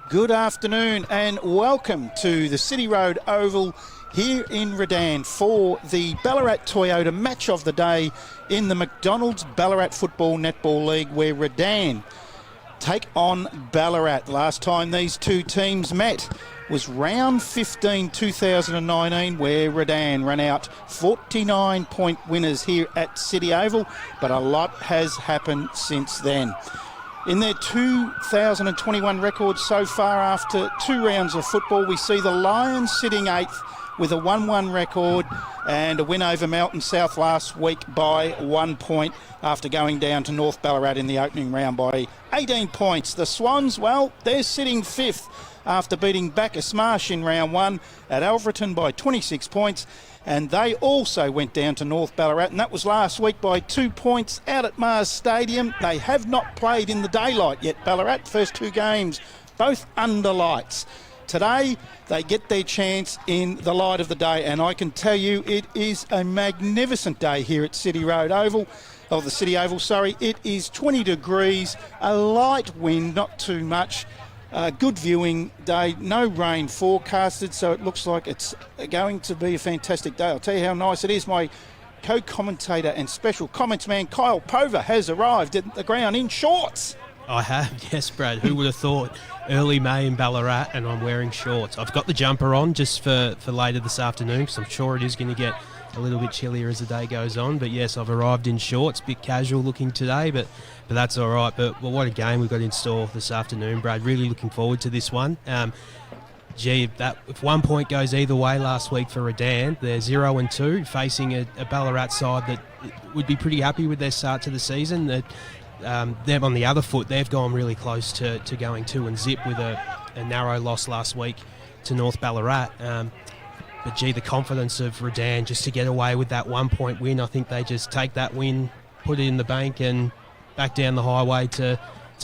Good afternoon and welcome to the City Road Oval here in Redan for the Ballarat Toyota match of the day in the McDonald's Ballarat Football Netball League, where Redan take on Ballarat. Last time these two teams met was round 15 2019, where Redan ran out 49-point winners here at City Oval, but a lot has happened since then. In their 2021 record so far after 2 rounds of football, we see the Lions sitting 8th with a 1-1 record and a win over Melton South last week by 1 point after going down to North Ballarat in the opening round by 18 points. The Swans, well, they're sitting 5th after beating Bacchus Marsh in round 1 at Alfreton by 26 points. And they also went down to North Ballarat, and that was last week by 2 points out at Mars Stadium. They have not played in the daylight yet, Ballarat. First 2 games, both under lights. Today, they get their chance in the light of the day, and I can tell you it is a magnificent day here at City Road Oval, or the City Oval, sorry. It is 20 degrees, a light wind, not too much. Good viewing day, no rain forecasted, so it looks like it's going to be a fantastic day. I'll tell you how nice it is. My co-commentator and special comments man, Kyle Pover, has arrived at the ground in shorts. I have, yes, Brad. Who would have thought? Early May in Ballarat, and I'm wearing shorts. I've got the jumper on just for later this afternoon, because I'm sure it is going to get a little bit chillier as the day goes on. But yes, I've arrived in shorts, a bit casual looking today, but that's all right. But what a game we've got in store this afternoon, Brad. Really looking forward to this one. If 1 point goes either way last week for Redan, they're 0-2, facing a Ballarat side that would be pretty happy with their start to the season. That them on the other foot, they've gone really close to going 2-0 with a narrow loss last week to North Ballarat. But the confidence of Redan just to get away with that 1 point win, I think they just take that win, put it in the bank and back down the highway to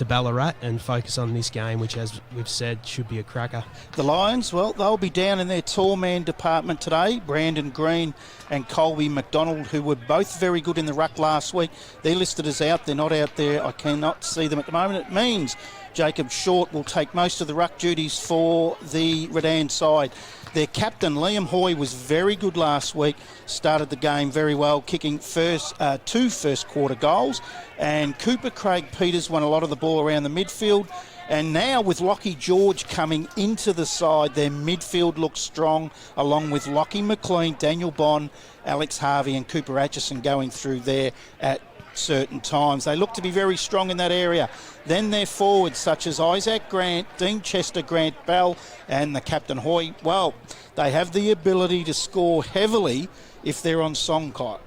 Ballarat and focus on this game, which, as we've said, should be a cracker. The Lions, well, they'll be down in their tall man department today. Brandon Green and Colby McDonald, who were both very good in the ruck last week. They're listed as out. They're not out there. I cannot see them at the moment. It means Jacob Short will take most of the ruck duties for the Redan side. Their captain, Liam Hoy, was very good last week, started the game very well, kicking two first quarter goals. And Cooper Craig Peters won a lot of the ball around the midfield. And now with Lockie George coming into the side, their midfield looks strong, along with Lockie McLean, Daniel Bond, Alex Harvey and Cooper Atchison going through there at certain times. They look to be very strong in that area. Then their forwards, such as Isaac Grant, Dean Chester, Grant Bell and the captain Hoy, well, they have the ability to score heavily if they're on song-kite.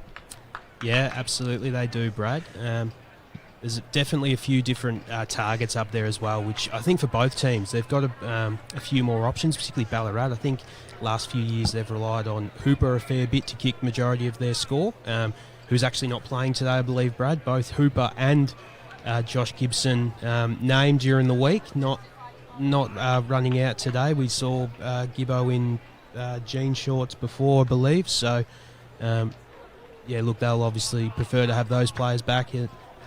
Yeah, absolutely they do, Brad. There's definitely a few different targets up there as well, which I think for both teams, they've got a few more options, particularly Ballarat. I think last few years they've relied on Hooper a fair bit to kick majority of their score, who's actually not playing today, I believe, Brad. Both Hooper and Josh Gibson named during the week, not running out today. We saw Gibbo in jean shorts before, I believe. So, they'll obviously prefer to have those players back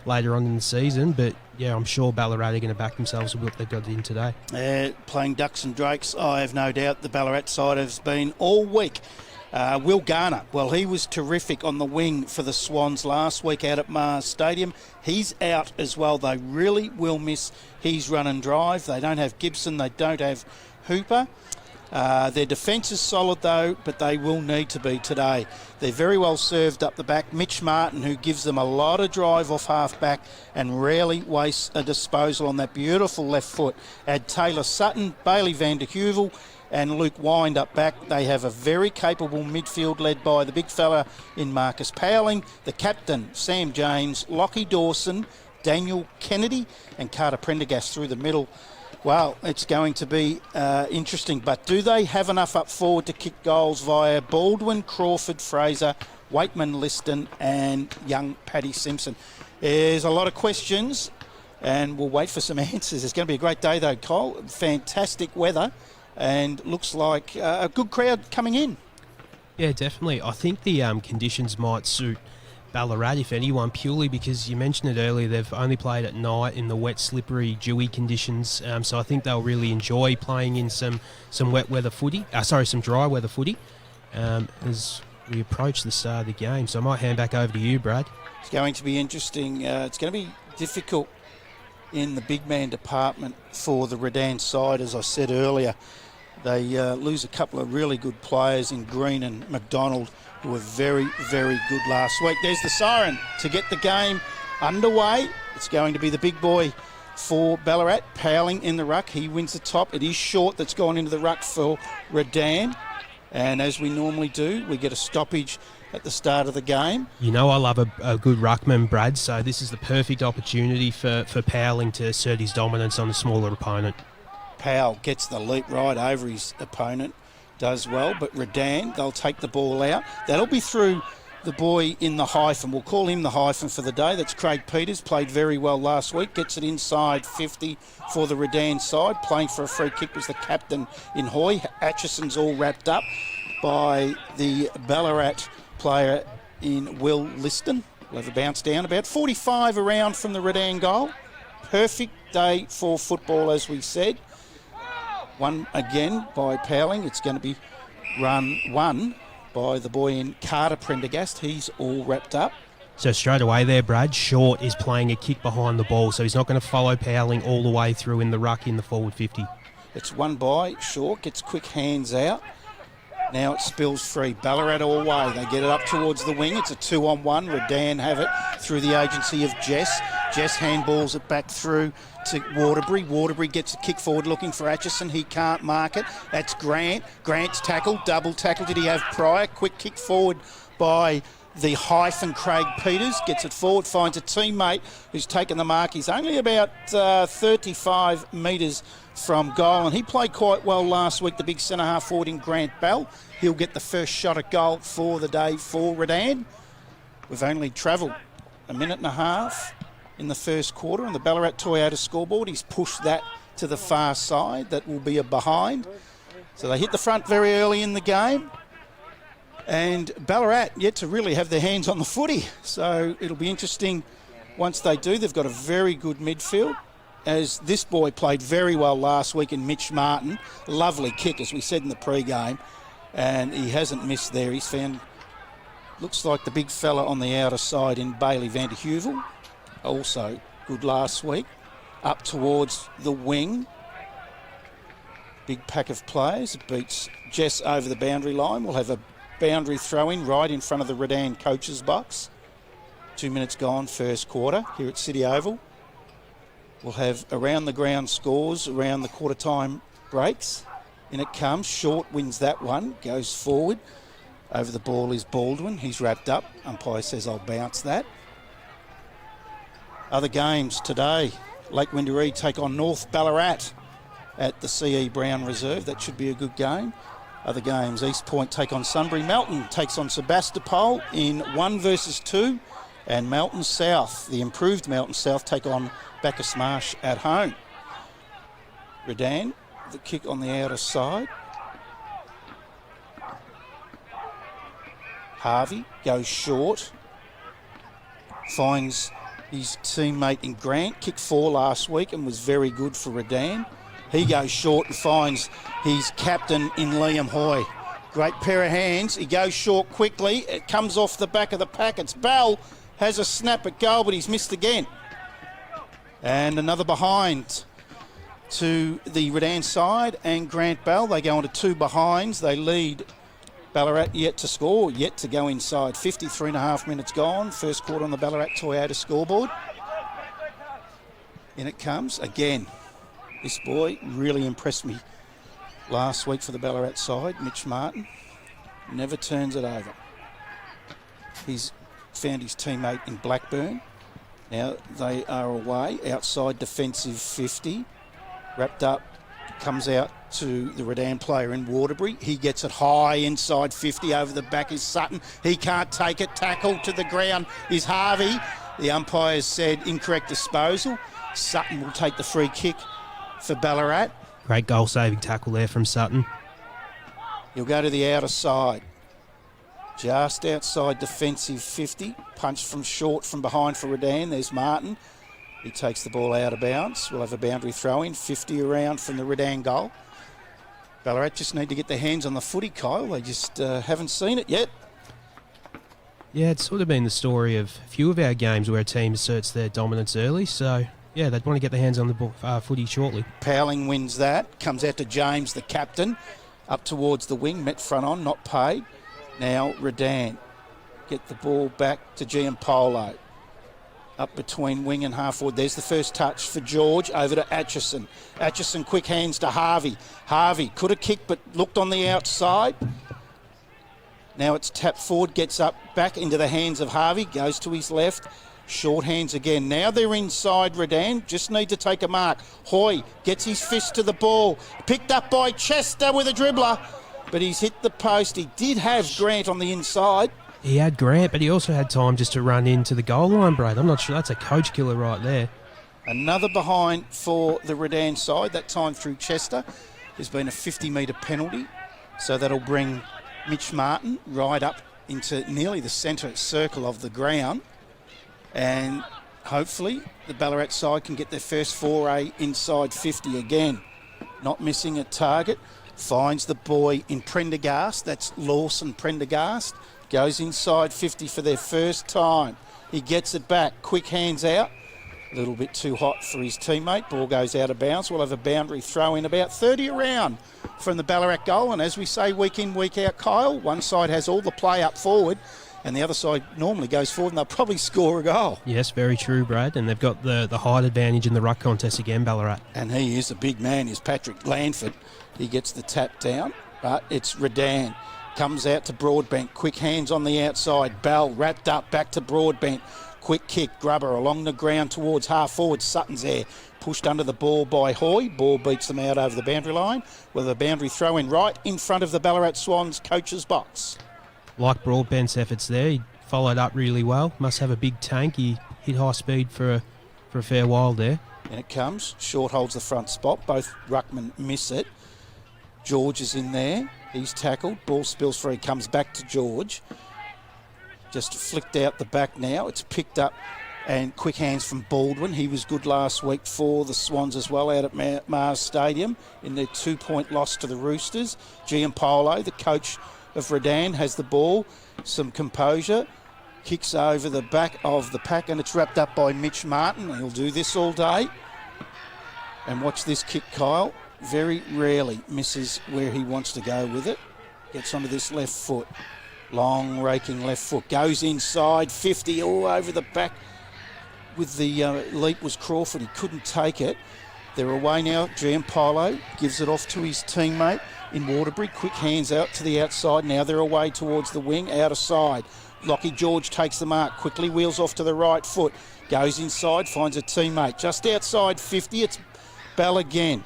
later on in the season. But, I'm sure Ballarat are going to back themselves with what they've got in today. Playing Ducks and Drakes, I have no doubt the Ballarat side has been all week. Will Garner, well, he was terrific on the wing for the Swans last week out at Mars Stadium. He's out as well. They really will miss his run and drive. They don't have Gibson. They don't have Hooper. Their defence is solid, though, but they will need to be today. They're very well served up the back. Mitch Martin, who gives them a lot of drive off half-back and rarely wastes a disposal on that beautiful left foot. Add Taylor Sutton, Bailey van der Heuvel and Luke Wind up back. They have a very capable midfield led by the big fella in Marcus Powling, the captain, Sam James, Lockie Dawson, Daniel Kennedy and Carter Prendergast through the middle. Well, it's going to be interesting, but do they have enough up forward to kick goals via Baldwin, Crawford, Fraser, Waitman, Liston and young Paddy Simpson? There's a lot of questions and we'll wait for some answers. It's going to be a great day though, Cole. Fantastic weather and looks like a good crowd coming in. Yeah, definitely. I think the conditions might suit Ballarat, if anyone, purely because you mentioned it earlier, they've only played at night in the wet, slippery, dewy conditions. So I think they'll really enjoy playing in some wet weather footy. Some dry weather footy as we approach the start of the game. So I might hand back over to you, Brad. It's going to be interesting. It's going to be difficult in the big man department for the Redan side, as I said earlier. They lose a couple of really good players in Green and McDonald, who were very, very good last week. There's the siren to get the game underway. It's going to be the big boy for Ballarat, Powling in the ruck. He wins the top. It is Short that's gone into the ruck for Redan. And as we normally do, we get a stoppage at the start of the game. You know I love a good ruckman, Brad, so this is the perfect opportunity for Powling to assert his dominance on a smaller opponent. Powell gets the leap right over his opponent, does well, but Redan, they'll take the ball out. That'll be through the boy in the hyphen. We'll call him the hyphen for the day. That's Craig Peters, played very well last week. Gets it inside 50 for the Redan side. Playing for a free kick was the captain in Hoy. Atchison's all wrapped up by the Ballarat player in Will Liston. We'll have a bounce down about 45 around from the Redan goal. Perfect day for football, as we said. One again by Powling. It's going to be run one by the boy in Carter Prendergast. He's all wrapped up. So straight away there, Brad, Short is playing a kick behind the ball, so he's not going to follow Powling all the way through in the ruck in the forward 50. It's one by Short, gets quick hands out. Now it spills free. Ballarat all way. They get it up towards the wing. It's a 2-on-1. Redan have it through the agency of Jess. Jess handballs it back through to Waterbury. Waterbury gets a kick forward looking for Atchison. He can't mark it. That's Grant. Grant's tackle. Double tackle. Did he have Pryor? Quick kick forward by the hyphen Craig Peters. Gets it forward. Finds a teammate who's taken the mark. He's only about 35 metres from goal, and he played quite well last week, the big centre-half forward in Grant Bell. He'll get the first shot at goal for the day for Redan. We've only travelled a minute and a half in the first quarter on the Ballarat Toyota scoreboard. He's pushed that to the far side. That will be a behind. So they hit the front very early in the game. And Ballarat yet to really have their hands on the footy. So it'll be interesting once they do. They've got a very good midfield, as this boy played very well last week in Mitch Martin. Lovely kick, as we said in the pre-game. And he hasn't missed there. He's found, looks like the big fella on the outer side in Bailey Vanderheuvel. Also good last week. Up towards the wing. Big pack of players. It beats Jess over the boundary line. We'll have a boundary throw-in right in front of the Redan coach's box. 2 minutes gone, first quarter, here at City Oval. We'll have around the ground scores around the quarter time breaks. In it comes. Short wins that one. Goes forward. Over the ball is Baldwin. He's wrapped up. Umpire says I'll bounce that. Other games today. Lake Windaree take on North Ballarat at the C.E. Brown Reserve. That should be a good game. Other games. East Point take on Sunbury. Melton takes on Sebastopol in 1 versus 2. And Melton South, the improved Melton South, take on Bacchus Marsh at home. Redan, the kick on the outer side. Harvey goes short. Finds his teammate in Grant. Kicked 4 last week and was very good for Redan. He goes short and finds his captain in Liam Hoy. Great pair of hands. He goes short quickly. It comes off the back of the packets. Bell has a snap at goal, but he's missed again. And another behind to the Redan side and Grant Bell. They go into 2 behinds. They lead Ballarat yet to score, yet to go inside. 53.5 minutes gone. First quarter on the Ballarat Toyota scoreboard. In it comes again. This boy really impressed me last week for the Ballarat side, Mitch Martin. Never turns it over. He's found his teammate in Blackburn. Now they are away, outside defensive 50. Wrapped up, comes out to the Redan player in Waterbury. He gets it high inside 50, over the back is Sutton. He can't take it, tackle to the ground is Harvey. The umpires said incorrect disposal. Sutton will take the free kick for Ballarat. Great goal-saving tackle there from Sutton. He'll go to the outer side. Just outside defensive 50. Punch from short from behind for Redan. There's Martin. He takes the ball out of bounds. We'll have a boundary throw in. 50 around from the Redan goal. Ballarat just need to get their hands on the footy, Kyle. They just haven't seen it yet. Yeah, it's sort of been the story of a few of our games where a team asserts their dominance early. So, yeah, they'd want to get their hands on the footy shortly. Powling wins that. Comes out to James, the captain. Up towards the wing. Met front on, not paid. Now Redan get the ball back to Giampolo. Up between wing and half forward. There's the first touch for George. Over to Atchison. Atchison quick hands to Harvey. Harvey could have kicked but looked on the outside. Now it's tapped forward. Gets up back into the hands of Harvey. Goes to his left. Short hands again. Now they're inside Redan. Just need to take a mark. Hoy gets his fist to the ball. Picked up by Chester with a dribbler. But he's hit the post. He did have Grant on the inside. He had Grant, but he also had time just to run into the goal line, Brad. I'm not sure. That's a coach killer right there. Another behind for the Redan side, that time through Chester. There's been a 50-metre penalty. So that'll bring Mitch Martin right up into nearly the centre circle of the ground. And hopefully the Ballarat side can get their first foray inside 50 again. Not missing a target. Finds the boy in Prendergast. That's Lawson Prendergast. Goes inside 50 for their first time. He gets it back. Quick hands out. A little bit too hot for his teammate. Ball goes out of bounds. We'll have a boundary throw in about 30 around from the Ballarat goal. And as we say week in, week out, Kyle, one side has all the play up forward and the other side normally goes forward and they'll probably score a goal. Yes, very true, Brad. And they've got the height advantage in the ruck contest again, Ballarat. And he is a big man, is Patrick Lanford. He gets the tap down, but it's Redan. Comes out to Broadbent. Quick hands on the outside. Bell wrapped up back to Broadbent. Quick kick. Grubber along the ground towards half forward. Sutton's there. Pushed under the ball by Hoy. Ball beats them out over the boundary line with a boundary throw in right in front of the Ballarat Swans coach's box. Like Broadbent's efforts there, he followed up really well. Must have a big tank. He hit high speed for a fair while there. And it comes. Short holds the front spot. Both ruckmen miss it. George is in there. He's tackled. Ball spills free. Comes back to George. Just flicked out the back now. It's picked up and quick hands from Baldwin. He was good last week for the Swans as well out at Mars Stadium in their 2-point loss to the Roosters. Giampolo, the coach of Redan, has the ball. Some composure. Kicks over the back of the pack and it's wrapped up by Mitch Martin. He'll do this all day. And watch this kick, Kyle. Very rarely misses where he wants to go with it. Gets onto this left foot. Long raking left foot. Goes inside 50 all over the back. With the leap was Crawford. He couldn't take it. They're away now. Giampolo gives it off to his teammate in Waterbury. Quick hands out to the outside. Now they're away towards the wing. Out of side. Lockie George takes the mark. Quickly wheels off to the right foot. Goes inside. Finds a teammate. Just outside 50. It's Bell again.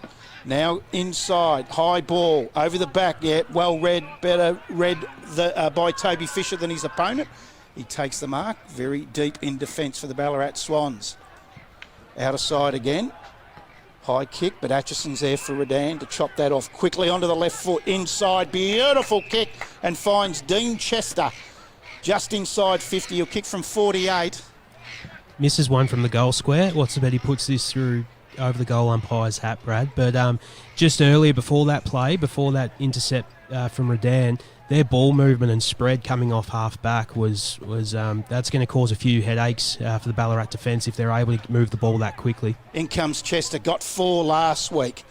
Now inside, high ball, over the back, yeah, well read, better read by Toby Fisher than his opponent. He takes the mark, very deep in defence for the Ballarat Swans. Out of side again, high kick, but Atchison's there for Redan to chop that off quickly onto the left foot, inside, beautiful kick, and finds Dean Chester just inside 50. He'll kick from 48. Misses one from the goal square. What's the bet he puts this through over the goal umpire's hat, Brad. But just earlier, before that play, before that intercept from Redan, their ball movement and spread coming off half back was that's going to cause a few headaches for the Ballarat defence if they're able to move the ball that quickly. In comes Chester, got 4 last week.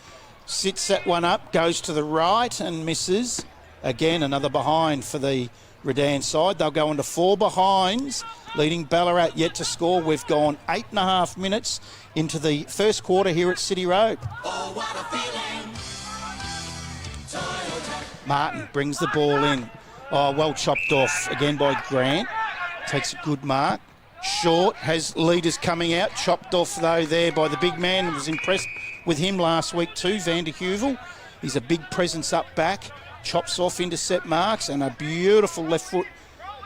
Sits that one up, goes to the right and misses. Again, another behind for the Redan side. They'll go into 4 behinds, leading Ballarat yet to score. We've gone 8.5 minutes into the first quarter here at City Road. Oh, what a feeling. Martin brings the ball in. Oh, well chopped off again by Grant. Takes a good mark. Short has leaders coming out. Chopped off though there by the big man. Was impressed with him last week too, Van der Heuvel. He's a big presence up back. Chops off intercept marks and a beautiful left foot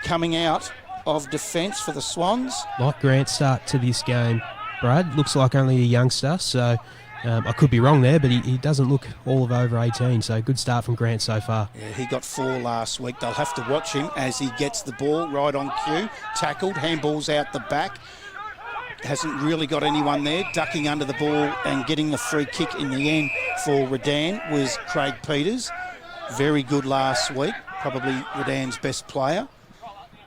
coming out of defence for the Swans. Like Grant's start to this game, Brad, looks like only a youngster, so I could be wrong there, but he doesn't look all of over 18, so good start from Grant so far. Yeah, he got 4 last week. They'll have to watch him as he gets the ball right on cue. Tackled, handballs out the back. Hasn't really got anyone there. Ducking under the ball and getting the free kick in the end for Redan was Craig Peters. Very good last week. Probably Redan's best player.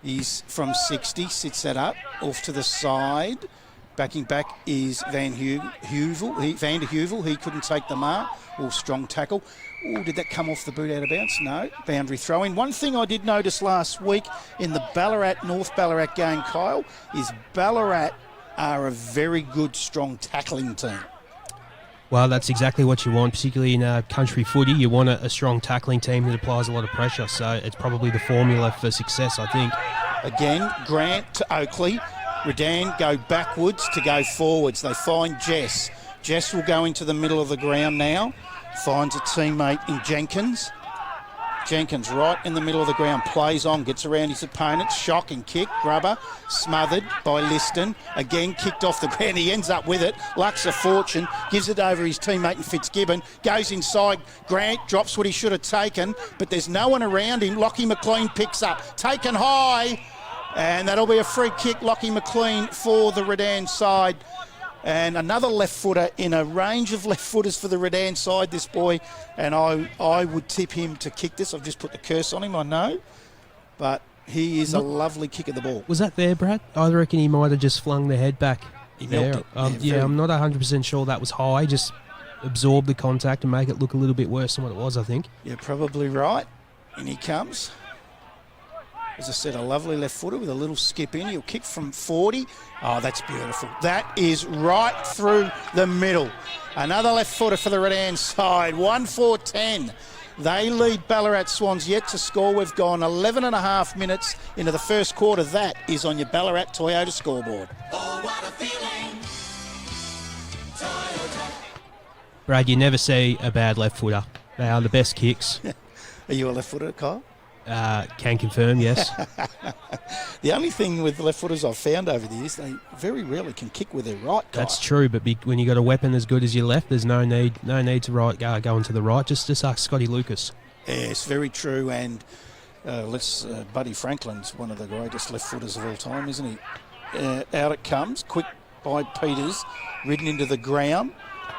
He's from 60, sits that up, off to the side. Backing back is Van der Heuvel. He couldn't take the mark. Strong tackle. Did that come off the boot out of bounds? No. Boundary throw in. One thing I did notice last week in the North Ballarat game, Kyle, is Ballarat are a very good, strong tackling team. Well, that's exactly what you want, particularly in country footy. You want a strong tackling team that applies a lot of pressure, so it's probably the formula for success, I think. Again, Grant to Oakley. Redan go backwards to go forwards. They find Jess. Jess will go into the middle of the ground now. Finds a teammate in Jenkins. Jenkins right in the middle of the ground. Plays on, gets around his opponent. Shocking kick, grubber. Smothered by Liston. Again, kicked off the ground. He ends up with it. Lucks a fortune. Gives it over his teammate in Fitzgibbon. Goes inside. Grant drops what he should have taken, but there's no one around him. Lockie McLean picks up. Taken high. And that'll be a free kick, Lockie McLean, for the Redan side. And another left footer in a range of left footers for the Redan side, this boy. And I would tip him to kick this. I've just put the curse on him, I know. But he is a lovely kick of the ball. Was that there, Brad? I reckon he might have just flung the head back. He there. milked it. I'm not 100% sure that was high. Just absorb the contact and make it look a little bit worse than what it was, I think. You're probably right. In he comes. As I said, a lovely left footer with a little skip in. He'll kick from 40. Oh, that's beautiful. That is right through the middle. Another left footer for the Redan side. 1-4-10. They lead Ballarat Swans yet to score. We've gone 11 and a half minutes into the first quarter. That is on your Ballarat Toyota scoreboard. Oh, what a feeling. Toyota. Brad, you never see a bad left footer. They are the best kicks. Are you a left footer, Kyle? Can confirm, yes. The only thing with left footers I've found over the years, they very rarely can kick with their right, Kyle. That's true, but when you got a weapon as good as your left, there's no need to go into the right. Just ask Scotty Lucas. Yes, very true. And Buddy Franklin's one of the greatest left footers of all time, isn't he? Out it comes, quick by Peters, ridden into the ground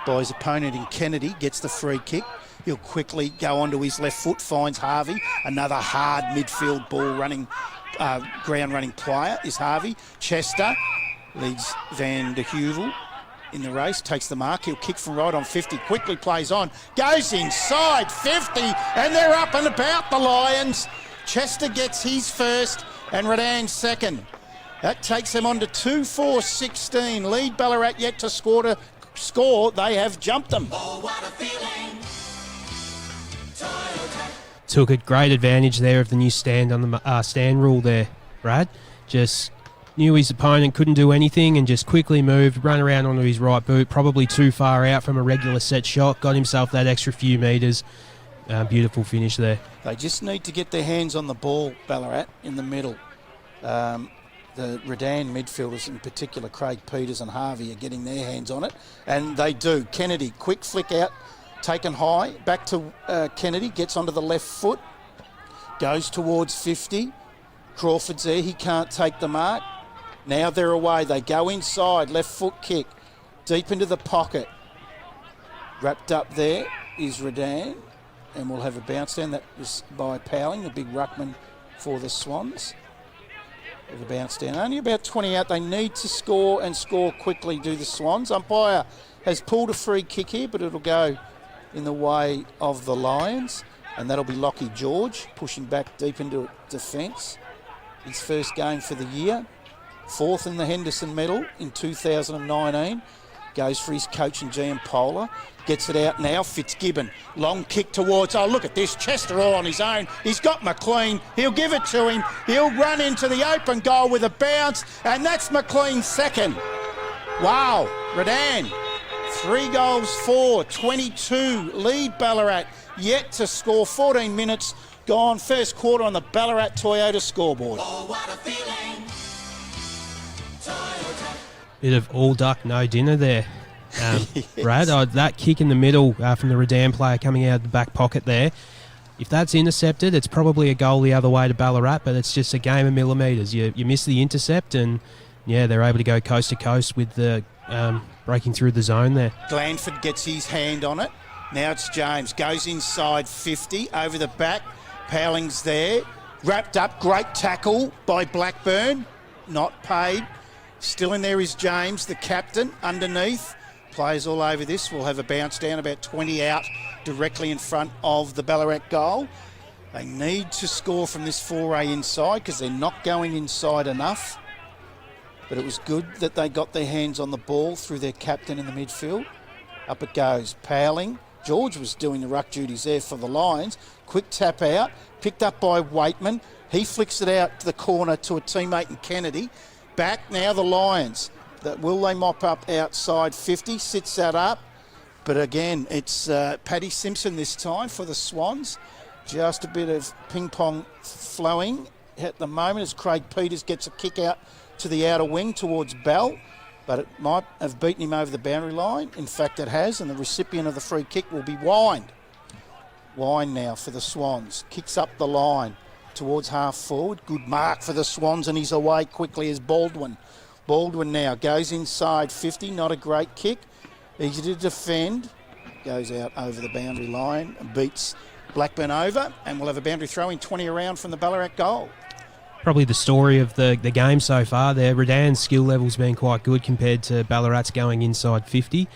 by his opponent in Kennedy, gets the free kick. He'll quickly go onto his left foot, finds Harvey. Another hard midfield ball running, ground running player is Harvey. Chester leads Van der Heuvel in the race, takes the mark. He'll kick from right on 50, quickly plays on, goes inside 50, and they're up and about the Lions. Chester gets his first and Redan second. That takes them on to 2-4-16. Lead Ballarat yet to score. They have jumped them. Oh, what a feeling. Toyota. Took a great advantage there of the new stand on the stand rule there, Brad. Just knew his opponent couldn't do anything and just quickly moved, run around onto his right boot, probably too far out from a regular set shot, got himself that extra few metres. Beautiful finish there. They just need to get their hands on the ball, Ballarat, in the middle. The Redan midfielders, in particular Craig Peters and Harvey, are getting their hands on it, and they do. Kennedy, quick flick out, taken high, back to Kennedy, gets onto the left foot, goes towards 50. Crawford's there, he can't take the mark. Now they're away, they go inside, left foot kick, deep into the pocket. Wrapped up there is Redan, and we'll have a bounce down. That was by Powling, the big ruckman for the Swans. The bounce down. Only about 20 out. They need to score and score quickly, do the Swans. Umpire has pulled a free kick here, but it'll go in the way of the Lions. And that'll be Lockie George pushing back deep into defence. His first game for the year. Fourth in the Henderson medal in 2019. Goes for his coach and GM Polar. Gets it out now. Fitzgibbon. Long kick towards. Oh, look at this. Chester all on his own. He's got McLean. He'll give it to him. He'll run into the open goal with a bounce. And that's McLean's second. Wow. Redan. 3 goals for 22. Lead Ballarat. Yet to score. 14 minutes gone. First quarter on the Ballarat Toyota scoreboard. Oh, what a feeling. Toyota. Bit of all duck, no dinner there. Brad. That kick in the middle from the Redan player coming out of the back pocket there. If that's intercepted, it's probably a goal the other way to Ballarat, but it's just a game of millimetres. You miss the intercept, and they're able to go coast to coast with the breaking through the zone there. Glanford gets his hand on it. Now it's James. Goes inside 50, over the back. Powling's there. Wrapped up. Great tackle by Blackburn. Not paid. Still in there is James, the captain, underneath. Players all over this. Will have a bounce down, about 20 out, directly in front of the Ballarat goal. They need to score from this foray inside because they're not going inside enough. But it was good that they got their hands on the ball through their captain in the midfield. Up it goes. Powling. George was doing the ruck duties there for the Lions. Quick tap out. Picked up by Waitman. He flicks it out to the corner to a teammate in Kennedy. Back now the Lions. Will they mop up outside 50? Sits that up. But again, it's Paddy Simpson this time for the Swans. Just a bit of ping-pong flowing at the moment as Craig Peters gets a kick out to the outer wing towards Bell. But it might have beaten him over the boundary line. In fact, it has, and the recipient of the free kick will be Wine. Wine now for the Swans. Kicks up the line towards half forward. Good mark for the Swans, and he's away quickly as Baldwin. Baldwin now goes inside 50. Not a great kick. Easy to defend. Goes out over the boundary line and beats Blackburn over, and we'll have a boundary throw in 20 around from the Ballarat goal. Probably the story of the game so far there. Redan's skill level's been quite good compared to Ballarat's going inside 50.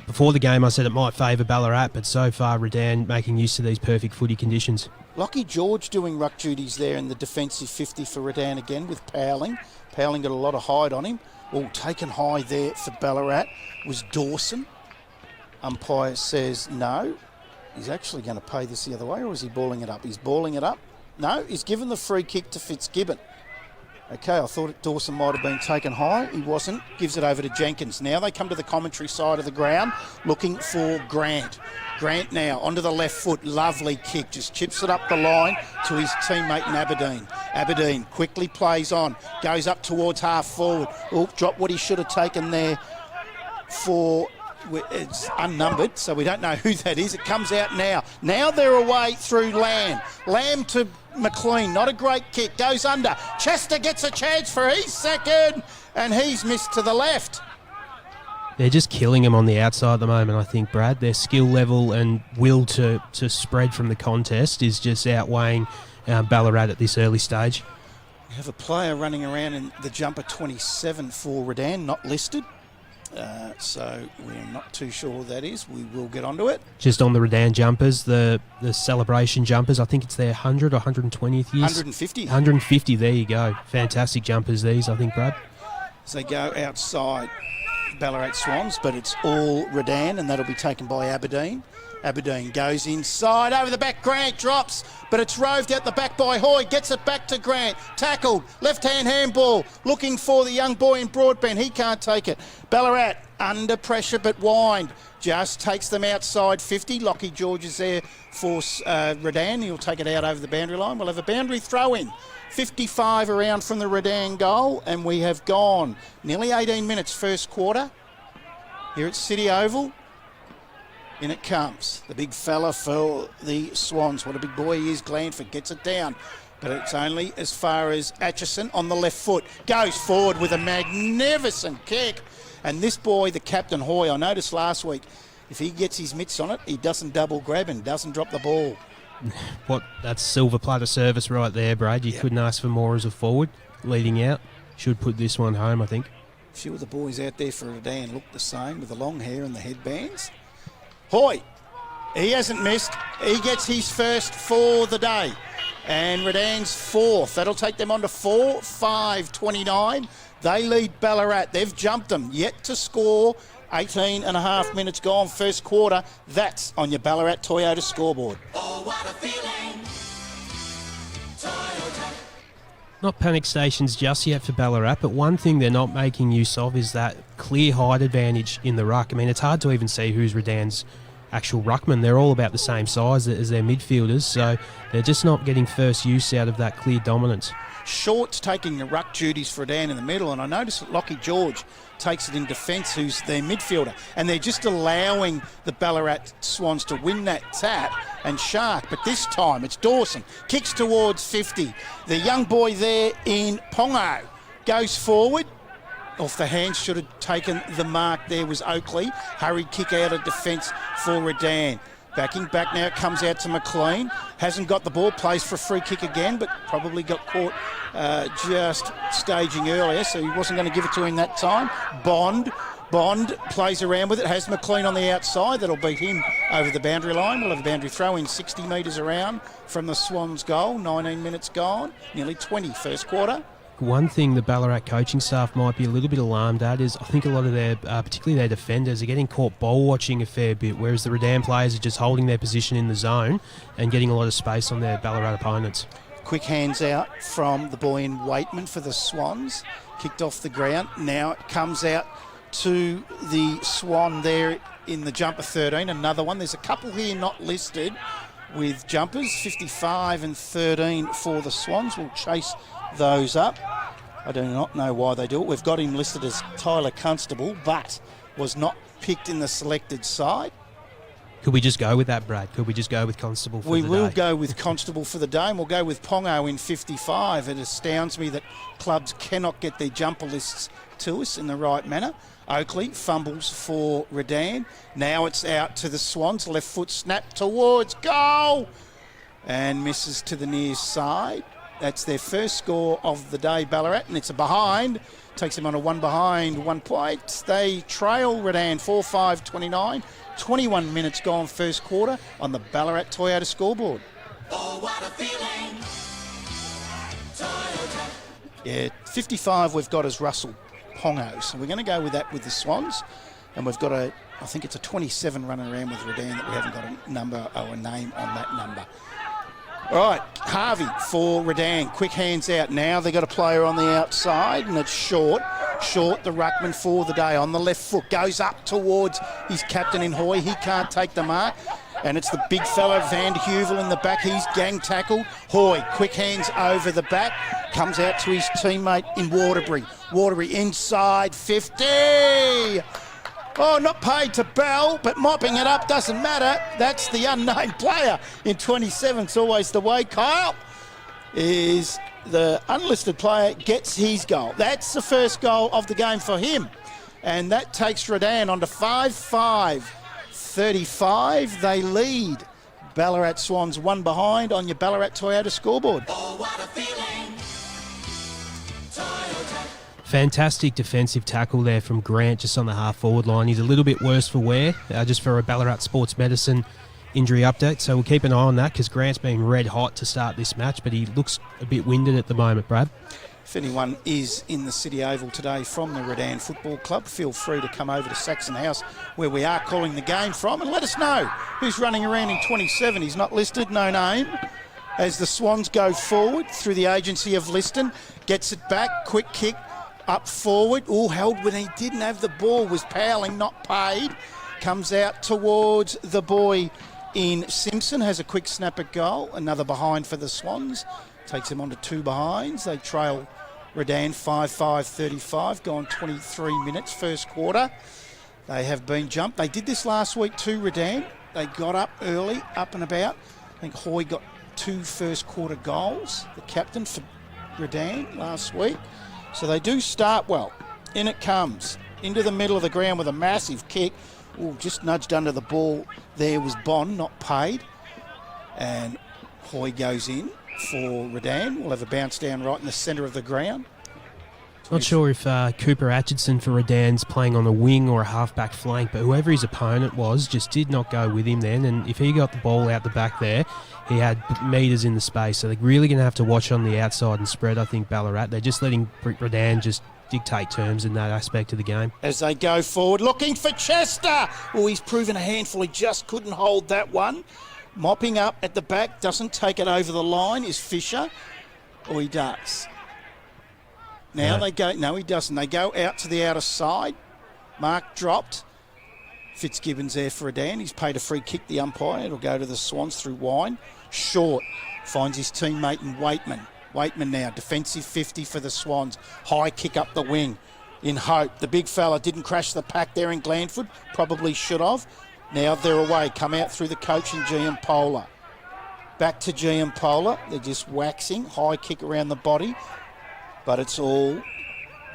Before the game I said it might favour Ballarat, but so far Redan making use of these perfect footy conditions. Lockie George doing ruck duties there in the defensive 50 for Redan again with Powling. Powling got a lot of height on him. Taken high there for Ballarat was Dawson. Umpire says no. He's actually going to pay this the other way, or is he balling it up? He's balling it up. No, he's given the free kick to Fitzgibbon. Okay, I thought Dawson might have been taken high. He wasn't. Gives it over to Jenkins. Now they come to the commentary side of the ground looking for Grant. Grant now onto the left foot. Lovely kick. Just chips it up the line to his teammate in Aberdeen. Aberdeen quickly plays on. Goes up towards half forward. Dropped what he should have taken there for... It's unnumbered, so we don't know who that is. It comes out now. Now they're away through Lamb. Lamb to McLean. Not a great kick. Goes under. Chester gets a chance for his second, and he's missed to the left. They're just killing them on the outside at the moment, I think, Brad. Their skill level and will to spread from the contest is just outweighing Ballarat at this early stage. We have a player running around in the jumper 27 for Redan, not listed. So we're not too sure who that is. We will get onto it. Just on the Redan jumpers, the celebration jumpers, I think it's their 100 or 120th years. 150. 150, there you go. Fantastic jumpers these, I think, Brad. So they go outside Ballarat Swans, but it's all Redan, and that'll be taken by Aberdeen. Aberdeen goes inside, over the back, Grant drops, but it's roved out the back by Hoy, gets it back to Grant, tackled, left-hand handball, looking for the young boy in Broadbent, he can't take it. Ballarat under pressure but wind, just takes them outside 50. Lockie George is there for Redan, he'll take it out over the boundary line. We'll have a boundary throw in. 55 around from the Redan goal, and we have gone nearly 18 minutes first quarter here at City Oval. In it comes, the big fella for the Swans. What a big boy he is, Glanford gets it down. But it's only as far as Atchison on the left foot. Goes forward with a magnificent kick. And this boy, the captain, Hoy, I noticed last week, if he gets his mitts on it, he doesn't double grab and doesn't drop the ball. That's silver platter service right there, Brad. You couldn't ask for more as a forward. Leading out, should put this one home, I think. A few of the boys out there for Redan look the same with the long hair and the headbands. Hoy, he hasn't missed. He gets his first for the day. And Redan's fourth. That'll take them on to 4-5-29. They lead Ballarat. They've jumped them. Yet to score. 18 and a half minutes gone first quarter. That's on your Ballarat Toyota scoreboard. Oh, what a feeling. Toyota. Not panic stations just yet for Ballarat, but one thing they're not making use of is that clear height advantage in the ruck. I mean, it's hard to even see who's Redan's actual ruckman. They're all about the same size as their midfielders, so they're just not getting first use out of that clear dominance. Short's taking the ruck duties for Dan in the middle, and I noticed that Lockie George takes it in defence, who's their midfielder, and they're just allowing the Ballarat Swans to win that tap and shark. But this time it's Dawson, kicks towards 50. The young boy there in Pongo goes forward. Off the hands, should have taken the mark there was Oakley. Hurried kick out of defence for Redan. Backing back now, it comes out to McLean. Hasn't got the ball, plays for a free kick again, but probably got caught just staging earlier, so he wasn't going to give it to him that time. Bond plays around with it, has McLean on the outside. That'll beat him over the boundary line. We'll have a boundary throw in 60 metres around from the Swans' goal. 19 minutes gone, nearly 20 first quarter. One thing the Ballarat coaching staff might be a little bit alarmed at is I think a lot of their, particularly their defenders, are getting caught ball watching a fair bit, whereas the Redan players are just holding their position in the zone and getting a lot of space on their Ballarat opponents. Quick hands out from the boy in Waitman for the Swans. Kicked off the ground. Now it comes out to the Swan there in the jumper 13. Another one. There's a couple here not listed with jumpers. 55 and 13 for the Swans. We'll chase those up. I do not know why they do it. We've got him listed as Tyler Constable, but was not picked in the selected side. Could we just go with that, Brad? Could we just go with Constable for the day? We will go with Constable for the day, and we'll go with Pongo in 55. It astounds me that clubs cannot get their jumper lists to us in the right manner. Oakley fumbles for Redan. Now it's out to the Swans. Left foot snap towards goal and misses to the near side. That's their first score of the day, Ballarat, and it's a behind. Takes them on a 1 behind, 1 point. They trail Redan 4-5-29. 21 minutes gone first quarter on the Ballarat Toyota scoreboard. Oh, what a feeling. Toyota. Yeah, 55 we've got as Russell Pongo. So we're going to go with that with the Swans. And we've got I think it's a 27 running around with Redan that we haven't got a number or a name on that number. All right, Harvey for Redan. Quick hands out now. They've got a player on the outside, and it's Short. Short, the ruckman for the day, on the left foot. Goes up towards his captain in Hoy. He can't take the mark. And it's the big fella, Van Heuvel, in the back. He's gang tackled. Hoy, quick hands over the back. Comes out to his teammate in Waterbury. Waterbury inside 50. Oh, not paid to Bell, but mopping it up doesn't matter. That's the unnamed player in 27. It's always the way. Kyle is the unlisted player, gets his goal. That's the first goal of the game for him. And that takes Redan on to 5-5. 35, they lead. Ballarat Swans 1 behind on your Ballarat Toyota scoreboard. Oh, what a feeling. Toyota. Fantastic defensive tackle there from Grant just on the half-forward line. He's a little bit worse for wear, just for a Ballarat Sports Medicine injury update. So we'll keep an eye on that because Grant's been red hot to start this match, but he looks a bit winded at the moment, Brad. If anyone is in the City Oval today from the Redan Football Club, feel free to come over to Saxon House where we are calling the game from and let us know who's running around in 27. He's not listed, no name. As the Swans go forward through the agency of Liston, gets it back, quick kick up forward. All held when he didn't have the ball, was Powling, not paid. Comes out towards the boy in Simpson, has a quick snap at goal. Another behind for the Swans. Takes them on to 2 behinds. They trail Redan 5-5-35, gone 23 minutes first quarter. They have been jumped. They did this last week too, Redan. They got up early, up and about. I think Hoy got 2 first quarter goals, the captain for Redan last week. So they do start well. In it comes, into the middle of the ground with a massive kick. Ooh, just nudged under the ball. There was Bond, not paid. And Hoy goes in for Redan. We'll have a bounce down right in the centre of the ground. Not sure if Cooper Atchison for Redan's playing on a wing or a half-back flank, but whoever his opponent was just did not go with him then. And if he got the ball out the back there, he had metres in the space. So they're really going to have to watch on the outside and spread, I think, Ballarat. They're just letting Redan just dictate terms in that aspect of the game. As they go forward, looking for Chester. Oh, he's proven a handful. He just couldn't hold that one. Mopping up at the back, doesn't take it over the line, is Fisher. Or he does. Now they go, no, he doesn't. They go out to the outer side. Mark dropped. Fitzgibbon's there for Redan. He's paid a free kick, the umpire. It'll go to the Swans through Wine. Short finds his teammate in Waitman. Waitman now, defensive 50 for the Swans. High kick up the wing in hope. The big fella didn't crash the pack there in Glanford. Probably should have. Now they're away. Come out through the coach and GM Polar. Back to GM Polar. They're just waxing. High kick around the body. But it's all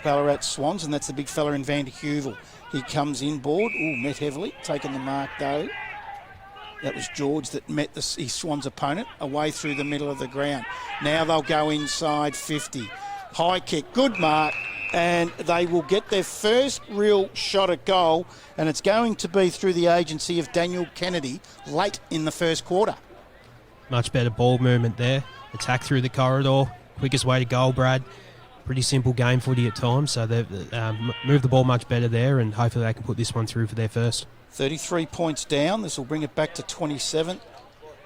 Ballarat Swans, and that's the big fella in Van der Heuvel. He comes inboard. Ooh, met heavily. Taking the mark though. That was George that met his Swans opponent away through the middle of the ground. Now they'll go inside 50. High kick. Good mark. And they will get their first real shot at goal, and it's going to be through the agency of Daniel Kennedy late in the first quarter. Much better ball movement there. Attack through the corridor. Quickest way to goal, Brad. Pretty simple game footy at times, so they've moved the ball much better there, and hopefully they can put this one through for their first. 33 points down. This will bring it back to 27.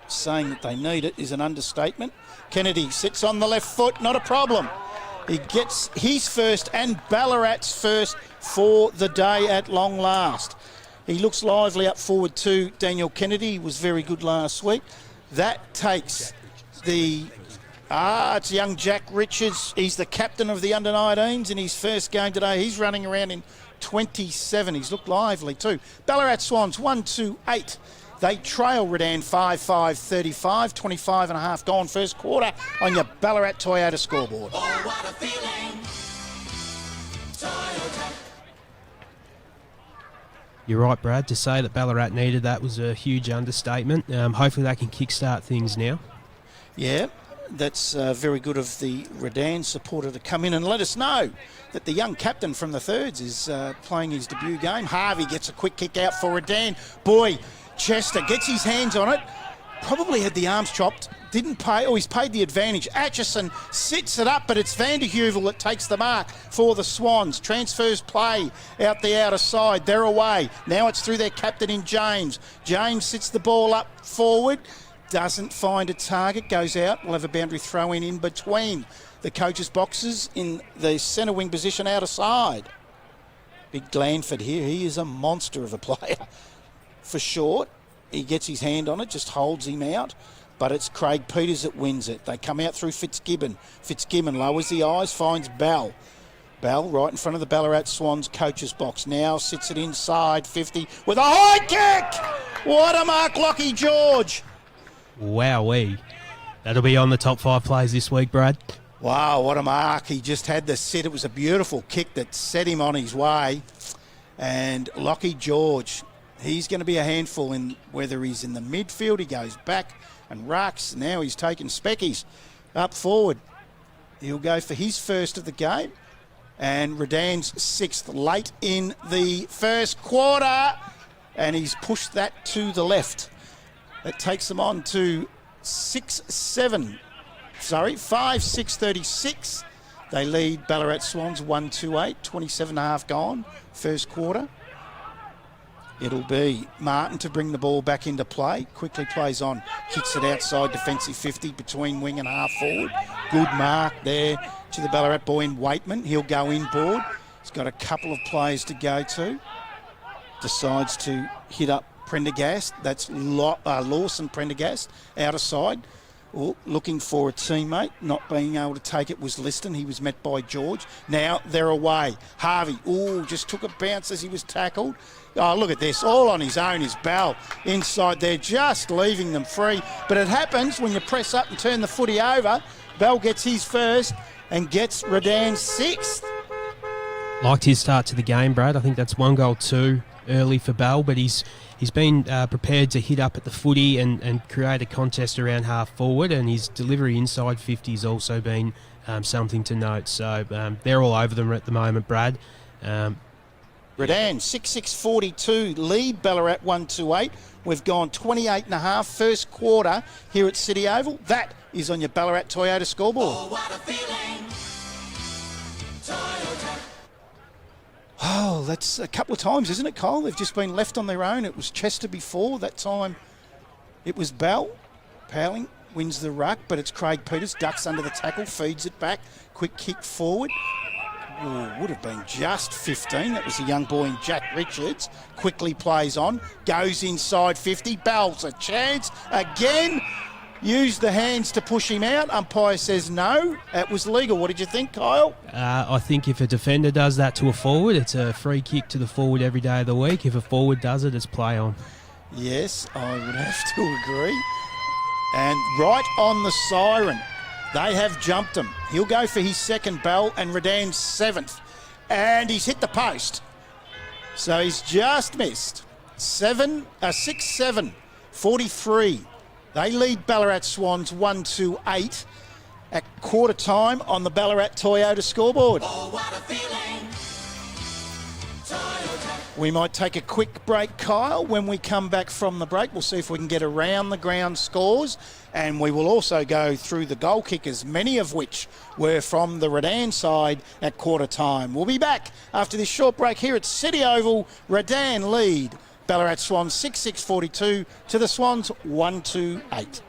Saying that they need it is an understatement. Kennedy sits on the left foot, not a problem. He gets his first and Ballarat's first for the day at long last. He looks lively up forward too, Daniel Kennedy. He was very good last week. That takes it's young Jack Richards. He's the captain of the under-19s in his first game today. He's running around in 27. He's looked lively too. Ballarat Swans 1-2-8. They trail Redan 5-5-35, 25 and a half gone first quarter on your Ballarat Toyota scoreboard. Oh, what a feeling. Toyota. You're right, Brad. To say that Ballarat needed that was a huge understatement. Hopefully they can kickstart things now. Yeah, that's very good of the Redan supporter to come in and let us know that the young captain from the thirds is playing his debut game. Harvey gets a quick kick out for Redan. Boy, Chester gets his hands on it, probably had the arms chopped, didn't pay, he's paid the advantage. Atchison sits it up, but it's Van der Heuvel that takes the mark for the Swans. Transfers play out the outer side, they're away. Now it's through their captain in James. James sits the ball up forward, doesn't find a target, goes out. We'll have a boundary throw in between the coach's boxes in the centre wing position outer side. Big Glanford here, he is a monster of a player. For short, he gets his hand on it, just holds him out, but it's Craig Peters that wins it. They come out through Fitzgibbon. Fitzgibbon lowers the eyes, finds Bell. Bell right in front of the Ballarat Swans coach's box. Now sits it inside 50 with a high kick. What a mark, Lockie George. Wowee. That'll be on the top 5 plays this week, Brad. Wow, what a mark. He just had the sit. It was a beautiful kick that set him on his way. And Lockie George, he's going to be a handful in whether he's in the midfield. He goes back and rucks. Now he's taking speckies up forward. He'll go for his first of the game. And Redan's 6th late in the first quarter. And he's pushed that to the left. That takes them on to 5-6-36. They lead Ballarat Swans 1-2-8, 27 and a half gone, first quarter. It'll be Martin to bring the ball back into play. Quickly plays on, kicks it outside, defensive 50 between wing and half forward. Good mark there to the Ballarat boy in Waitman. He'll go inboard. He's got a couple of players to go to. Decides to hit up Prendergast. That's Lawson Prendergast, outer side. Looking for a teammate, not being able to take it was Liston. He was met by George. Now they're away. Harvey, just took a bounce as he was tackled. Oh, look at this. All on his own is Bell inside there, just leaving them free. But it happens when you press up and turn the footy over. Bell gets his first and gets Redan's 6th. Liked his start to the game, Brad. I think that's 1 goal too early for Bell, but he's been prepared to hit up at the footy and create a contest around half forward, and his delivery inside 50 has also been something to note. So they're all over them at the moment, Brad. Redan 6-6-42, lead Ballarat 1-2-8. We've gone 28 and a half first quarter here at City Oval. That is on your Ballarat Toyota scoreboard. Oh, what a feeling. Toyota. Oh, that's a couple of times, isn't it, Cole? They've just been left on their own. It was Chester before. That time it was Bell. Powling wins the ruck, but it's Craig Peters. Ducks under the tackle, feeds it back. Quick kick forward. would have been just 15. That was a young boy in Jack Richards. Quickly plays on, goes inside 50. Bell's a chance again. Used the hands to push him out. Umpire says no. It was legal. What did you think, Kyle? I think if a defender does that to a forward, it's a free kick to the forward every day of the week. If a forward does it, it's play on. Yes, I would have to agree. And right on the siren, they have jumped him. He'll go for his second, Bell, and Redan's 7th. And he's hit the post. So he's just missed. 6-7, 43. They lead Ballarat Swans 1-8 at quarter time on the Ballarat Toyota scoreboard. Oh, what a feeling. Toyota. We might take a quick break, Kyle. When we come back from the break, we'll see if we can get around the ground scores, and we will also go through the goal kickers, many of which were from the Redan side at quarter time. We'll be back after this short break here at City Oval. Redan lead Ballarat Swans 6-6-42 to the Swans 1-8.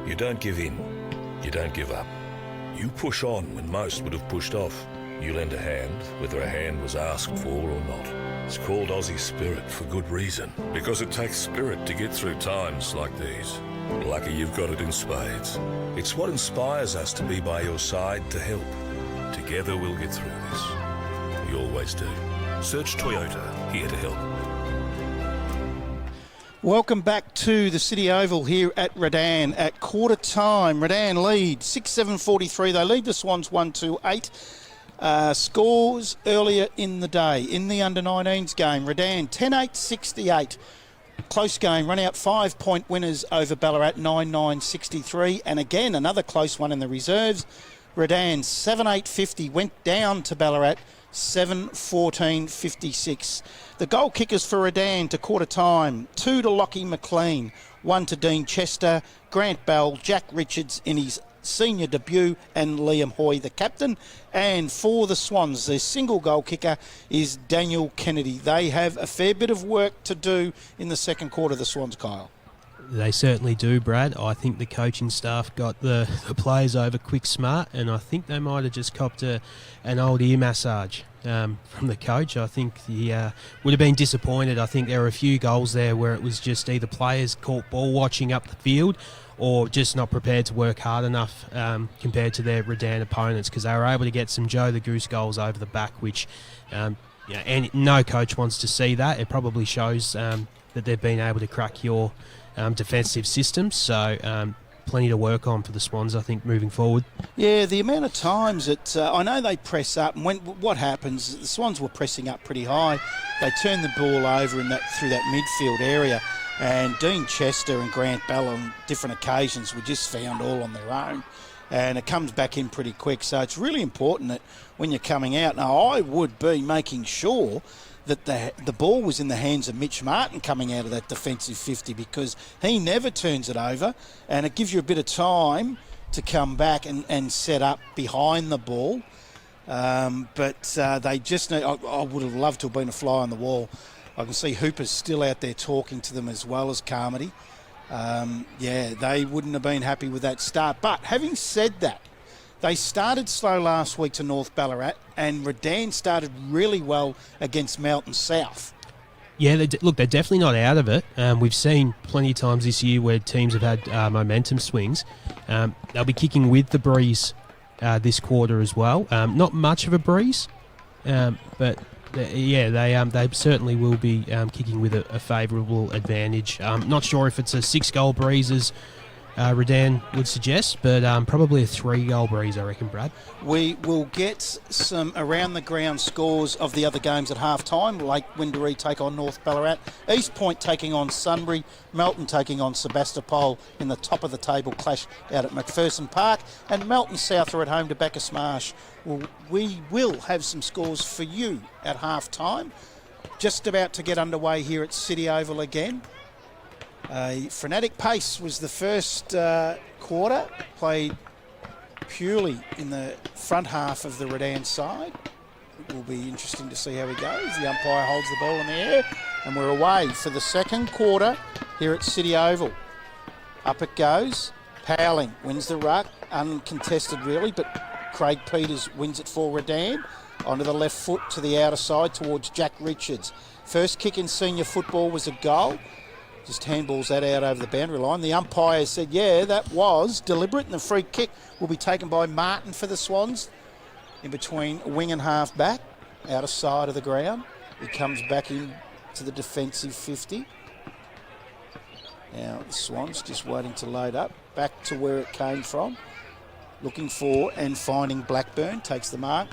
You don't give in. You don't give up. You push on when most would have pushed off. You lend a hand, whether a hand was asked for or not. It's called Aussie spirit for good reason, because it takes spirit to get through times like these. Lucky you've got it in spades. It's what inspires us to be by your side to help. Together we'll get through this. We always do. Search Toyota, here to help. Welcome back to the City Oval here at Redan at quarter time. Redan lead 6-7-43. They lead the Swans 1-8. Scores earlier in the day in the under-19s game. Redan 10-8-68. Close game, run out 5-point winners over Ballarat 9-9-63. And again, another close one in the reserves. Redan 7-8-50 went down to Ballarat 7-14-56. The goal kickers for Redan to quarter time, 2 to Lockie McLean, 1 to Dean Chester, Grant Bell, Jack Richards in his senior debut, and Liam Hoy, the captain. And for the Swans, their single goal kicker is Daniel Kennedy. They have a fair bit of work to do in the second quarter, the Swans, Kyle. They certainly do, Brad. I think the coaching staff got the players over quick smart, and I think they might have just copped an old ear massage from the coach. I think he would have been disappointed. I think there were a few goals there where it was just either players caught ball watching up the field or just not prepared to work hard enough compared to their Redan opponents, because they were able to get some Joe the Goose goals over the back, which and no coach wants to see that. It probably shows that they've been able to crack your defensive systems. So plenty to work on for the Swans, I think, moving forward. Yeah, the amount of times that I know they press up, and what happens, the Swans were pressing up pretty high. They turned the ball over through that midfield area, and Dean Chester and Grant Bell on different occasions were just found all on their own, and it comes back in pretty quick. So it's really important that when you're coming out, now I would be making sure that the ball was in the hands of Mitch Martin coming out of that defensive 50, because he never turns it over, and it gives you a bit of time to come back and set up behind the ball. But they just need, I would have loved to have been a fly on the wall. I can see Hooper's still out there talking to them as well as Carmody. They wouldn't have been happy with that start. But having said that, they started slow last week to North Ballarat, and Redan started really well against Melton South. Yeah, they're definitely not out of it. We've seen plenty of times this year where teams have had momentum swings. They'll be kicking with the breeze this quarter as well. Not much of a breeze, but they certainly will be kicking with a favourable advantage. Not sure if it's a 6-goal breeze as Redan would suggest, but probably a 3-goal breeze, I reckon, Brad. We will get some around-the-ground scores of the other games at half-time. Lake Windaree take on North Ballarat, East Point taking on Sunbury, Melton taking on Sebastopol in the top-of-the-table clash out at McPherson Park, and Melton South are at home to Bacchus Marsh. Well, we will have some scores for you at half-time. Just about to get underway here at City Oval again. A frenetic pace was the first quarter, played purely in the front half of the Redan side. It will be interesting to see how he goes. The umpire holds the ball in the air, and we're away for the second quarter here at City Oval. Up it goes. Powling wins the ruck, uncontested really, but Craig Peters wins it for Redan. Onto the left foot to the outer side towards Jack Richards. First kick in senior football was a goal. Just handballs that out over the boundary line. The umpire said, yeah, that was deliberate, and the free kick will be taken by Martin for the Swans in between wing and half back, outer side of the ground. He comes back in to the defensive 50. Now the Swans just waiting to load up, back to where it came from. Looking for and finding Blackburn, takes the mark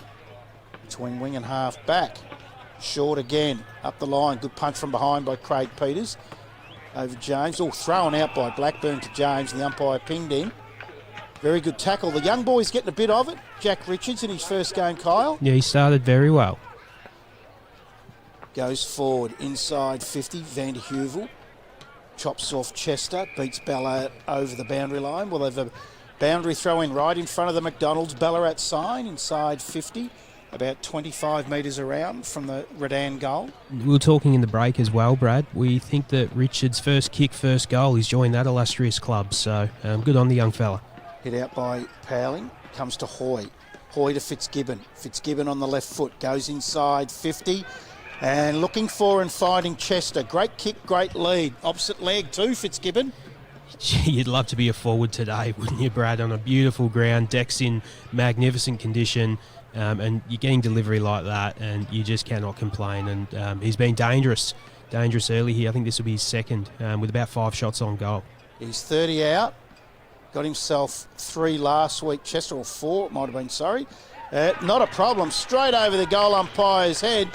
between wing and half back. Short again, up the line, good punch from behind by Craig Peters. Over James, all thrown out by Blackburn to James, and the umpire pinged him. Very good tackle. The young boy's getting a bit of it. Jack Richards in his first game, Kyle. Yeah, he started very well. Goes forward, inside 50, Van der Heuvel. Chops off Chester, beats Ballarat over the boundary line. We'll have a boundary throw in right in front of the McDonald's Ballarat sign, inside 50. About 25 metres around from the Redan goal. We were talking in the break as well, Brad. We think that Richard's first kick, first goal, he's joined that illustrious club. So good on the young fella. Hit out by Powling, comes to Hoy. Hoy to Fitzgibbon. Fitzgibbon on the left foot, goes inside 50. And looking for and fighting Chester. Great kick, great lead. Opposite leg too, Fitzgibbon. Gee, you'd love to be a forward today, wouldn't you, Brad? On a beautiful ground, decks in magnificent condition. And you're getting delivery like that, and you just cannot complain. And he's been dangerous early here. I think this will be his second, with about 5 shots on goal. He's 30 out. Got himself 3 last week, Chester, or 4, it might have been, sorry. Not a problem. Straight over the goal umpire's head.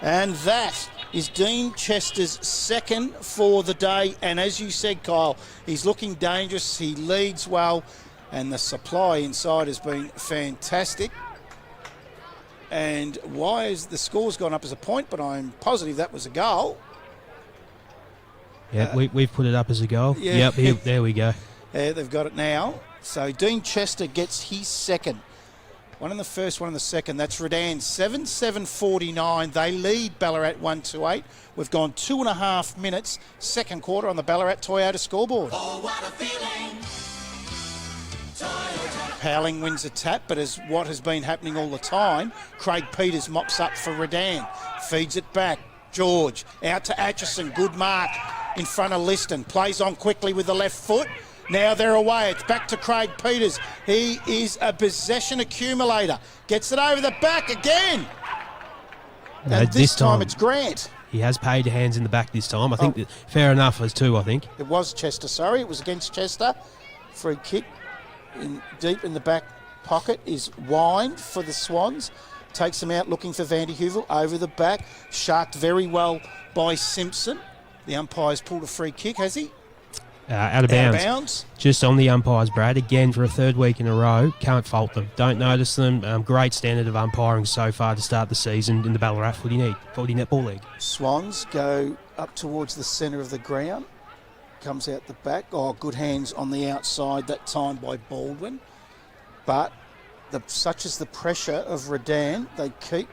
And that is Dean Chester's second for the day. And as you said, Kyle, he's looking dangerous. He leads well. And the supply inside has been fantastic. And why is the score's gone up as a point, but I'm positive that was a goal. Yeah, we've put it up as a goal. Yeah. Yep, there we go. Yeah, they've got it now. So Dean Chester gets his second. One in the first, one in the second. That's Redan 7-7-49. They lead Ballarat 1-8. We've gone 2.5 minutes, second quarter on the Ballarat Toyota scoreboard. Oh, what a feeling. Toyota. Powling wins a tap, but as what has been happening all the time, Craig Peters mops up for Redan, feeds it back. George out to Atchison, good mark in front of Liston, plays on quickly with the left foot, Now they're away. It's back to Craig Peters. He is a possession accumulator. Gets it over the back again. And this time it's Grant. He has paid hands in the back this time. I think that fair enough as two, I think. It was Chester, sorry. It was against Chester. Free kick deep in the back pocket is Wind for the Swans. Takes them out looking for Vandy Hoovel over the back. Sharked very well by Simpson. The umpire's pulled a free kick, has he? Out of bounds. Just on the umpires, Brad. Again, for a third week in a row. Can't fault them. Don't notice them. Great standard of umpiring so far to start the season in the Ballarat Footy Netball League. Swans go up towards the centre of the ground. Comes out the back. Oh, good hands on the outside that time by Baldwin. But such is the pressure of Redan, they keep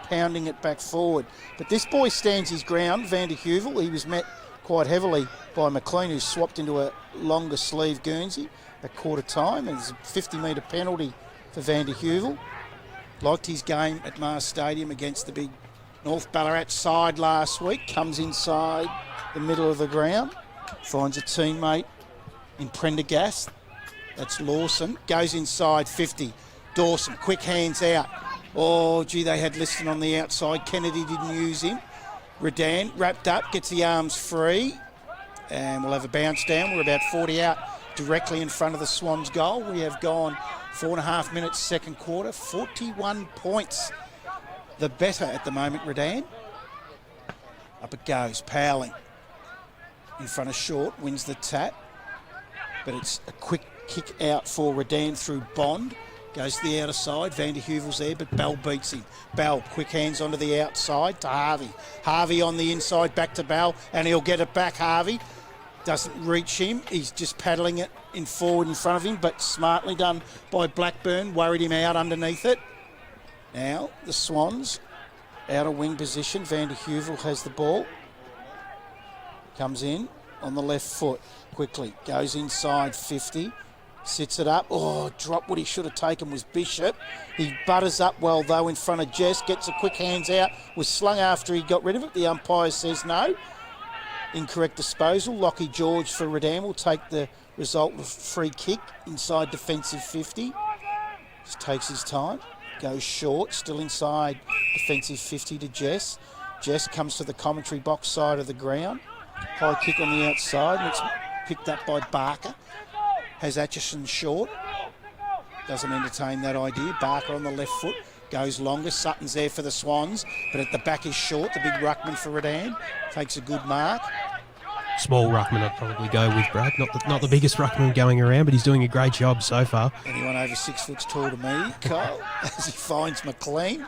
pounding it back forward. But this boy stands his ground, Vandy Hoovel. He was met quite heavily by McLean, who swapped into a longer sleeve Guernsey at quarter time. And there's a 50-metre penalty for Vandy Hoovel. Liked his game at Mars Stadium against the big North Ballarat side last week. Comes inside the middle of the ground. Finds a teammate in Prendergast. That's Lawson. Goes inside 50. Dawson, quick hands out. Oh, gee, they had Liston on the outside. Kennedy didn't use him. Redan wrapped up, gets the arms free. And we'll have a bounce down. We're about 40 out directly in front of the Swans goal. We have gone 4.5 minutes second quarter. 41 points. The better at the moment, Redan. Up it goes. Powling. In front of Short. Wins the tap. But it's a quick kick out for Redan through Bond. Goes to the outer side. Vandy Hoovel's there, but Bell beats him. Bell, quick hands onto the outside to Harvey. Harvey on the inside, back to Bell, and he'll get it back, Harvey. Doesn't reach him. He's just paddling it in forward in front of him, but smartly done by Blackburn. Worried him out underneath it. Now, the Swans, outer wing position. Vandy Hoovel has the ball. Comes in on the left foot quickly. Goes inside 50. Sits it up. Oh, drop what he should have taken was Bishop. He butters up well, though, in front of Jess. Gets a quick hands out. Was slung after he got rid of it. The umpire says no. Incorrect disposal. Lockie George for Redan will take the result of free kick inside defensive 50. Just takes his time. Goes short. Still inside defensive 50 to Jess. Jess comes to the commentary box side of the ground. High kick on the outside. And it's picked up by Barker. Has Atchison short. Doesn't entertain that idea. Barker on the left foot. Goes longer. Sutton's there for the Swans. But at the back is short. The big ruckman for Redan. Takes a good mark. Small ruckman I'd probably go with, Brad. Not the biggest ruckman going around, but he's doing a great job so far. Anyone over 6 foot's tall to me, Kyle. As he finds McLean.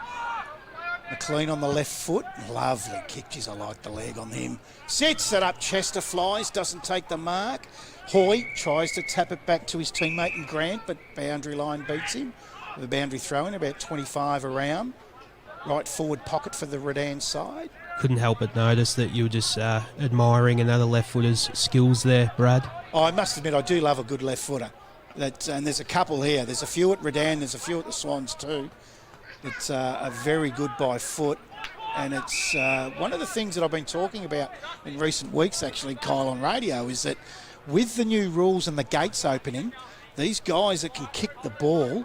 McLean on the left foot. Lovely kick. Geez, I like the leg on him. Sets it up. Chester flies. Doesn't take the mark. Hoy tries to tap it back to his teammate in Grant, but boundary line beats him. The boundary throw in about 25 around. Right forward pocket for the Redan side. Couldn't help but notice that you were just admiring another left footer's skills there, Brad. Oh, I must admit, I do love a good left footer. And there's a couple here. There's a few at Redan, there's a few at the Swans too. It's a very good by foot. And it's one of the things that I've been talking about in recent weeks, actually, Kyle, on radio, is that with the new rules and the gates opening, these guys that can kick the ball,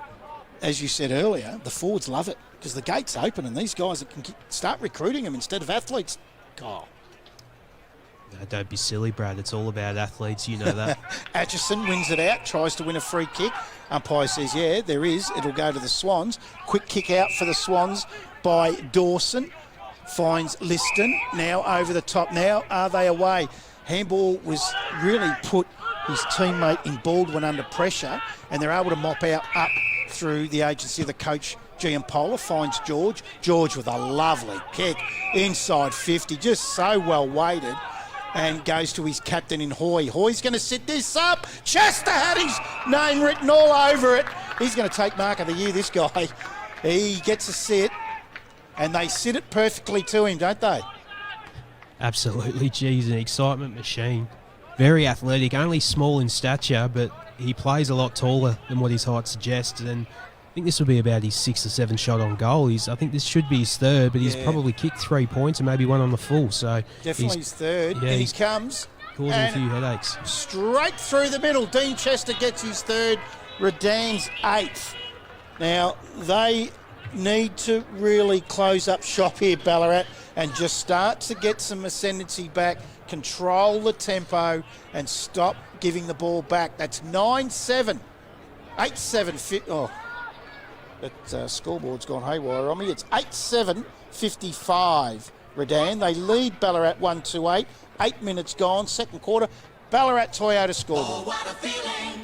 as you said earlier, the forwards love it because the gate's open and these guys that can start recruiting them instead of athletes. Kyle. No, don't be silly, Brad. It's all about athletes. You know that. Atchison wins it out, tries to win a free kick. Umpire says, yeah, there is. It'll go to the Swans. Quick kick out for the Swans by Dawson. Finds Liston. Now over the top. Now are they away? Handball was really put his teammate in Baldwin under pressure, and they're able to mop out up through the agency of the coach, Giampola. Finds George. George with a lovely kick inside 50, just so well weighted, and goes to his captain in Hoy. Hoy's going to sit this up. Chester had his name written all over it. He's going to take mark of the year, this guy. He gets a sit, and they sit it perfectly to him, don't they? Absolutely, geez, an excitement machine. Very athletic, only small in stature, but he plays a lot taller than what his height suggests. And I think this will be about his 6th or 7th shot on goal. I think this should be his third, but he's probably kicked 3 points and maybe one on the full. So definitely his third. Yeah, and he comes. causing a few headaches. Straight through the middle. Dean Chester gets his third. Redan's eighth. Now, they need to really close up shop here, Ballarat, and just start to get some ascendancy back, control the tempo, and stop giving the ball back. That's 9-7. 8-7. Oh, that scoreboard's gone haywire on me. It's 8-7, 55. Redan. They lead Ballarat 1-8. 8 minutes gone, second quarter. Ballarat Toyota scoreboard. Oh, what a feeling.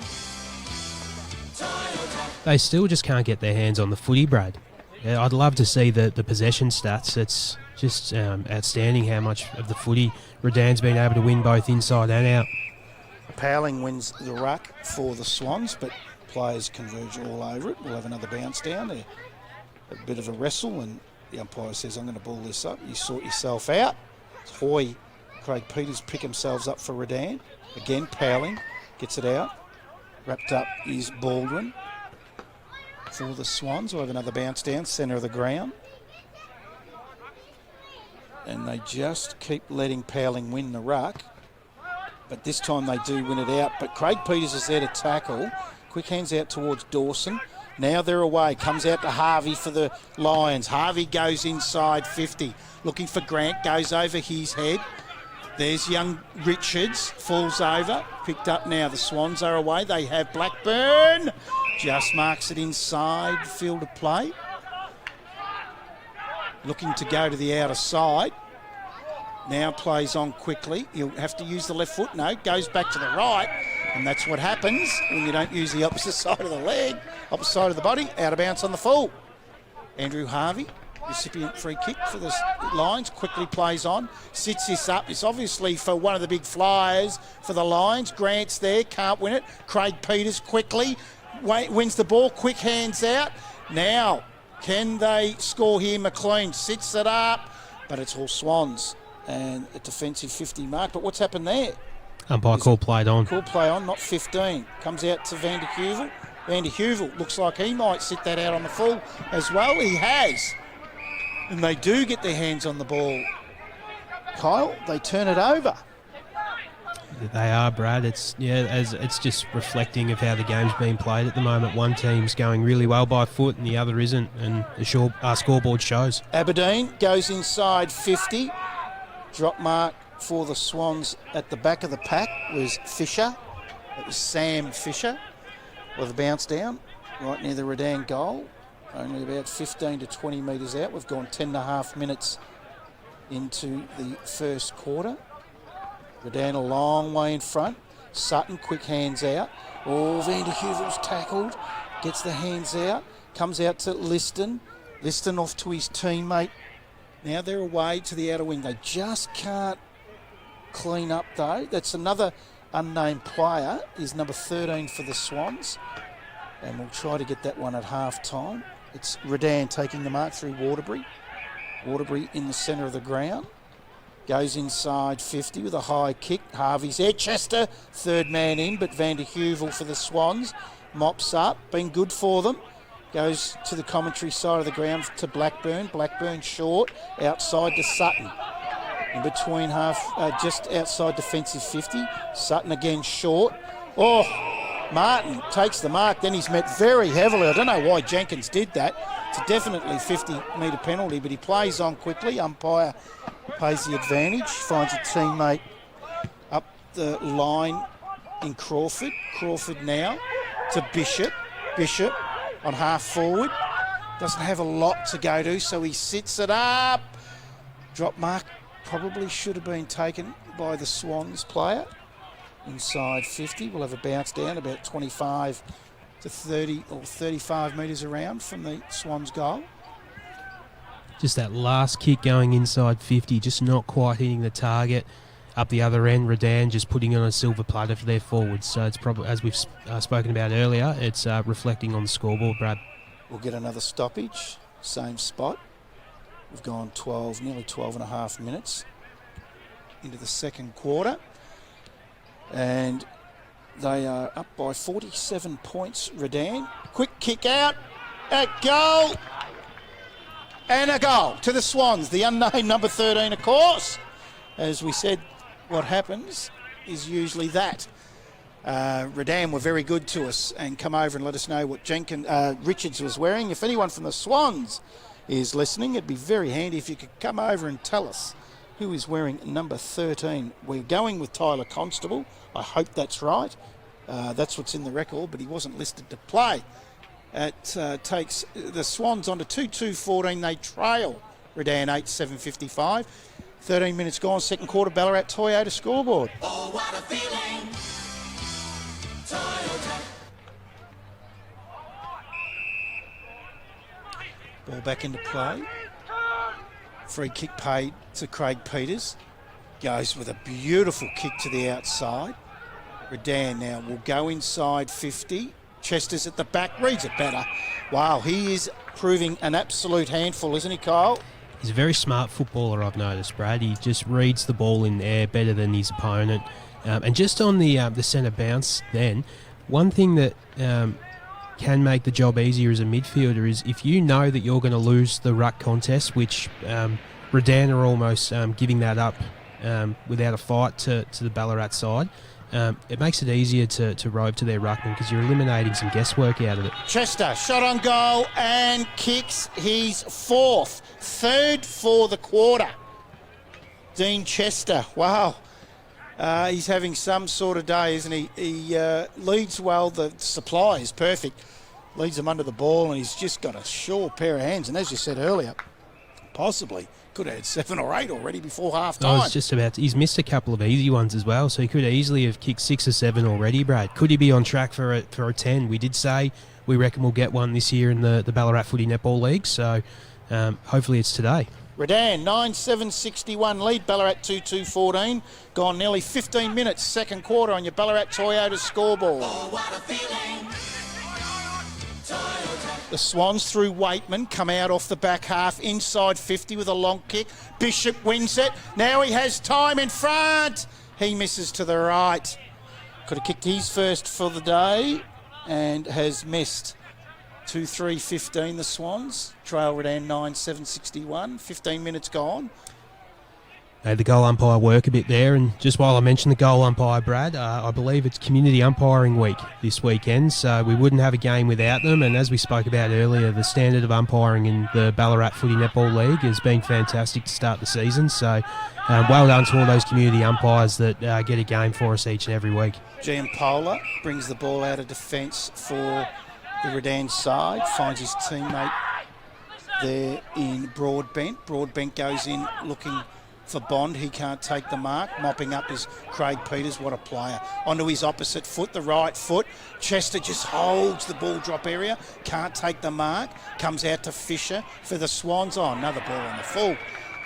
Toyota. They still just can't get their hands on the footy, Brad. Yeah, I'd love to see the possession stats. It's just outstanding how much of the footy Redan's been able to win both inside and out. Powling wins the ruck for the Swans, but players converge all over it. We'll have another bounce down there. A bit of a wrestle, and the umpire says, I'm going to ball this up. You sort yourself out. Hoy, Craig Peters pick themselves up for Redan. Again, Powling gets it out. Wrapped up is Baldwin for the Swans. We'll have another bounce down, centre of the ground. And they just keep letting Powling win the ruck. But this time they do win it out. But Craig Peters is there to tackle. Quick hands out towards Dawson. Now they're away. Comes out to Harvey for the Lions. Harvey goes inside 50. Looking for Grant. Goes over his head. There's young Richards. Falls over. Picked up now. The Swans are away. They have Blackburn. Just marks it inside field of play. Looking to go to the outer side. Now plays on quickly. He'll have to use the left foot. No, goes back to the right. And that's what happens when you don't use the opposite side of the leg, opposite side of the body. Out of bounds on the full. Andrew Harvey, recipient free kick for the Lions, quickly plays on. Sits this up. It's obviously for one of the big flyers for the Lions. Grant's there, can't win it. Craig Peters quickly wins the ball. Quick hands out. Now, can they score here? McLean sits it up, but it's all Swans. And a defensive 50 mark. But what's happened there? Umpire call played on. Call play on, not 15. Comes out to Van der Heuvel. Van der Heuvel looks like he might sit that out on the full as well. He has. And they do get their hands on the ball. Kyle, they turn it over. They are, Brad. It's just reflecting of how the game's being played at the moment. One team's going really well by foot and the other isn't, and the scoreboard shows. Aberdeen goes inside 50. Drop mark for the Swans at the back of the pack was Fisher. It was Sam Fisher with a bounce down right near the Redan goal. Only about 15 to 20 metres out. We've gone 10.5 minutes into the first quarter. Redan a long way in front. Sutton, quick hands out. Oh, Van der Heuvel's tackled. Gets the hands out. Comes out to Liston. Liston off to his teammate. Now they're away to the outer wing. They just can't clean up though. That's another unnamed player. Is number 13 for the Swans. And we'll try to get that one at half time. It's Redan taking the mark through Waterbury. Waterbury in the centre of the ground. Goes inside 50 with a high kick. Harvey's there. Chester, third man in, but Van der Heuvel for the Swans. Mops up. Been good for them. Goes to the commentary side of the ground to Blackburn. Blackburn short, outside to Sutton. In between just outside defensive 50. Sutton again short. Oh, Martin takes the mark, then he's met very heavily. I don't know why Jenkins did that. It's a definitely 50-metre penalty, but he plays on quickly. Umpire pays the advantage, finds a teammate up the line in Crawford. Crawford now to Bishop. Bishop on half forward. Doesn't have a lot to go to, so he sits it up. Drop mark probably should have been taken by the Swans player. Inside 50. We'll have a bounce down about 25 to 30 or 35 metres around from the Swans goal. Just that last kick going inside 50, just not quite hitting the target. Up the other end, Redan just putting on a silver platter for their forwards. So it's probably, as we've spoken about earlier, it's reflecting on the scoreboard, Brad. We'll get another stoppage, same spot. We've gone nearly 12 and a half minutes into the second quarter. And they are up by 47 points, Redan. Quick kick out, at goal, and a goal to the Swans. The unnamed number 13, of course. As we said, what happens is usually that. Redan were very good to us and come over and let us know what Richards was wearing. If anyone from the Swans is listening, it'd be very handy if you could come over and tell us who is wearing number 13. We're going with Tyler Constable. I hope that's right. That's what's in the record, but he wasn't listed to play. It takes the Swans on to 2-2-14. They trail Redan 8-7-55. 13 minutes gone, second quarter, Ballarat Toyota scoreboard. Oh, what a feeling. Toyota. Ball back into play. Free kick paid to Craig Peters. Goes with a beautiful kick to the outside. Redan now will go inside 50. Chester's at the back, reads it better. Wow, he is proving an absolute handful, isn't he, Kyle? He's a very smart footballer, I've noticed, Brad. He just reads the ball in air better than his opponent. And just on the centre bounce then, one thing that can make the job easier as a midfielder is if you know that you're going to lose the ruck contest, which Redan are almost giving that up without a fight to the Ballarat side, it makes it easier to rove to their ruckman because you're eliminating some guesswork out of it. Chester, shot on goal and kicks his fourth. Third for the quarter. Dean Chester, wow. He's having some sort of day, isn't he? He leads well. The supply is perfect. Leads them under the ball, and he's just got a sure pair of hands. And as you said earlier, possibly could have had 7 or 8 already before half time. I was just about to, he's missed a couple of easy ones as well, so he could easily have kicked 6 or 7 already, Brad. Could he be on track for a 10? We did say we reckon we'll get one this year in the Ballarat Footy Netball League, so hopefully it's today. Redan, 9-7-61 lead, Ballarat 2-2-14. Gone nearly 15 minutes, second quarter on your Ballarat Toyota scoreboard. Oh, what a feeling. Toyota. The Swans through Waitman come out off the back half, inside 50 with a long kick. Bishop wins it. Now he has time in front. He misses to the right. Could have kicked his first for the day and has missed. 2-3-15 the Swans. Trail Redan 9-7-61. 15 minutes gone. The goal umpire work a bit there, and just while I mention the goal umpire, Brad, I believe it's community umpiring week this weekend, so we wouldn't have a game without them, and as we spoke about earlier, the standard of umpiring in the Ballarat Footy Netball League has been fantastic to start the season, so well done to all those community umpires that get a game for us each and every week. Gianpola brings the ball out of defence for the Redan side, finds his teammate there in Broadbent. Broadbent goes in looking for Bond. He can't take the mark. Mopping up is Craig Peters. What a player. Onto his opposite foot, the right foot. Chester just holds the ball drop area. Can't take the mark. Comes out to Fisher for the Swans. Oh, another ball on the full.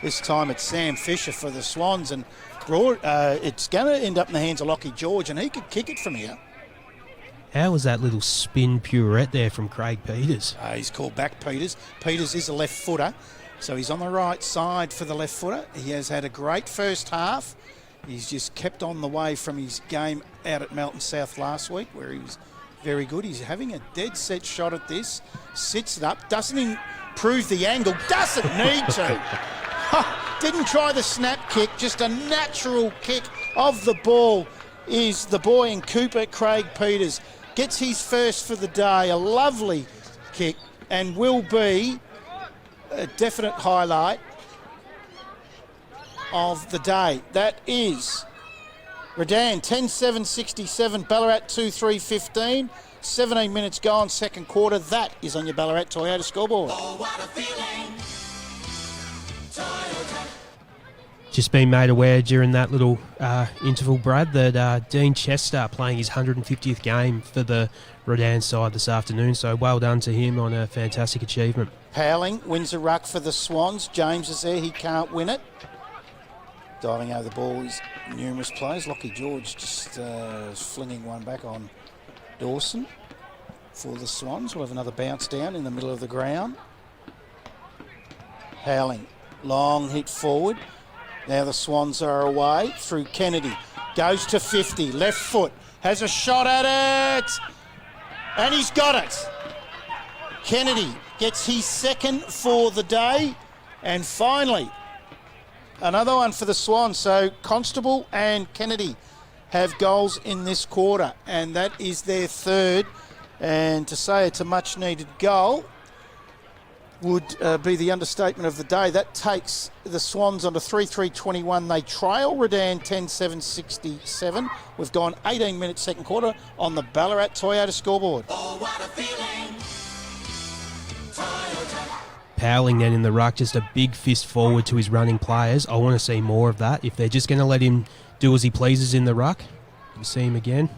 This time it's Sam Fisher for the Swans. And it's going to end up in the hands of Lockie George, and he could kick it from here. How was that little spin pirouette there from Craig Peters? He's called back Peters. Peters is a left footer, so he's on the right side for the left footer. He has had a great first half. He's just kept on the way from his game out at Melton South last week, where he was very good. He's having a dead set shot at this. Sits it up, doesn't improve the angle, doesn't need to. Didn't try the snap kick, just a natural kick of the ball is the boy in Cooper, Craig Peters. Gets his first for the day, a lovely kick, and will be a definite highlight of the day. That is Redan 10-7-67, Ballarat 2-3-15, 17 minutes gone, second quarter. That is on your Ballarat Toyota scoreboard. Oh, what a feeling. Toyota. Just been made aware during that little interval, Brad, that Dean Chester playing his 150th game for the Redan side this afternoon, so well done to him on a fantastic achievement. Howling wins a ruck for the Swans. James is there, he can't win it. Diving over the ball is numerous players. Lockie George just flinging one back on Dawson for the Swans. We'll have another bounce down in the middle of the ground. Howling, long hit forward. Now the Swans are away through Kennedy. Goes to 50, left foot, has a shot at it, and he's got it. Kennedy gets his second for the day, and finally another one for the Swans. So Constable and Kennedy have goals in this quarter, and that is their third. And to say it's a much-needed goal would be the understatement of the day. That takes the Swans onto 3-3-21. They trail Redan 10-7-67. We've gone 18 minutes second quarter on the Ballarat Toyota scoreboard. Oh, what a feeling. Toyota. Powling then in the ruck, just a big fist forward to his running players. I want to see more of that. If they're just going to let him do as he pleases in the ruck, you see him again.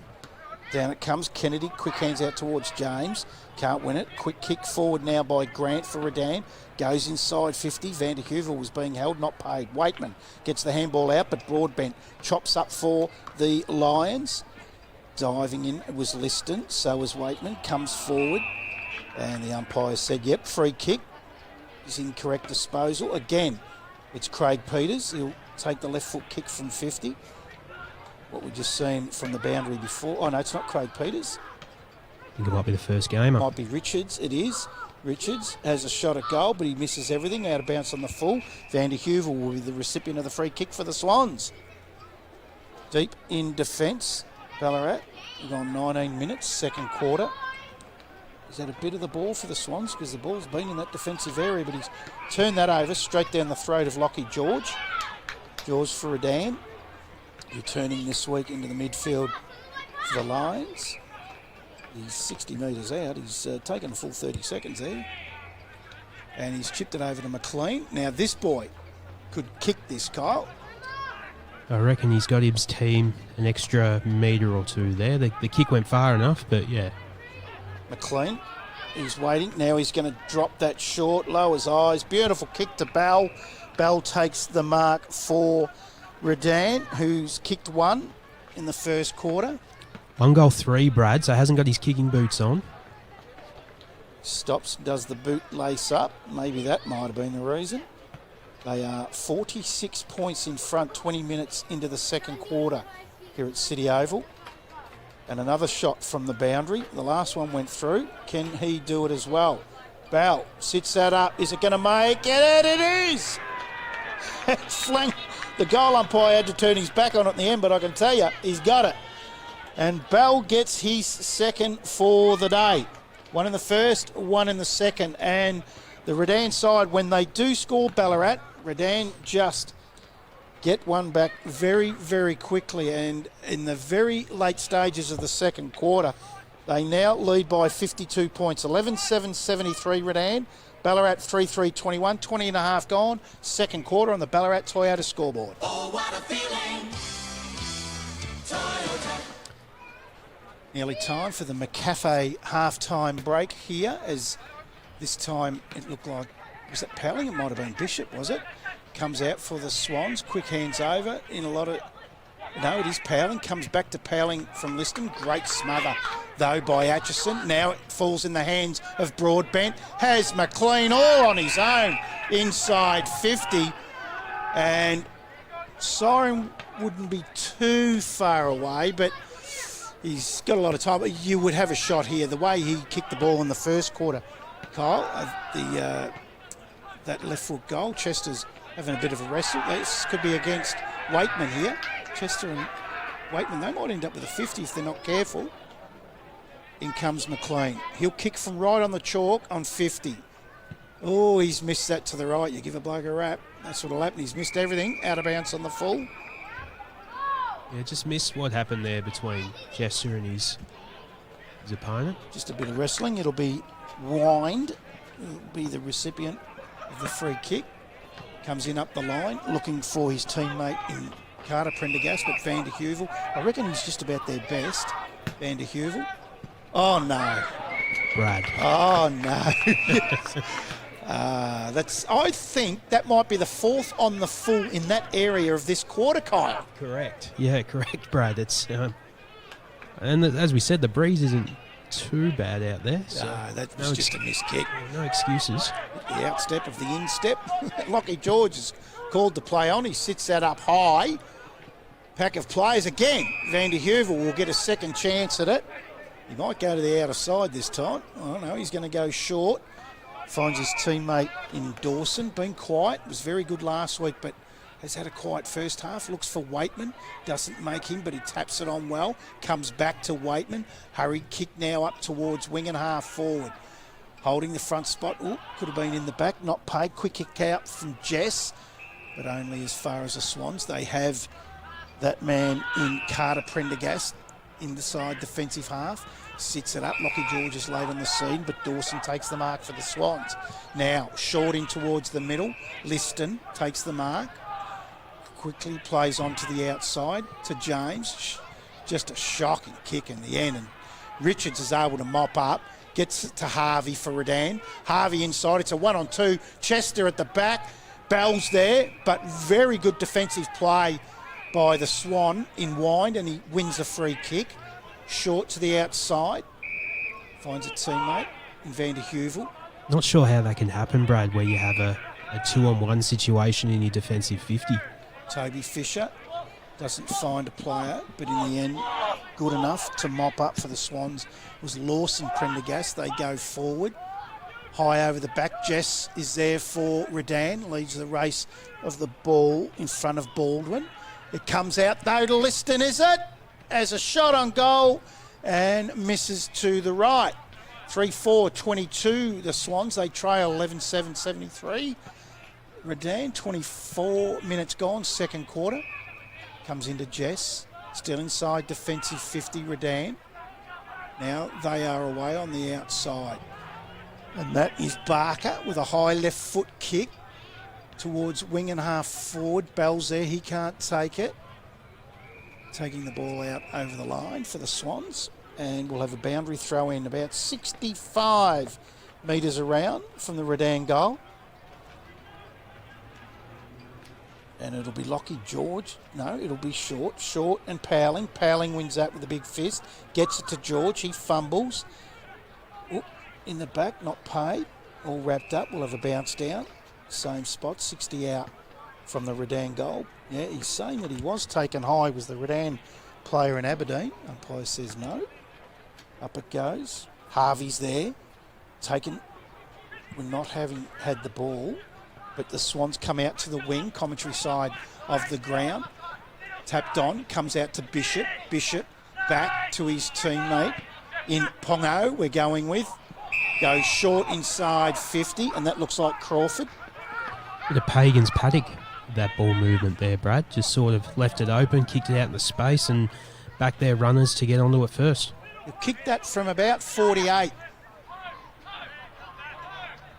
Down it comes. Kennedy, quick hands out towards James. Can't win it. Quick kick forward now by Grant for Redan. Goes inside 50. Van der Heuvel was being held, not paid. Waitman gets the handball out, but Broadbent chops up for the Lions. Diving in was Liston, so was Waitman. Comes forward, and the umpire said, yep, free kick. Is incorrect disposal. Again, it's Craig Peters. He'll take the left foot kick from 50. What we just seen from the boundary before. Oh, no, it's not Craig Peters. I think it might be the first gamer. Might be Richards. It is. Richards has a shot at goal, but he misses everything. Out of bounce on the full. Van der Heuvel will be the recipient of the free kick for the Swans. Deep in defence. Ballarat. We've gone 19 minutes, second quarter. Is that a bit of the ball for the Swans? Because the ball's been in that defensive area, but he's turned that over straight down the throat of Lockie George. George for Redan. Returning this week into the midfield for the Lions. He's 60 metres out. He's taken a full 30 seconds there. And he's chipped it over to McLean. Now this boy could kick this, Kyle. I reckon he's got his team an extra metre or two there. The kick went far enough, but yeah. McLean, he's waiting. Now he's going to drop that short, lowers eyes. Beautiful kick to Bell. Bell takes the mark for Redan, who's kicked one in the first quarter. 1 goal 3, Brad, so hasn't got his kicking boots on. Stops, does the boot lace up. Maybe that might have been the reason. They are 46 points in front, 20 minutes into the second quarter here at City Oval. And another shot from the boundary. The last one went through. Can he do it as well? Bell sits that up. Is it going to make it? It is! Flank. The goal umpire had to turn his back on it in the end, but I can tell you, he's got it. And Bell gets his second for the day. One in the first, one in the second. And the Redan side, when they do score Ballarat, Redan just get one back very, very quickly. And in the very late stages of the second quarter, they now lead by 52 points. 11-7-73 Redan. Ballarat 3-3-21, 20 and a half gone. Second quarter on the Ballarat Toyota scoreboard. Oh, what a feeling. Toyota. Nearly time for the McCafe half-time break here, as this time it looked like, was that Powling? It might have been Bishop, was it? Comes out for the Swans, quick hands over in a lot of... No, it is Powling. Comes back to Powling from Liston. Great smother, though, by Atchison. Now it falls in the hands of Broadbent. Has McLean all on his own inside 50. And Siren wouldn't be too far away, but he's got a lot of time. You would have a shot here. The way he kicked the ball in the first quarter, Kyle, that left foot goal. Chester's having a bit of a wrestle. This could be against Waitman here. Chester and Waitman, they might end up with a 50 if they're not careful. In comes McLean. He'll kick from right on the chalk on 50. Oh, he's missed that to the right. You give a bloke a rap. That's what'll happen. He's missed everything. Out of bounds on the full. Yeah, just missed what happened there between Chester and his opponent. Just a bit of wrestling. It'll be Wind. It'll be the recipient of the free kick. Comes in up the line, looking for his teammate in Carter Prendergast, but Van der Heuvel. I reckon he's just about their best, Van der Heuvel. Oh, no. Brad. Oh, no. I think that might be the fourth on the full in that area of this quarter, Kyle. Correct. Yeah, correct, Brad. It's and as we said, the breeze isn't too bad out there. So that was just a missed kick. No excuses. The outstep of the instep. Lockie George is called to play on. He sits that up high. Pack of players again. Van der Heuvel will get a second chance at it. He might go to the outer side this time. I don't know. He's going to go short. Finds his teammate in Dawson. Been quiet. Was very good last week, but has had a quiet first half. Looks for Waitman. Doesn't make him, but he taps it on well. Comes back to Waitman. Hurried kick now up towards wing and half forward. Holding the front spot. Ooh, could have been in the back. Not paid. Quick kick out from Jess, but only as far as the Swans. They have that man in Carter Prendergast inside defensive half. Sits it up. Lockie George is late on the scene, but Dawson takes the mark for the Swans. Now, short in towards the middle. Liston takes the mark. Quickly plays on to the outside to James. Just a shocking kick in the end. And Richards is able to mop up. Gets it to Harvey for Redan. Harvey inside. It's a 1-on-2. Chester at the back. Bell's there, but very good defensive play by the Swan in wind, and he wins a free kick. Short to the outside. Finds a teammate in Van der Heuvel. Not sure how that can happen, Brad, where you have a 2-on-1 situation in your defensive 50. Toby Fisher doesn't find a player, but in the end, good enough to mop up for the Swans was Lawson Prendergast. They go forward. High over the back. Jess is there for Redan. Leads the race of the ball in front of Baldwin. It comes out though to Liston, is it? As a shot on goal and misses to the right. 3-4-22 the Swans. They trail 11-7-73. Redan, 24 minutes gone, second quarter. Comes into Jess. Still inside defensive 50, Redan. Now they are away on the outside. And that is Barker with a high left foot kick towards wing and half forward. Bell's there, he can't take it. Taking the ball out over the line for the Swans. And we'll have a boundary throw in about 65 metres around from the Redan goal. And it'll be Lockie George. No, it'll be Short. Short and Powling. Powling wins that with a big fist. Gets it to George. He fumbles. Oop, in the back, not paid. All wrapped up. We'll have a bounce down. Same spot, 60 out from the Redan goal. Yeah, he's saying that he was taken high. Was the Redan player in Aberdeen. Umpire says no. Up it goes. Harvey's there. Taken. We're not having had the ball. But the Swans come out to the wing, commentary side of the ground. Tapped on, comes out to Bishop. Bishop back to his teammate in Pongo, we're going with. Goes short inside 50, and that looks like Crawford. Bit of Pagan's paddock, that ball movement there, Brad. Just sort of left it open, kicked it out in the space, and back there runners to get onto it first. You kicked that from about 48.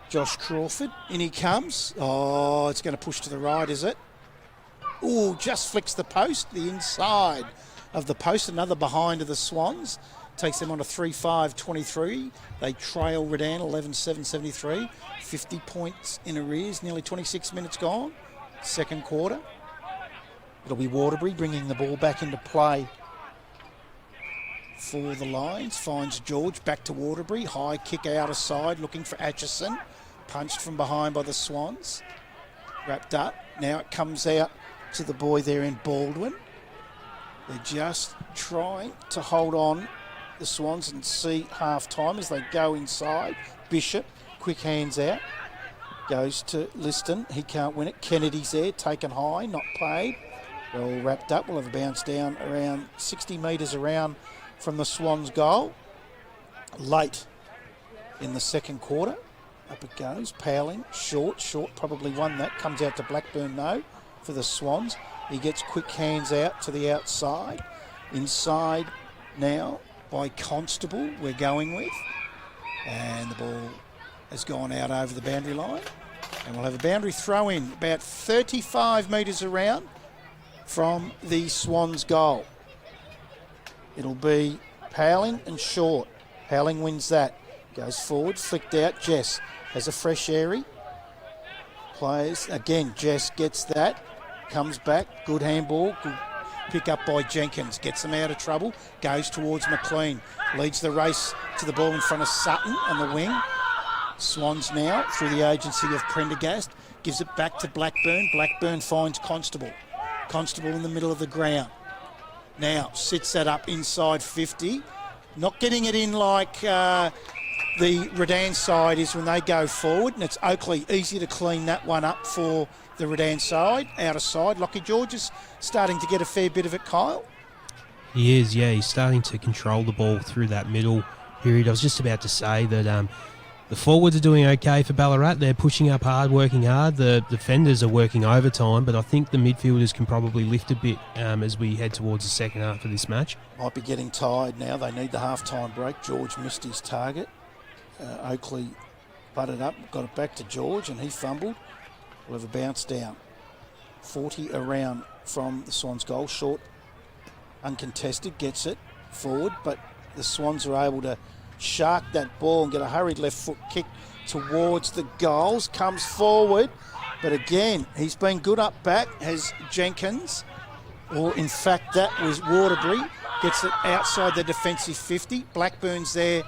Josh Crawford, in he comes. Oh, it's going to push to the right, is it? Ooh, just flicks the post, the inside of the post. Another behind of the Swans. Takes them on to 3-5-23. They trail Redan 11-7-73. 50 points in arrears, nearly 26 minutes gone. Second quarter. It'll be Waterbury bringing the ball back into play for the Lions. Finds George, back to Waterbury. High kick out of side, looking for Atchison. Punched from behind by the Swans. Wrapped up. Now it comes out to the boy there in Baldwin. They're just trying to hold on the Swans and see half time as they go inside. Bishop, quick hands out. Goes to Liston. He can't win it. Kennedy's there, taken high, not paid. They're all wrapped up. We'll have a bounce down around 60 metres around from the Swans goal. Late in the second quarter. Up it goes. Powling, short, probably won that. Comes out to Blackburn, no, for the Swans. He gets quick hands out to the outside. Inside now by Constable, we're going with. And the ball has gone out over the boundary line. And we'll have a boundary throw in about 35 metres around from the Swans goal. It'll be Powling and Short. Powling wins that. Goes forward, flicked out. Jess has a fresh airy. Plays again. Jess gets that. Comes back. Good handball. Good pick up by Jenkins. Gets them out of trouble. Goes towards McLean. Leads the race to the ball in front of Sutton on the wing. Swans now through the agency of Prendergast. Gives it back to Blackburn. Blackburn finds Constable. Constable in the middle of the ground. Now sits that up inside 50. Not getting it in like the Redan side is when they go forward, and it's Oakley easy to clean that one up for the Redan side. Out of side, Lockie George is starting to get a fair bit of it, Kyle. He is, yeah. He's starting to control the ball through that middle period. I was just about to say that the forwards are doing okay for Ballarat. They're pushing up hard, working hard. The defenders are working overtime, but I think the midfielders can probably lift a bit as we head towards the second half of this match. Might be getting tired now. They need the half-time break. George missed his target. Oakley butted up, got it back to George, and he fumbled. We'll have a bounce down. 40 around from the Swans' goal. Short, uncontested, gets it forward, but the Swans are able to shark that ball and get a hurried left foot kick towards the goals. Comes forward, but again, he's been good up back, has Jenkins, or in fact that was Waterbury. Gets it outside the defensive 50. Blackburn's there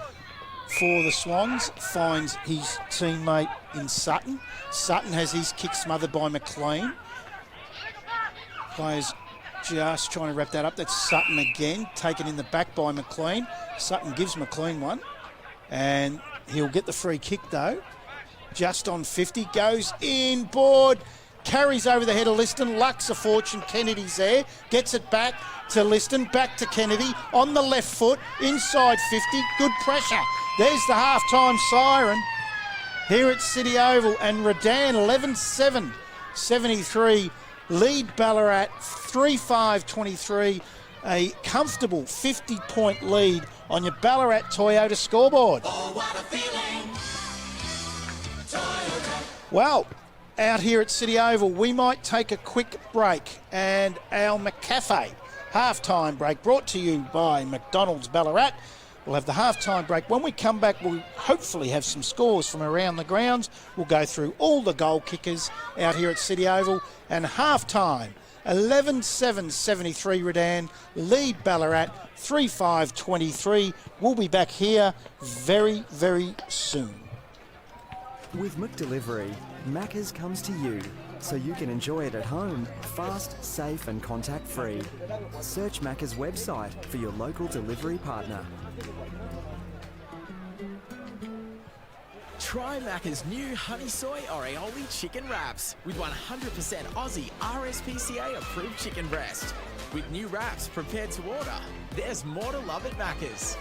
for the Swans, finds his teammate in Sutton. Sutton has his kick smothered by McLean. Players just trying to wrap that up. That's Sutton again, taken in the back by McLean. Sutton gives McLean one, and he'll get the free kick though. Just on 50, goes in, board, carries over the head of Liston, lucks a fortune. Kennedy's there, gets it back to Liston, back to Kennedy, on the left foot, inside 50, good pressure. There's the half-time siren here at City Oval, and Redan 11-7, 73, lead Ballarat 3-5-23, a comfortable 50-point lead on your Ballarat Toyota scoreboard. Oh, what a feeling. Toyota. Well, out here at City Oval, we might take a quick break, and our McCafe half-time break brought to you by McDonald's Ballarat. We'll have the half-time break. When we come back, we'll hopefully have some scores from around the grounds. We'll go through all the goal kickers out here at City Oval. And half-time, 11-7, 73 Redan, lead Ballarat, 3-5-23. We'll be back here very, very soon. With McDelivery, Macca's comes to you, so you can enjoy it at home, fast, safe and contact-free. Search Macca's website for your local delivery partner. Try Macca's new honey soy or aioli chicken wraps with 100% Aussie RSPCA approved chicken breast. With new wraps prepared to order, there's more to love at Macca's.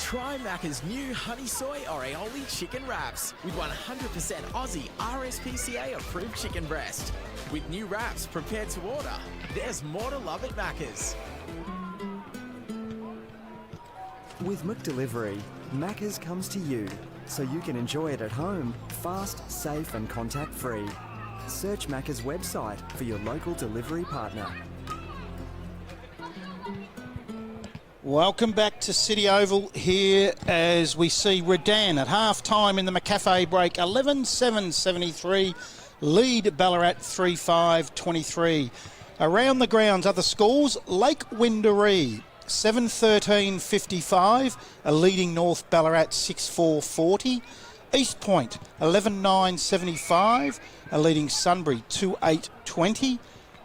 Try Macca's new honey soy or aioli chicken wraps with 100% Aussie RSPCA approved chicken breast. With new wraps prepared to order, there's more to love at Macca's. With McDelivery, Macca's comes to you, so you can enjoy it at home, fast, safe and contact-free. Search Macca's website for your local delivery partner. Welcome back to City Oval here as we see Redan at half-time in the McCafe break. 11-7-73, lead Ballarat 3-5-23. Around the grounds, other scores, Lake Windaree 7-13-55, a leading North Ballarat 6-4-40. East Point 11-9-75, a leading Sunbury 2-8-20.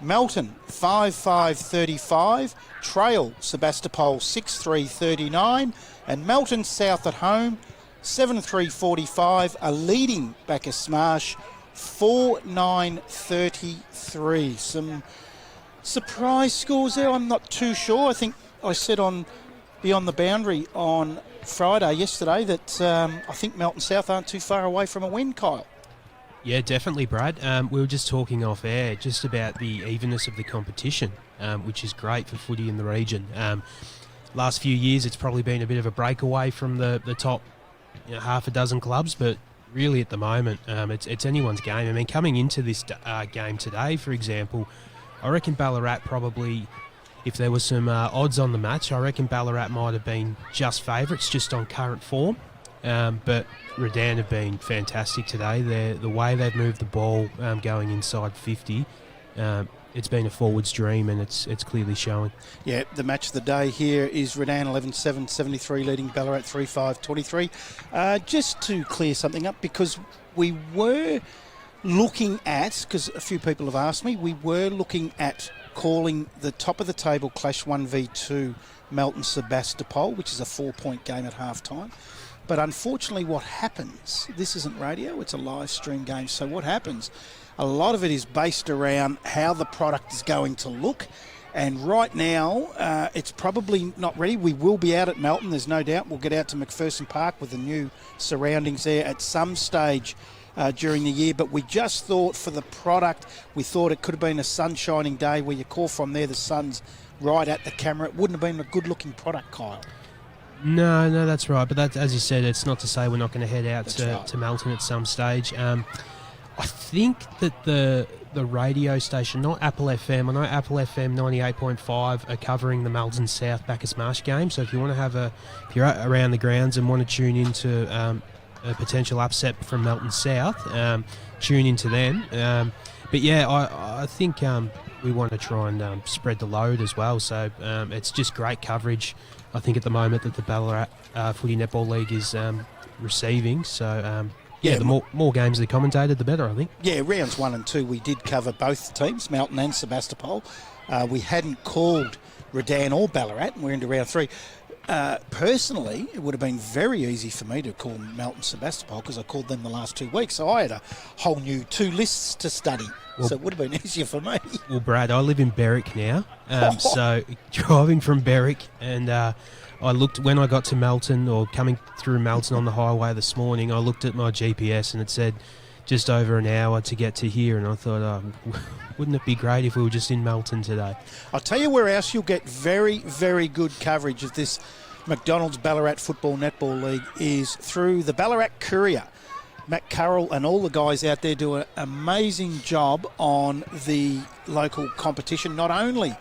Melton 5-5-35, Trail Sebastopol 6-3-39, and Melton South at home 7-3-45, a leading Bacchus Smash 4-9-33. Some surprise scores there, I'm not too sure. I think I said on Beyond the Boundary on Friday yesterday that I think Melton South aren't too far away from a win, Kyle. Yeah, definitely, Brad. We were just talking off air just about the evenness of the competition, which is great for footy in the region. Last few years, it's probably been a bit of a breakaway from the top half a dozen clubs, but really at the moment, it's anyone's game. I mean, coming into this game today, for example, I reckon Ballarat probably, if there was some odds on the match, I reckon Ballarat might have been just favourites just on current form. But Redan have been fantastic today. The way they've moved the ball going inside 50, it's been a forwards dream and it's clearly showing. Yeah, the match of the day here is Redan 11-7-73 leading Ballarat 3-5-23. Just to clear something up, because we were looking at, because a few people have asked me, we were looking at calling the top of the table clash 1v2 Melton Sebastopol, which is a 4-point game at half-time. But unfortunately what happens, this isn't radio, it's a live stream game, so what happens, a lot of it is based around how the product is going to look, and right now it's probably not ready. We will be out at Melton, there's no doubt. We'll get out to McPherson Park with the new surroundings there at some stage during the year, but we just thought for the product, we thought it could have been a sun-shining day where you call from there, the sun's right at the camera. It wouldn't have been a good-looking product, Kyle. No, that's right. But that, as you said, it's not to say we're not going to head out to Melton at some stage. I think that the radio station, not Apple FM, I know Apple FM 98.5 are covering the Melton South Bacchus Marsh game. So if you want to if you're around the grounds and want to tune into a potential upset from Melton South, tune into them. But yeah, I think we want to try and spread the load as well. So it's just great coverage, I think, at the moment that the Ballarat Footy Netball League is receiving. So, the more games they commentated, the better, I think. Yeah, rounds 1 and 2, we did cover both teams, Melton and Sebastopol. We hadn't called Redan or Ballarat, and we're into round 3. Personally, it would have been very easy for me to call Melton Sebastopol because I called them the last 2 weeks. So I had a whole new 2 lists to study. So it would have been easier for me. Well, Brad, I live in Berwick now. So driving from Berwick, and I looked when I got to Melton, or coming through Melton on the highway this morning, I looked at my GPS and it said just over an hour to get to here. And I thought, wouldn't it be great if we were just in Melton today? I'll tell you where else you'll get very, very good coverage of this McDonald's Ballarat Football Netball League is through the Ballarat Courier. Matt Carroll and all the guys out there do an amazing job on the local competition, not only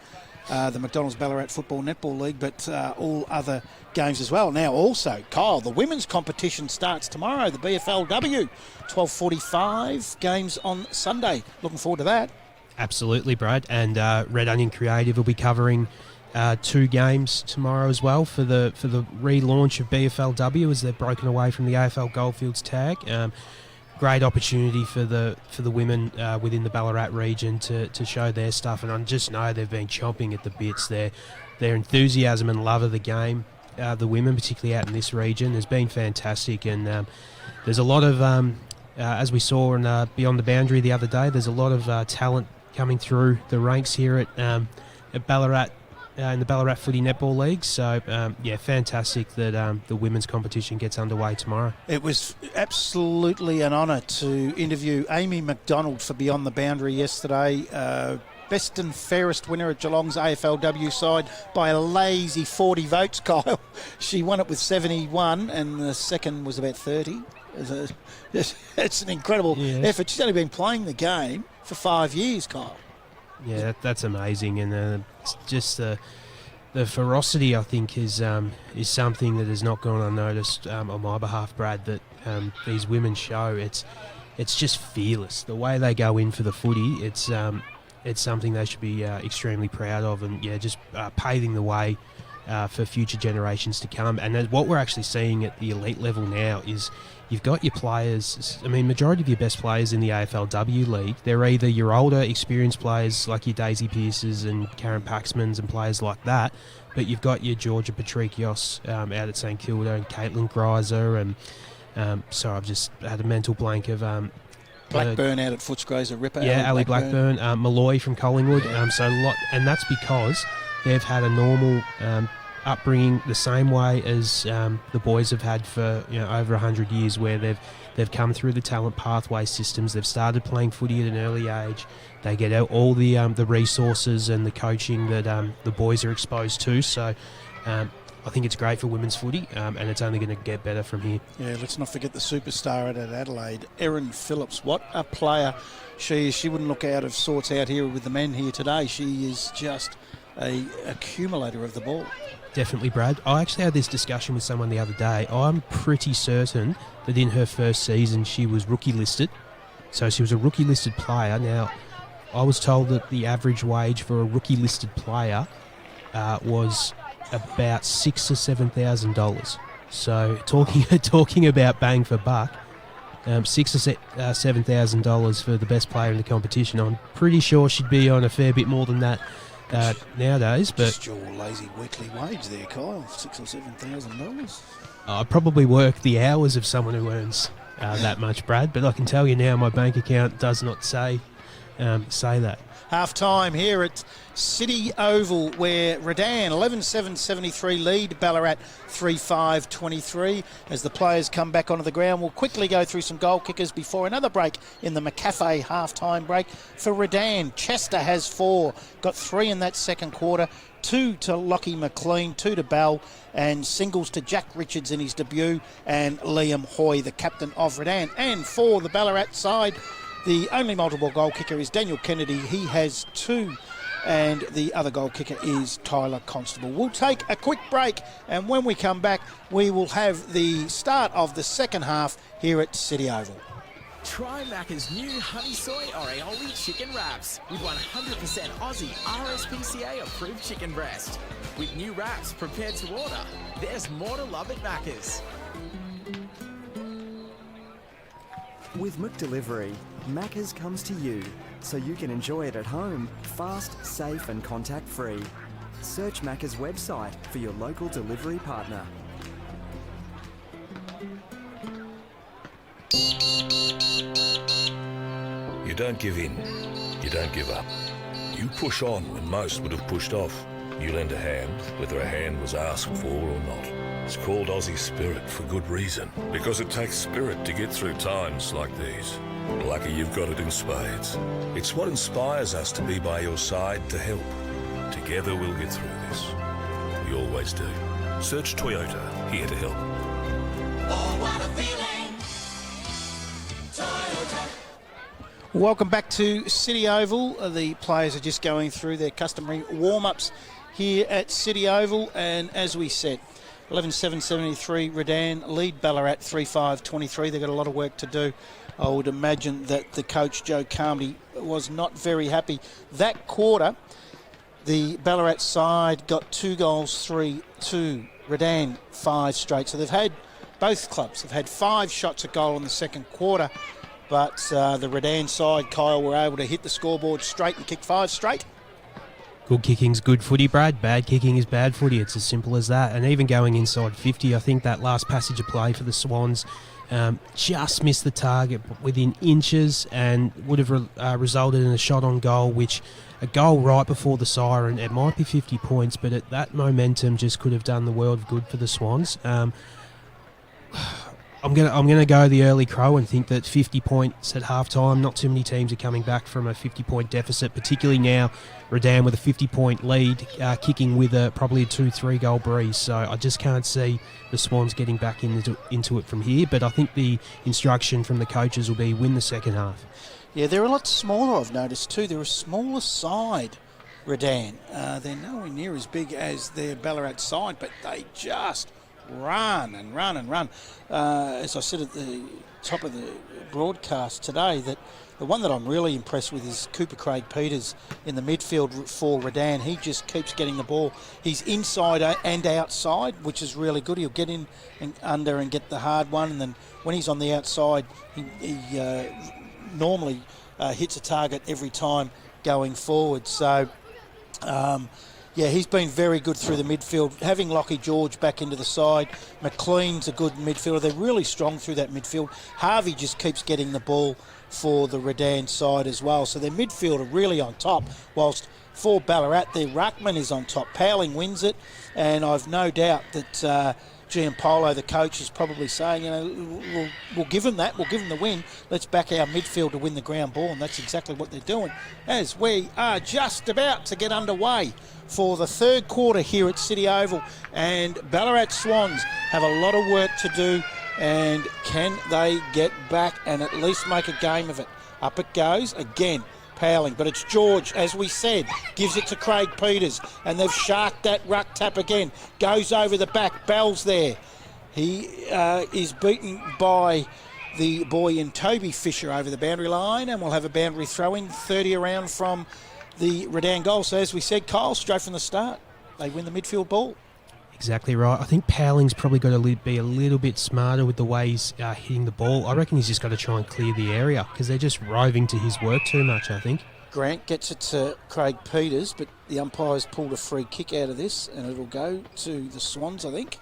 the McDonald's Ballarat Football Netball League, but all other games as well. Now also, Kyle, the women's competition starts tomorrow, the BFLW, 12:45, games on Sunday. Looking forward to that. Absolutely, Brad. And Red Onion Creative will be covering 2 games tomorrow as well for the relaunch of BFLW as they've broken away from the AFL Goldfields tag. Great opportunity for the women within the Ballarat region to show their stuff, and I just know they've been chomping at the bits. Their enthusiasm and love of the game, the women particularly out in this region, has been fantastic, and there's a lot of as we saw in Beyond the Boundary the other day, there's a lot of talent coming through the ranks here at Ballarat in the Ballarat Footy Netball League. So, fantastic that the women's competition gets underway tomorrow. It was absolutely an honour to interview Amy McDonald for Beyond the Boundary yesterday. Best and fairest winner at Geelong's AFLW side by a lazy 40 votes, Kyle. She won it with 71 and the second was about 30. It's an incredible effort. She's only been playing the game for 5 years, Kyle. Yeah, that's amazing. And just the ferocity, I think, is something that has not gone unnoticed on my behalf, Brad, that these women show. It's just fearless. The way they go in for the footy, it's something they should be extremely proud of, and just paving the way for future generations to come. And what we're actually seeing at the elite level now is you've got your players. I mean, majority of your best players in the AFLW league, they're either your older, experienced players like your Daisy Pearces and Karen Paxmans and players like that, but you've got your Georgia Patrikios out at St Kilda and Caitlin Greiser and sorry, I've just had a mental blank of Blackburn out at Footscray's a ripper. Yeah, Ali Blackburn, Malloy from Collingwood. So a lot, and that's because they've had a normal upbringing the same way as the boys have had for over 100 years, where they've come through the talent pathway systems. They've started playing footy at an early age. They get out all the resources and the coaching that the boys are exposed to. So I think it's great for women's footy, and it's only going to get better from here. Yeah, let's not forget the superstar at Adelaide, Erin Phillips. What a player she is. She wouldn't look out of sorts out here with the men here today. She is just a accumulator of the ball. Definitely, Brad. I actually had this discussion with someone the other day. I'm pretty certain that in her first season she was rookie listed. So she was a rookie listed player. Now, I was told that the average wage for a rookie listed player was about $6,000 or $7,000. So talking about bang for buck, $6,000 or $7,000 for the best player in the competition. I'm pretty sure she'd be on a fair bit more than that nowadays. But just your lazy weekly wage there, Kyle, $6,000 or $7,000. I probably work the hours of someone who earns that much, Brad. But I can tell you now, my bank account does not say that. Half time here at City Oval, where Redan 11-7-73 lead Ballarat 3-5-23. As the players come back onto the ground, we'll quickly go through some goal kickers before another break in the McCafe half-time break. For Redan, Chester has 4, got 3 in that second quarter, 2 to Lockie McLean, 2 to Bell, and singles to Jack Richards in his debut, and Liam Hoy, the captain of Redan. And for the Ballarat side, the only multiple goal kicker is Daniel Kennedy. He has 2, and the other goal kicker is Tyler Constable. We'll take a quick break, and when we come back, we will have the start of the second half here at City Oval. Try Macca's new Honey Soy Aioli Chicken Wraps with 100% Aussie RSPCA approved chicken breast. With new wraps prepared to order, there's more to love at Macca's. With McDelivery, Macca's comes to you, so you can enjoy it at home, fast, safe and contact-free. Search Macca's website for your local delivery partner. You don't give in. You don't give up. You push on when most would have pushed off. You lend a hand, whether a hand was asked for or not. It's called Aussie Spirit for good reason, because it takes spirit to get through times like these. Lucky you've got it in spades. It's what inspires us to be by your side to help. Together we'll get through this. We always do. Search Toyota, here to help. Oh, what a feeling. Toyota. Welcome back to City Oval. The players are just going through their customary warm-ups here at City Oval, and as we said, 11-7-73 Redan lead Ballarat 3-5-23. They've got a lot of work to do. I would imagine that the coach Joe Carmody was not very happy. That quarter, the Ballarat side got 2 goals, 3-2. Redan 5 straight. So both clubs have had 5 shots at goal in the second quarter, but the Redan side, Kyle, were able to hit the scoreboard straight and kick 5 straight. Good kicking's good footy, Brad. Bad kicking is bad footy. It's as simple as that. And even going inside 50, I think that last passage of play for the Swans just missed the target within inches and would have resulted in a shot on goal, which a goal right before the siren, it might be 50 points, but that momentum just could have done the world of good for the Swans. I'm gonna go the early crow and think that 50 points at half-time. Not too many teams are coming back from a 50-point deficit, particularly now Redan with a 50-point lead, kicking with probably a 2-3 goal breeze. So I just can't see the Swans getting back into it from here. But I think the instruction from the coaches will be win the second half. Yeah, they're a lot smaller, I've noticed too. They're a smaller side, Redan. They're nowhere near as big as their Ballarat side, but they just run and run and run. As I said at the top of the broadcast today, that the one that I'm really impressed with is Cooper Craig Peters in the midfield for Redan. He just keeps getting the ball. He's inside and outside, which is really good. He'll get in and under and get the hard one, and then when he's on the outside, he normally hits a target every time going forward. So yeah, he's been very good through the midfield. Having Lockie George back into the side, McLean's a good midfielder. They're really strong through that midfield. Harvey just keeps getting the ball for the Redan side as well. So their midfield are really on top, whilst for Ballarat, their ruckman is on top. Powling wins it, and I've no doubt that Giampolo, the coach, is probably saying, you know, we'll give him that, we'll give him the win. Let's back our midfield to win the ground ball, and that's exactly what they're doing as we are just about to get underway for the third quarter here at City Oval. And Ballarat Swans have a lot of work to do, and can they get back and at least make a game of it? Up it goes again. Powling, but it's George, as we said, gives it to Craig Peters, and they've sharked that ruck tap again. Goes over the back, Bell's there. He is beaten by the boy in Toby Fisher over the boundary line, and we'll have a boundary throw-in, 30 around from the Redan goal. So as we said, Kyle, straight from the start, they win the midfield ball. Exactly right. I think Powling's probably got to be a little bit smarter with the way he's hitting the ball. I reckon he's just got to try and clear the area because they're just roving to his work too much, I think. Grant gets it to Craig Peters, but the umpire's pulled a free kick out of this, and it'll go to the Swans, I think.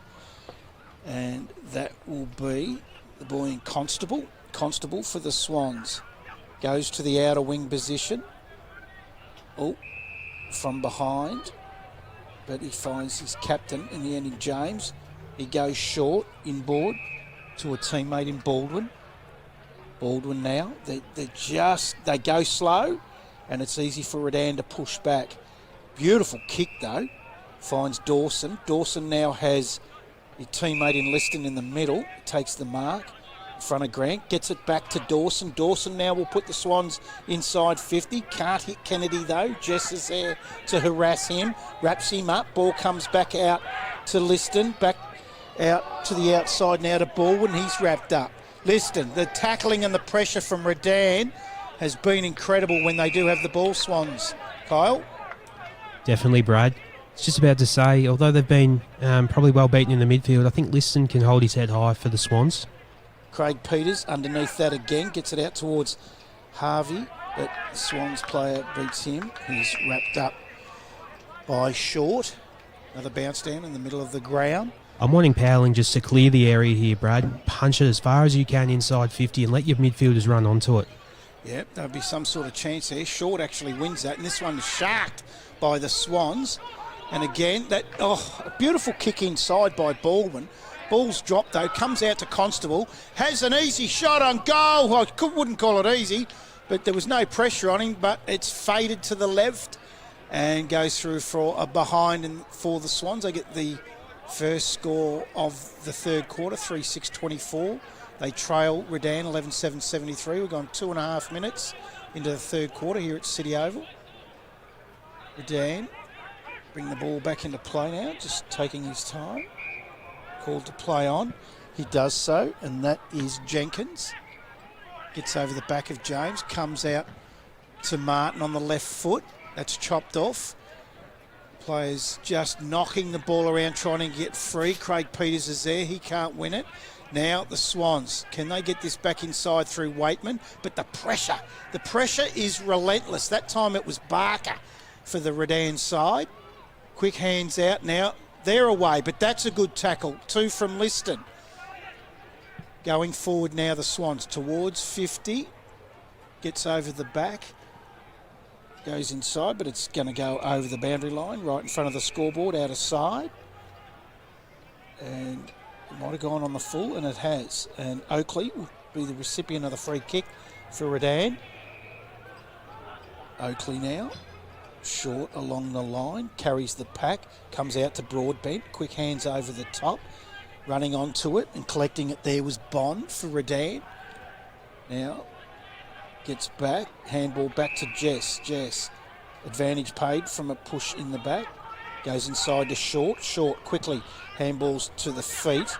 And that will be the boy in Constable. Constable for the Swans. Goes to the outer wing position. Oh, from behind. But he finds his captain in the end in James. He goes short inboard to a teammate in Baldwin. Baldwin now, they go slow, and it's easy for Redan to push back. Beautiful kick though. Finds Dawson. Dawson now has his teammate in Liston in the middle. Takes the mark in front of Grant. Gets it back to Dawson. Dawson now will put the Swans inside 50. Can't hit Kennedy though. Jess is there to harass him. Wraps him up. Ball comes back out to Liston. Back out to the outside now to Baldwin. He's wrapped up. Liston, the tackling and the pressure from Redan has been incredible when they do have the ball, Swans. Kyle? Definitely, Brad. It's just about to say, although they've been probably well beaten in the midfield, I think Liston can hold his head high for the Swans. Craig Peters underneath that again, gets it out towards Harvey, but the Swans player beats him. He's wrapped up by Short. Another bounce down in the middle of the ground. I'm wanting Powling just to clear the area here, Brad. Punch it as far as you can inside 50 and let your midfielders run onto it. Yeah, there'll be some sort of chance there. Short actually wins that, and this one is sharked by the Swans. And again, a beautiful kick inside by Baldwin. Ball's dropped though, comes out to Constable, has an easy shot on goal. I wouldn't call it easy, but there was no pressure on him, but it's faded to the left and goes through for a behind and for the Swans. They get the first score of the third quarter, 3-6-24. They trail Redan 11-7-73. We've gone 2.5 minutes into the third quarter here at City Oval. Redan bring the ball back into play now, just taking his time. Called to play on. He does so, and that is Jenkins. Gets over the back of James, comes out to Martin on the left foot. That's chopped off. Players just knocking the ball around, trying to get free. Craig Peters is there. He can't win it. Now the Swans, can they get this back inside through Waitman? But the pressure is relentless. That time it was Barker for the Redan side. Quick hands out now. They're away, but that's a good tackle. 2 from Liston. Going forward now, the Swans towards 50. Gets over the back. Goes inside, but it's going to go over the boundary line, right in front of the scoreboard, out of side. And it might have gone on the full, and it has. And Oakley will be the recipient of the free kick for Redan. Oakley now, short along the line, carries the pack, comes out to Broadbent, quick hands over the top, running onto it and collecting it there was Bond for Redan. Now, gets back, handball back to Jess. Jess, advantage paid from a push in the back. Goes inside to Short. Short quickly handballs to the feet.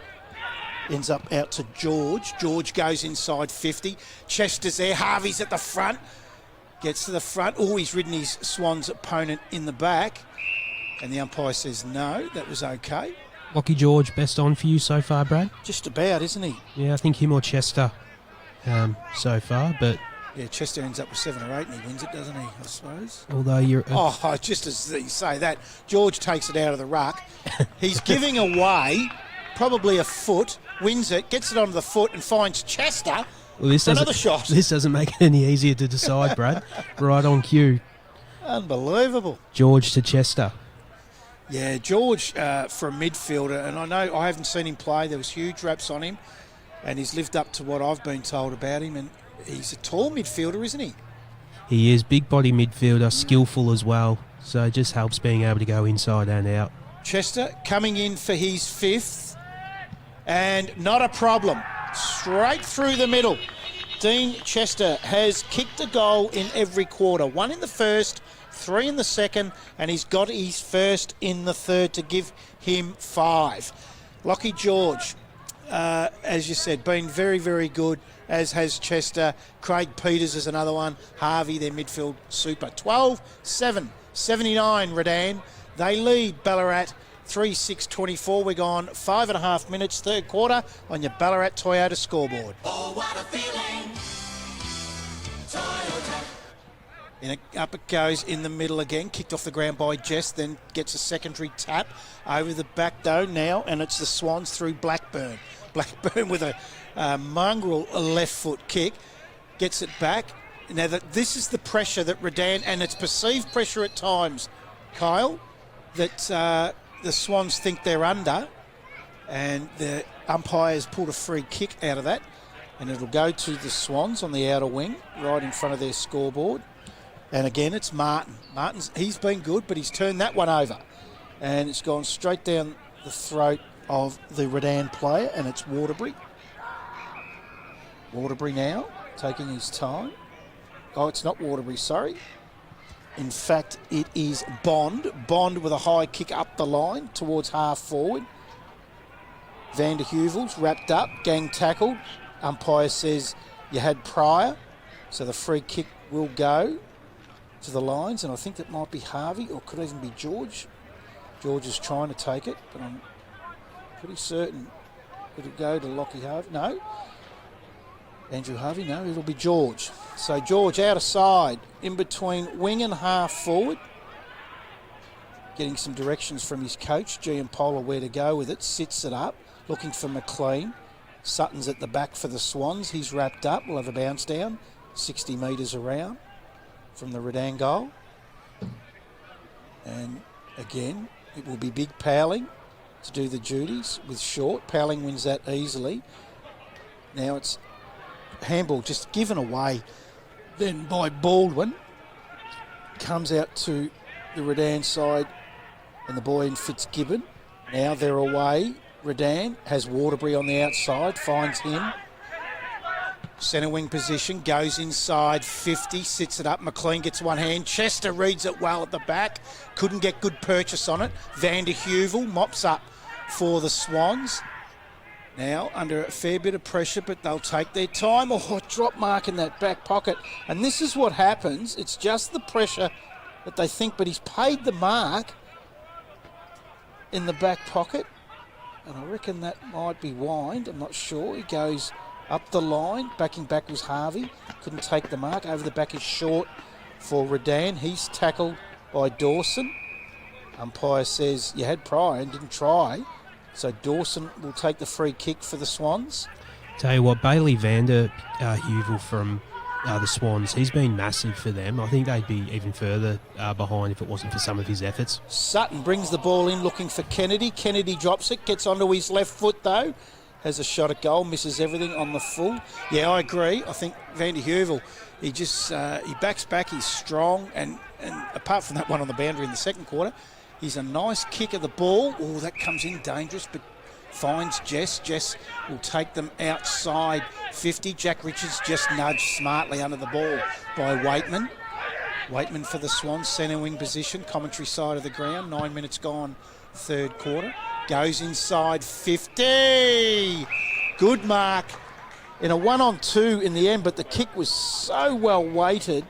Ends up out to George. George goes inside 50. Chester's there. Harvey's at the front. Gets to the front. Oh, he's ridden his Swans opponent in the back. And the umpire says no, that was okay. Lockie George, best on for you so far, Brad? Just about, isn't he? Yeah, I think him or Chester so far, but... Yeah, Chester ends up with 7 or 8 and he wins it, doesn't he, I suppose? Although you're... Oh, just as you say that, George takes it out of the ruck. He's giving away probably a foot, wins it, gets it onto the foot and finds Chester for another shot. This doesn't make it any easier to decide, Brad. Right on cue. Unbelievable. George to Chester. Yeah, George for a midfielder, and I know I haven't seen him play. There was huge raps on him, and he's lived up to what I've been told about him, and he's a tall midfielder, isn't he? He is, big body midfielder, skillful as well, so it just helps being able to go inside and out. Chester coming in for his 5th, and not a problem. Straight through the middle. Dean Chester has kicked a goal in every quarter. 1 in the first, 3 in the second, and he's got his first in the third to give him 5. Lockie George, as you said, been very, very good, as has Chester. Craig Peters is another one. Harvey, their midfield super. 12-7, 79 Redan. They lead Ballarat 3-6-24. We're gone 5.5 minutes, third quarter, on your Ballarat Toyota scoreboard. Oh, what a feeling. Toyota. Up it goes in the middle again, kicked off the ground by Jess, then gets a secondary tap over the back though now, and it's the Swans through Blackburn. Blackburn with a mongrel left foot kick, gets it back. Now this is the pressure that Redan, and it's perceived pressure at times, Kyle, that the Swans think they're under, and the umpire's pulled a free kick out of that, and it'll go to the Swans on the outer wing, right in front of their scoreboard. And again, it's Martin. He's been good, but he's turned that one over. And it's gone straight down the throat of the Redan player, and it's Waterbury. Waterbury now, taking his time. Oh, it's not Waterbury, sorry. In fact, it is Bond. Bond with a high kick up the line towards half forward. Van der Heuvel's wrapped up, gang tackled. Umpire says you had prior, so the free kick will go to the lines, and I think that might be Harvey, or could even be George. George is trying to take it, but I'm pretty certain it'll go to Lockie Harvey. No. Andrew Harvey, no, it'll be George. So George out of side, in between wing and half forward. Getting some directions from his coach, Gian Pola, where to go with it. Sits it up, looking for McLean. Sutton's at the back for the Swans. He's wrapped up. We'll have a bounce down, 60 metres around from the Redan goal. And again, it will be big Powling to do the duties with Short. Powling wins that easily. Now it's handball just given away then by Baldwin. Comes out to the Redan side and the boy in Fitzgibbon. Now they're away. Redan has Waterbury on the outside, finds him. Centre wing position, goes inside 50, sits it up. McLean gets one hand. Chester reads it well at the back. Couldn't get good purchase on it. Van der Heuvel mops up for the Swans. Now under a fair bit of pressure, but they'll take their time. Oh, drop mark in that back pocket. And this is what happens. It's just the pressure that they think, but he's paid the mark in the back pocket. And I reckon that might be Wind. I'm not sure. He goes up the line. Backing back was Harvey. Couldn't take the mark. Over the back is Short for Redan. He's tackled by Dawson. Umpire says you had prior and didn't try. So Dawson will take the free kick for the Swans. Tell you what, Bailey Heuvel from the Swans, he's been massive for them. I think they'd be even further behind if it wasn't for some of his efforts. Sutton brings the ball in looking for Kennedy. Kennedy drops it, gets onto his left foot though. Has a shot at goal, misses everything on the full. Yeah, I agree. I think Vandy Heuvel, he just he backs back, he's strong, and apart from that one on the boundary in the second quarter, he's a nice kick of the ball. Oh, that comes in dangerous, but finds Jess. Jess will take them outside 50. Jack Richards just nudged smartly under the ball by Waitman. Waitman for the Swans, centre wing position, commentary side of the ground. 9 minutes gone, third quarter. Goes inside 50. Good mark in a 1-on-2 in the end, but the kick was so well weighted.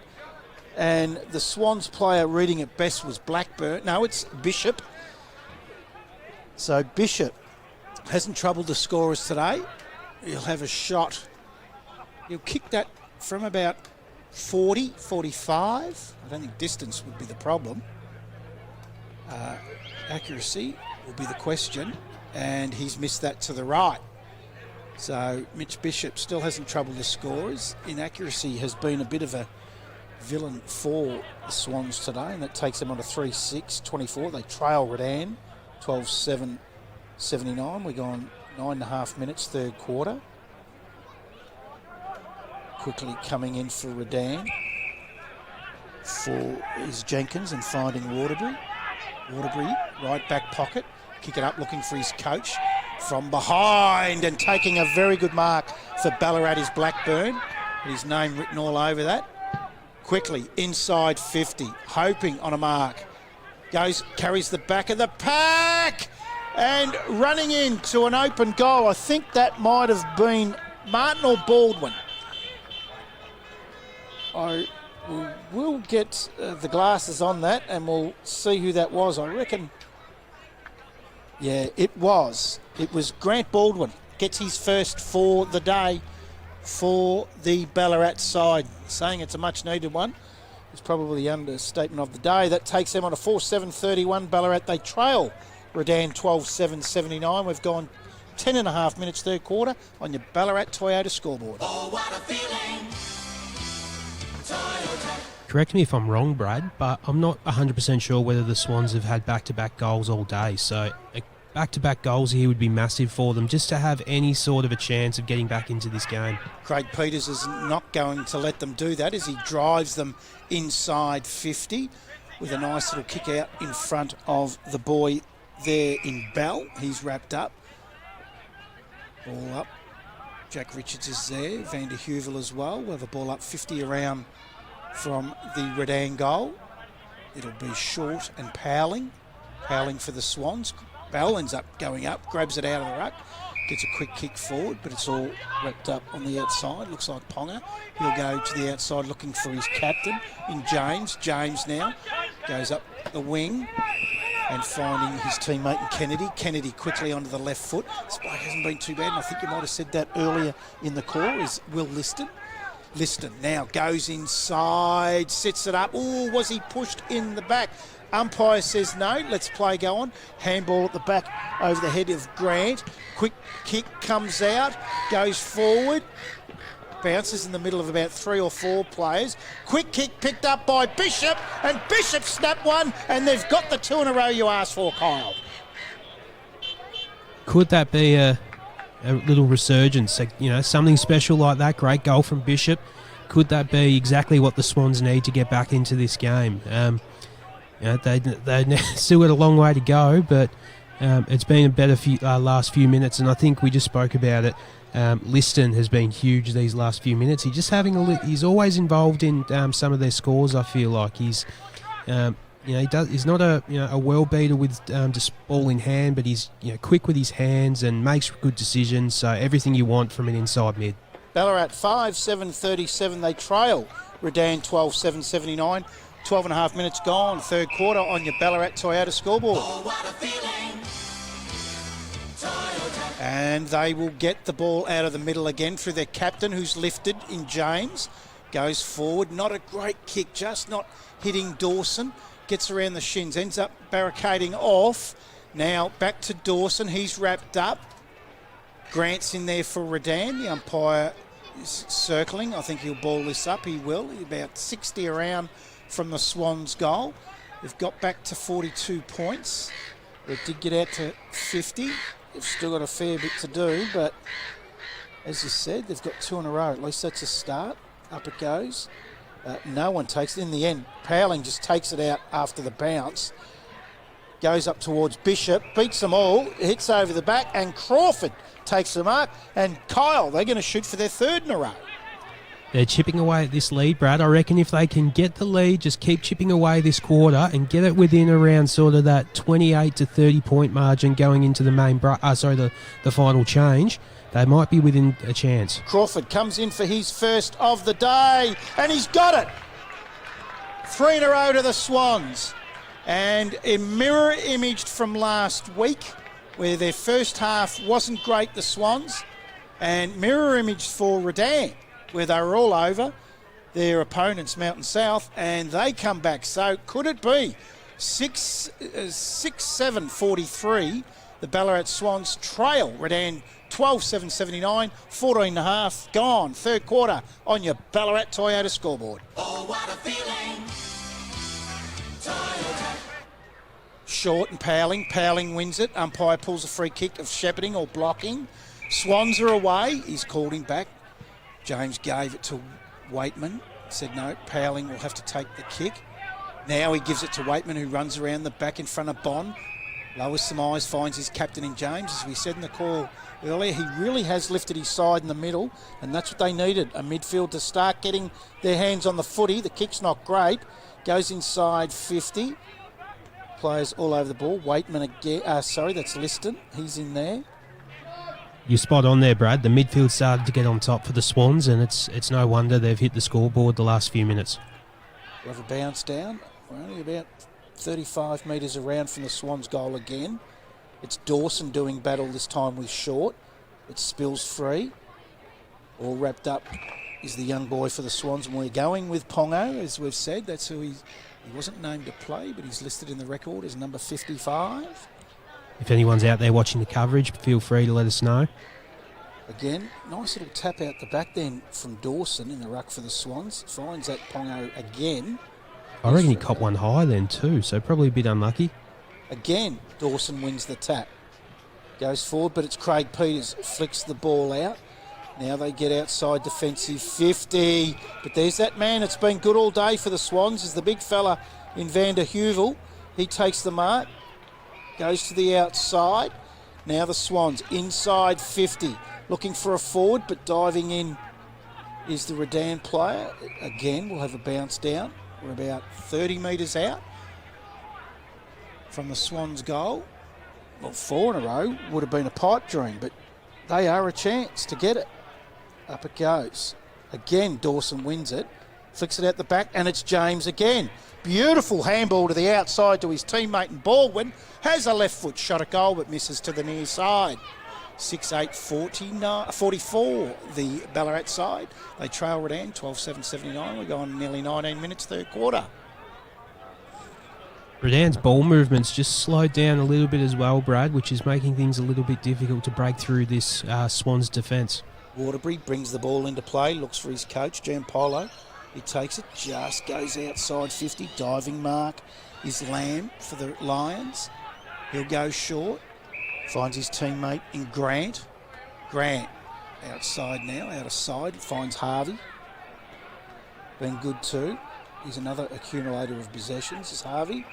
And the Swans player reading it best was Blackburn. No, it's Bishop. So Bishop hasn't troubled the scorers today. He'll have a shot. He'll kick that from about 40, 45. I don't think distance would be the problem. Accuracy will be the question, and he's missed that to the right. So Mitch Bishop still hasn't troubled the scorers. Inaccuracy has been a bit of a villain for the Swans today, and that takes them on to 3-6-24. They trail Redan 12-7-79. We're gone 9.5 minutes, third quarter. Quickly coming in for Redan is Jenkins and finding Waterbury. Waterbury, right back pocket, kick it up looking for his coach from behind, and taking a very good mark for Ballarat is Blackburn. His name written all over that. Quickly inside 50, hoping on a mark. Carries the back of the pack and running into an open goal. I think that might have been Martin or Baldwin. I will get the glasses on that and we'll see who that was. I reckon, yeah, it was. It was Grant Baldwin. Gets his first for the day for the Ballarat side. Saying it's a much needed one is probably the understatement of the day. That takes them on a 4-7-31 Ballarat. They trail Redan 12-7-79. We've gone 10.5 minutes, third quarter, on your Ballarat Toyota scoreboard. Oh, what a feeling. Toyota. Correct me if I'm wrong, Brad, but I'm not 100% sure whether the Swans have had back-to-back goals all day. So back-to-back goals here would be massive for them, just to have any sort of a chance of getting back into this game. Craig Peters is not going to let them do that as he drives them inside 50 with a nice little kick out in front of the boy there in Bell. He's wrapped up. Ball up. Jack Richards is there. Vandy Heuvel as well. We'll have a ball up 50 around from the Redan goal. It'll be short and Powling. Powling for the Swans. Bell ends up going up, grabs it out of the ruck, gets a quick kick forward, but it's all wrapped up on the outside. Looks like Ponga. He'll go to the outside looking for his captain in James. James now goes up the wing and finding his teammate in Kennedy. Kennedy quickly onto the left foot. Spike hasn't been too bad, and I think you might have said that earlier in the call, is Will Liston. Liston now goes inside, sets it up. Oh, was he pushed in the back? Umpire says no, let's play go on. Handball at the back over the head of Grant. Quick kick comes out, goes forward. Bounces in the middle of about 3 or 4 players. Quick kick picked up by Bishop, and Bishop snapped one, and they've got the 2 in a row you asked for, Kyle. Could that be a little resurgence, something special like that? Great goal from Bishop. Could that be exactly what the Swans need to get back into this game? They still got a long way to go, but it's been a better last few minutes, and I think we just spoke about it. Liston has been huge these last few minutes. He's always involved in some of their scores. I feel like he's not a world beater with just ball in hand, but he's quick with his hands and makes good decisions. So everything you want from an inside mid. Ballarat 5-7-37. They trail Redan 12-7-79. 12.5 minutes gone, third quarter on your Ballarat Toyota scoreboard. Oh, what a feeling. Toyota. And they will get the ball out of the middle again through their captain, who's lifted in James. Goes forward, not a great kick, just not hitting Dawson. Gets around the shins, ends up barricading off. Now back to Dawson, he's wrapped up. Grant's in there for Redan. The umpire is circling. I think he'll ball this up. He will. He's about 60 around from the Swans goal. They've got back to 42 points. They did get out to 50. They've still got a fair bit to do, but as you said, they've got 2 in a row. At least that's a start. Up it goes. No one takes it. In the end, Powling just takes it out after the bounce. Goes up towards Bishop, beats them all, hits over the back, and Crawford takes the mark. And Kyle, they're going to shoot for their 3rd in a row. They're chipping away at this lead, Brad. I reckon if they can get the lead, just keep chipping away this quarter and get it within around sort of that 28 to 30 point margin going into the the final change, they might be within a chance. Crawford comes in for his first of the day, and he's got it. 3 in a row to the Swans. And a mirror imaged from last week, where their first half wasn't great, the Swans, and mirror imaged for Redan, where they were all over their opponents, Mountain South, and they come back. So could it be 6-7-43? The Ballarat Swans trail Redan 12-7-79, 14.5 gone. 3rd quarter on your Ballarat Toyota scoreboard. Oh, what a feeling. Toyota. Short and Powling. Powling wins it. Umpire pulls a free kick of shepherding or blocking. Swans are away. He's called him back. James gave it to Waitman. Said no, Powling will have to take the kick. Now he gives it to Waitman, who runs around the back in front of Bond. Lowers some eyes, finds his captain in James. As we said in the call earlier, he really has lifted his side in the middle, and that's what they needed, a midfield to start getting their hands on the footy. The kick's not great. Goes inside 50. Players all over the ball. Waitman again. That's Liston. He's in there. You're spot on there, Brad. The midfield started to get on top for the Swans, and it's no wonder they've hit the scoreboard the last few minutes. We have a bounce down. We're only about 35 metres around from the Swans goal again. It's Dawson doing battle this time with Short. It spills free. All wrapped up is the young boy for the Swans, and we're going with Pongo, as we've said. That's who he wasn't named to play, but he's listed in the record as number 55. If anyone's out there watching the coverage, feel free to let us know. Again, nice little tap out the back then from Dawson in the ruck for the Swans. Finds that Pongo again. I reckon he copped one high then too, so probably a bit unlucky. Again, Dawson wins the tap. Goes forward, but it's Craig Peters. Flicks the ball out. Now they get outside defensive 50. But there's that man. It's been good all day for the Swans. Is the big fella in Van der Heuvel. He takes the mark. Goes to the outside. Now the Swans inside 50. Looking for a forward, but diving in is the Redan player. Again, we'll have a bounce down. We're about 30 metres out from the Swans goal. Well, 4 in a row would have been a pipe dream, but they are a chance to get it. Up it goes. Again, Dawson wins it. Flicks it out the back, and it's James again. Beautiful handball to the outside to his teammate, and Baldwin has a left foot shot at goal, but misses to the near side. 6-8-44, the Ballarat side. They trail Redan 12-7-79. We're going nearly 19 minutes, 3rd quarter. Redan's ball movement's just slowed down a little bit as well, Brad, which is making things a little bit difficult to break through this Swans defence. Waterbury brings the ball into play, looks for his coach, Giampolo. He takes it, just goes outside 50. Diving mark is Lamb for the Lions. He'll go short. Finds his teammate in Grant. Grant outside now, out of side. Finds Harvey. Been good too. He's another accumulator of possessions, is Harvey.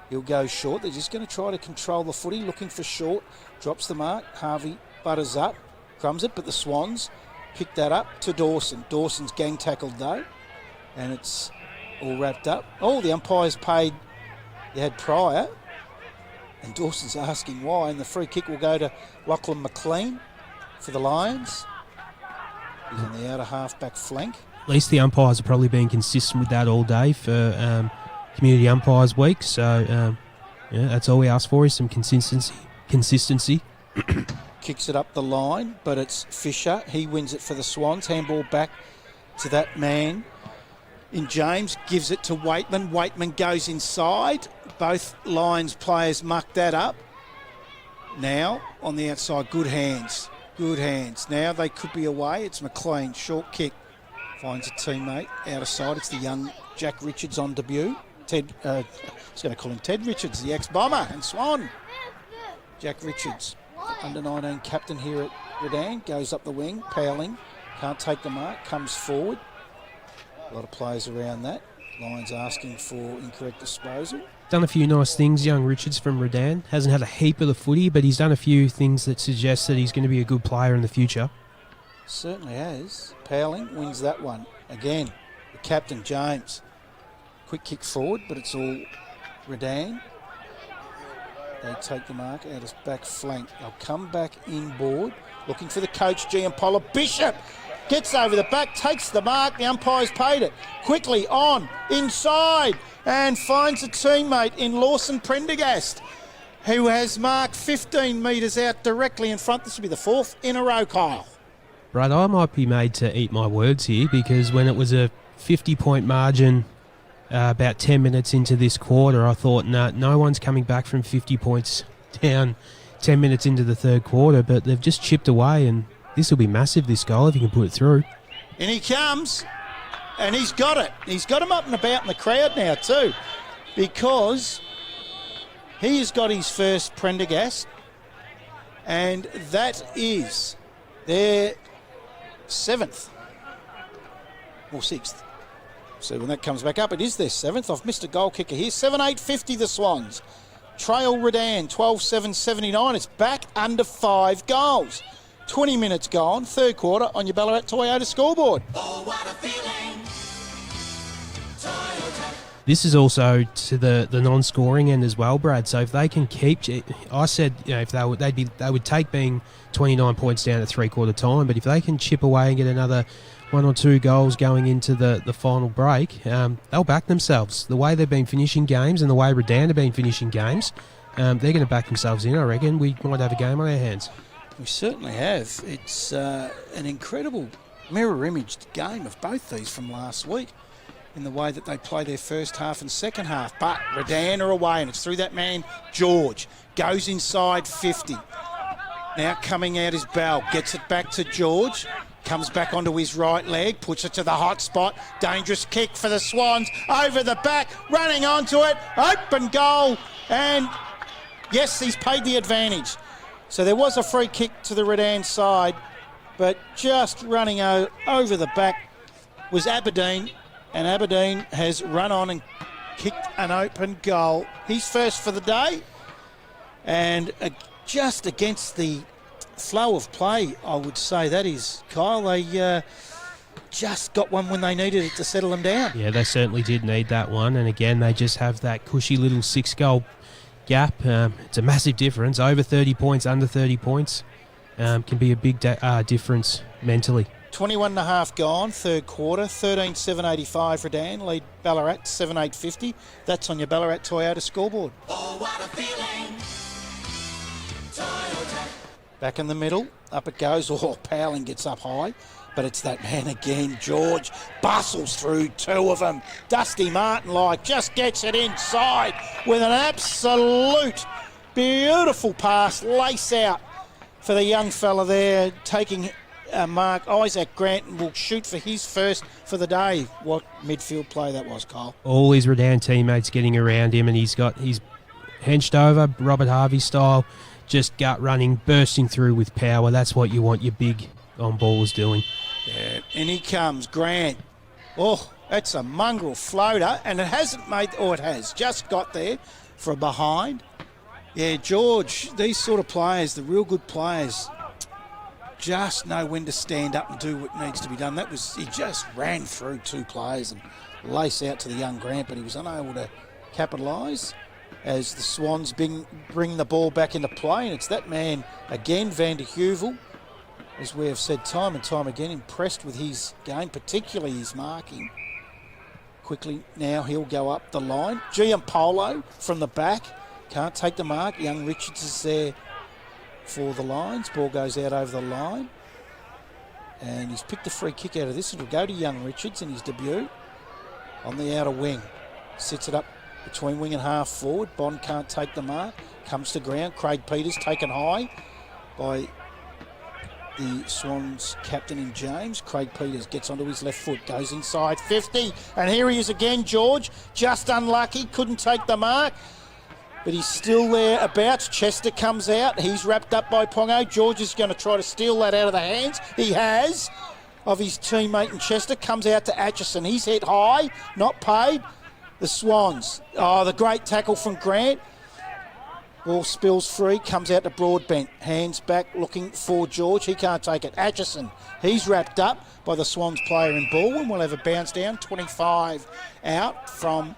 He'll go short. They're just going to try to control the footy, looking for Short. Drops the mark. Harvey butters up. Crumbs it, but the Swans pick that up to Dawson. Dawson's gang tackled though, and it's all wrapped up. Oh, the umpire's paid. You had Pryor, and Dawson's asking why, and the free kick will go to Lachlan McLean for the Lions. He's on the outer half-back flank. At least the umpires have probably been consistent with that all day for Community Umpires Week, so that's all we ask for is some consistency. Kicks it up the line, but it's Fisher. He wins it for the Swans. Handball back to that man in James. Gives it to Waitman. Waitman goes inside. Both Lions players muck that up. Now, on the outside, good hands. Good hands. Now they could be away. It's McLean. Short kick. Finds a teammate out of sight. It's the young Jack Richards on debut. I was going to call him Ted Richards, the ex-bomber and Swan. Jack Richards, under 19 captain here at Redan, goes up the wing. Powling can't take the mark, comes forward. A lot of players around that. Lions asking for incorrect disposal. Done a few nice things, young Richards from Redan. Hasn't had a heap of the footy, but he's done a few things that suggest that he's going to be a good player in the future. Certainly has. Powling wins that one. Again, the captain, James. Quick kick forward, but it's all Redan. They take the mark out his back flank. They'll come back inboard, looking for the coach, Gianpaolo. Bishop gets over the back, takes the mark. The umpire's paid it. Quickly on, inside, and finds a teammate in Lawson Prendergast, who has marked 15 metres out directly in front. This will be the fourth in a row, Kyle. Brad, I might be made to eat my words here, because when it was a 50-point margin about 10 minutes into this quarter, I thought, no one's coming back from 50 points down 10 minutes into the third quarter, but they've just chipped away, and this will be massive, this goal, if he can put it through. And he comes, and he's got it. He's got him up and about in the crowd now too, because he has got his first Prendergast, and that is their 7th or 6th. So when that comes back up, it is their 7th. I've missed a goal kicker here. 7-8-50 the Swans. Trail Redan, 12-7-79. It's back under 5 goals. 20 minutes gone, third quarter on your Ballarat Toyota scoreboard. Oh, what a feeling. Toyota. This is also to the non-scoring end as well, Brad. So if they can keep, I said, if they would take being 29 points down at three-quarter time, but if they can chip away and get another 1 or 2 goals going into the final break, they'll back themselves. The way they've been finishing games and the way Redan have been finishing games, they're going to back themselves in. I reckon we might have a game on our hands. We certainly have. It's an incredible mirror-imaged game of both these from last week in the way that they play their first half and second half. But Redan are away, and it's through that man, George. Goes inside 50. Now coming out is Bell. Gets it back to George. Comes back onto his right leg, puts it to the hot spot. Dangerous kick for the Swans. Over the back, running onto it. Open goal. And yes, he's paid the advantage. So there was a free kick to the Redan side, but just running over the back was Aberdeen. And Aberdeen has run on and kicked an open goal. He's first for the day. And just against the flow of play, I would say that is, Kyle. They just got one when they needed it to settle them down. Yeah, they certainly did need that one. And again, they just have that cushy little 6-goal gap. It's a massive difference. Over 30 points, under 30 points can be a big difference mentally. 21 and a half gone, third quarter, 13-7-85 Redan, lead Ballarat 7-8-50. That's on your Ballarat Toyota scoreboard. Oh, what a feeling. Toyota. Back in the middle, up it goes. Oh, Powling gets up high, but it's that man again, George. Bustles through 2 of them. Dusty Martin just gets it inside with an absolute beautiful pass. Lace out for the young fella there, taking mark. Isaac Granton will shoot for his first for the day. What midfield play that was, Kyle. All his Redan teammates getting around him, and he's henched over, Robert Harvey style, just gut running, bursting through with power. That's what you want your big on-ballers doing. Yeah, and he comes, Grant. Oh, that's a mongrel floater, and it hasn't made, it has just got there for a behind. Yeah, George, these sort of players, the real good players, just know when to stand up and do what needs to be done. He just ran through 2 players and lace out to the young Grant, but he was unable to capitalise as the Swans bring the ball back into play. And it's that man again, Van der Heuvel, as we have said time and time again, impressed with his game, particularly his marking. Quickly now he'll go up the line. Gianpaolo from the back, can't take the mark. Young Richards is there for the Lions. Ball goes out over the line. And he's picked a free kick out of this. It'll go to young Richards in his debut on the outer wing. Sits it up between wing and half forward. Bond can't take the mark. Comes to ground. Craig Peters taken high by the Swans captain in James. Craig Peters gets onto his left foot, goes inside 50, and here he is again, George. Just unlucky, couldn't take the mark, but he's still there about. Chester comes out, he's wrapped up by Pongo. George is going to try to steal that out of the hands. He has, of his teammate in Chester. Comes out to Atchison, he's hit high, not paid. The Swans, the great tackle from Grant. Ball spills free, comes out to Broadbent. Hands back, looking for George. He can't take it. Atchison, he's wrapped up by the Swans player in Baldwin. We'll have a bounce down. 25 out from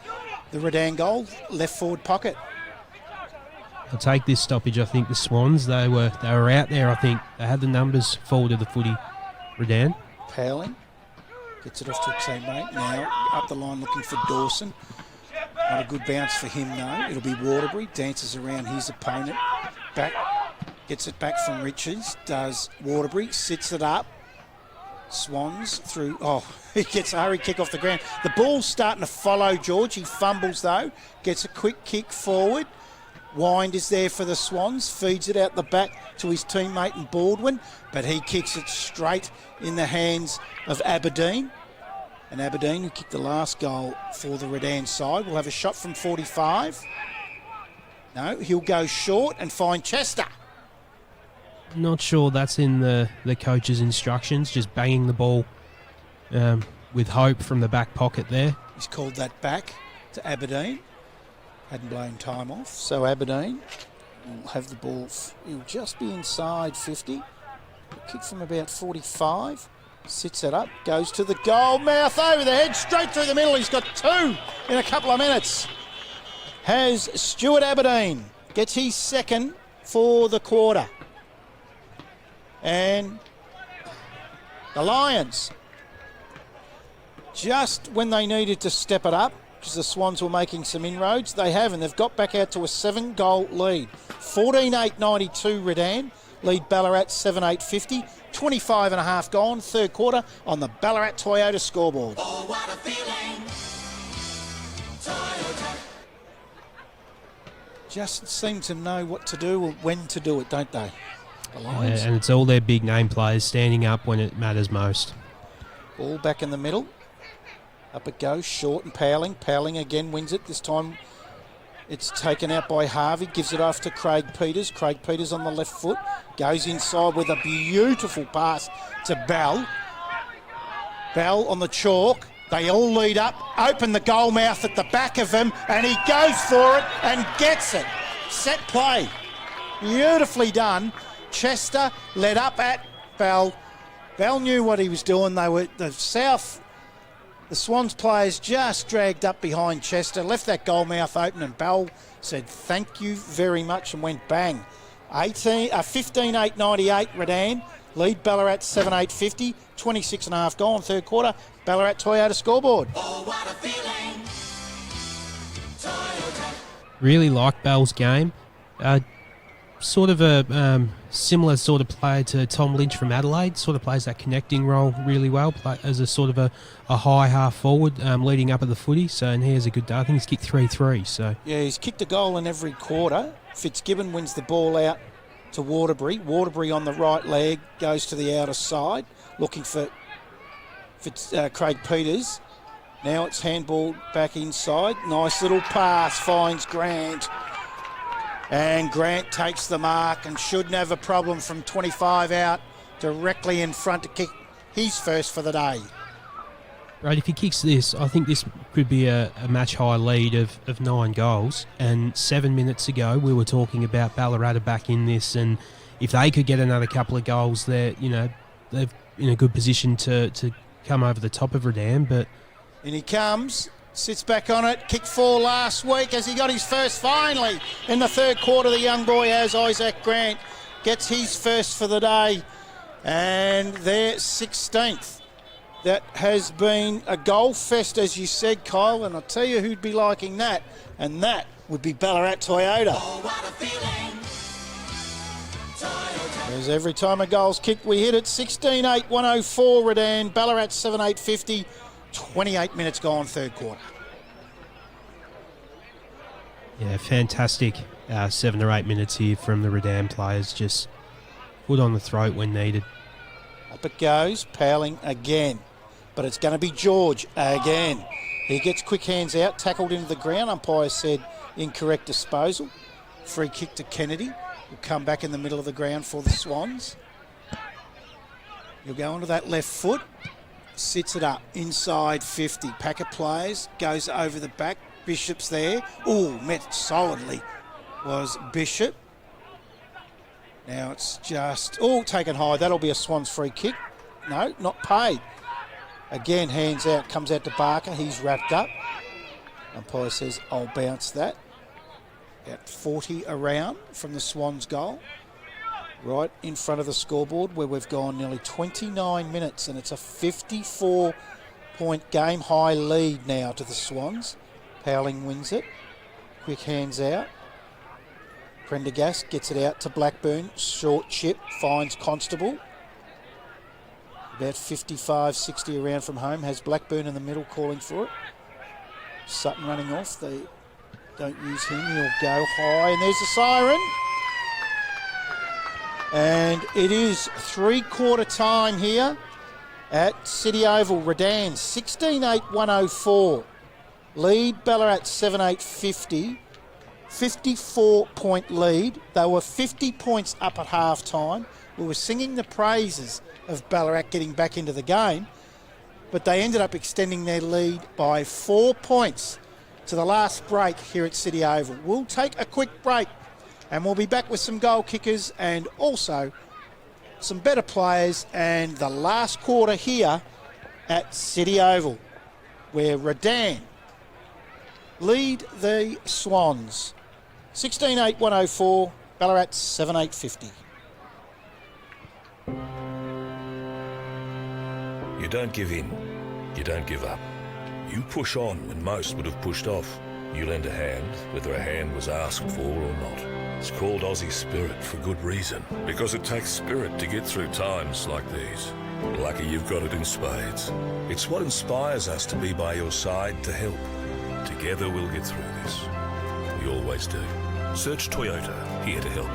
the Redan goal, left forward pocket. I'll take this stoppage. I think the Swans, they were out there. I think they had the numbers forward of the footy. Redan. Powling gets it off to a teammate. Now up the line looking for Dawson. Not a good bounce for him, though. It'll be Waterbury. Dances around his opponent. Back. Gets it back from Richards. Does Waterbury. Sits it up. Swans through. He gets a hurry kick off the ground. The ball's starting to follow George. He fumbles, though. Gets a quick kick forward. Wind is there for the Swans. Feeds it out the back to his teammate in Baldwin. But he kicks it straight in the hands of Aberdeen. And Aberdeen, who kicked the last goal for the Redan side, will have a shot from 45. No, he'll go short and find Chester. Not sure that's in the coach's instructions, just banging the ball with hope from the back pocket there. He's called that back to Aberdeen. Hadn't blown time off. So Aberdeen will have the ball. He'll just be inside 50. A kick from about 45. Sits it up, goes to the goal mouth, over the head, straight through the middle. He's got 2 in a couple of minutes. Has Stuart Aberdeen. Gets his second for the quarter. And the Lions, just when they needed to step it up, because the Swans were making some inroads, they have, and they've got back out to a 7-goal lead. 14-8-92 Redan, lead Ballarat 7-8-50. 25 and a half gone, third quarter on the Ballarat Toyota scoreboard. Oh, what a feeling. Toyota. Just seem to know what to do or when to do it, don't they? The Lions. And it's all their big name players standing up when it matters most. Ball back in the middle. Up it goes, short and Powling. Powling again wins it. This time it's taken out by Harvey. Gives it off to Craig Peters. Craig Peters on the left foot. Goes inside with a beautiful pass to Bell. Bell on the chalk. They all lead up. Open the goal mouth at the back of him. And he goes for it and gets it. Set play. Beautifully done. Chester led up at Bell. Bell knew what he was doing. They were the Swans players just dragged up behind Chester, left that goal mouth open, and Bell said thank you very much and went bang. 15-8-98 Redan, lead Ballarat 7-8-50, 26 and a half gone, third quarter, Ballarat Toyota scoreboard. Oh, what a feeling. Toyota. Really like Bell's game. Sort of a similar sort of player to Tom Lynch from Adelaide. Sort of plays that connecting role really well, as a sort of a high half forward leading up at the footy. So, and he has a good day. I think he's kicked 3-3. So yeah, he's kicked a goal in every quarter. Fitzgibbon wins the ball out to Waterbury. Waterbury on the right leg goes to the outer side, looking for Craig Peters. Now it's handball back inside. Nice little pass, finds Grant. And Grant takes the mark and shouldn't have a problem from 25 out, directly in front to kick his first for the day. Right, if he kicks this, I think this could be a match-high lead of 9 goals. And 7 minutes ago, we were talking about Ballarat back in this, and if they could get another couple of goals, they're in a good position to come over the top of Redan. But and he comes. Sits back on it, kicked 4 last week as he got his first finally in the third quarter. The young boy has Isaac Grant, gets his first for the day, and their 16th. That has been a goal fest, as you said, Kyle, and I'll tell you who'd be liking that, and that would be Ballarat Toyota. Oh, what a feeling. Toyota. As every time a goal's kicked, we hit it. 16-8-104 Redan, Ballarat 7-8-50. 28 minutes gone, third quarter. yeah, fantastic 7 or 8 minutes here from the Redan players. Just foot on the throat when needed. Up it goes, Powling again. But it's going to be George again. He gets quick hands out, tackled into the ground. Umpire said incorrect disposal. Free kick to Kennedy. Will come back in the middle of the ground for the Swans. He'll go onto that left foot. Sits it up inside 50. Packet plays, goes over the back. Bishop's there. Oh, met solidly was Bishop. Now it's just, taken high. That'll be a Swans free kick. No, not paid. Again, hands out, comes out to Barker. He's wrapped up. Umpire says, I'll bounce that. About 40 around from the Swans goal. Right in front of the scoreboard where we've gone nearly 29 minutes and it's a 54-point game-high lead now to the Swans. Powling wins it. Quick hands out. Prendergast gets it out to Blackburn. Short chip, finds Constable. About 55, 60 around from home. Has Blackburn in the middle calling for it. Sutton running off. They don't use him. He'll go high. And there's the siren. And it is three-quarter time here at City Oval. Redan 16-8-104. Lead Ballarat 7-8-50. 54-point lead. They were 50 points up at half-time. We were singing the praises of Ballarat getting back into the game, but they ended up extending their lead by 4 points to the last break here at City Oval. We'll take a quick break and we'll be back with some goal kickers and also some better players and the last quarter here at City Oval, where Redan lead the Swans. 16-8-104, Ballarat 7-8-50. You don't give in. You don't give up. You push on when most would have pushed off. You lend a hand, whether a hand was asked for or not. It's called Aussie spirit for good reason, because it takes spirit to get through times like these. Lucky you've got it in spades. It's what inspires us to be by your side to help. Together we'll get through this. We always do. Search Toyota, here to help.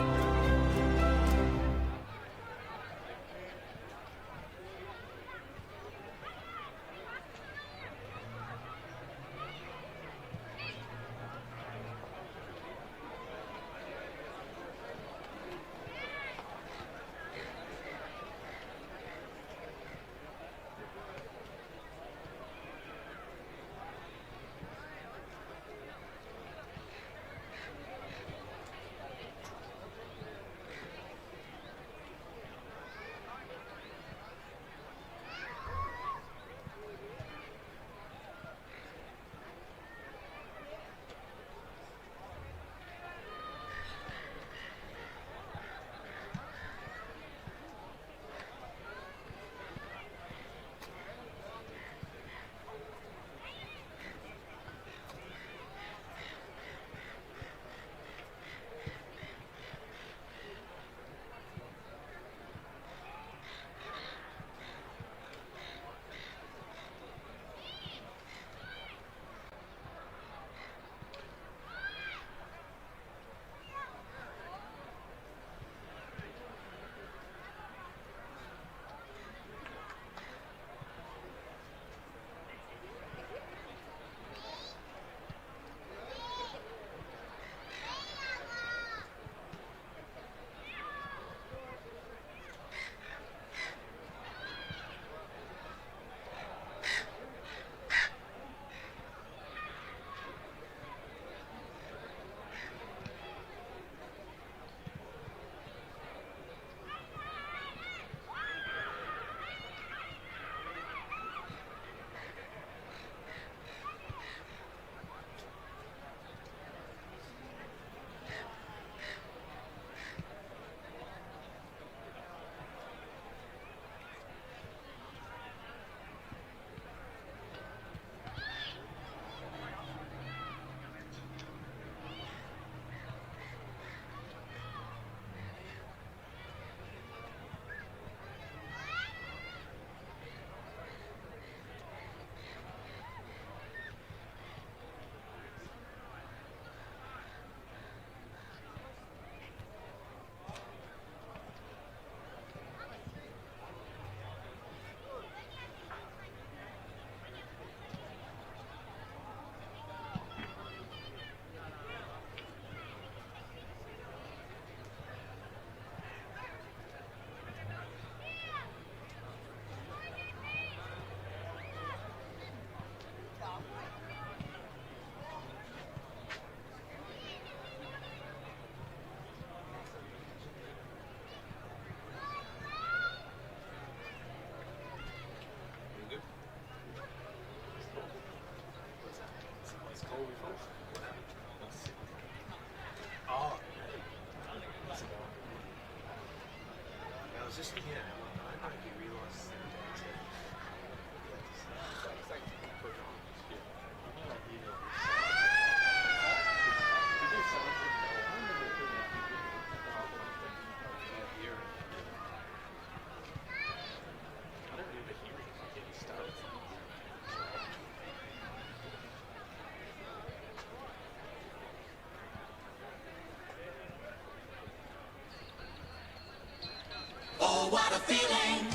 Oh, what a feeling.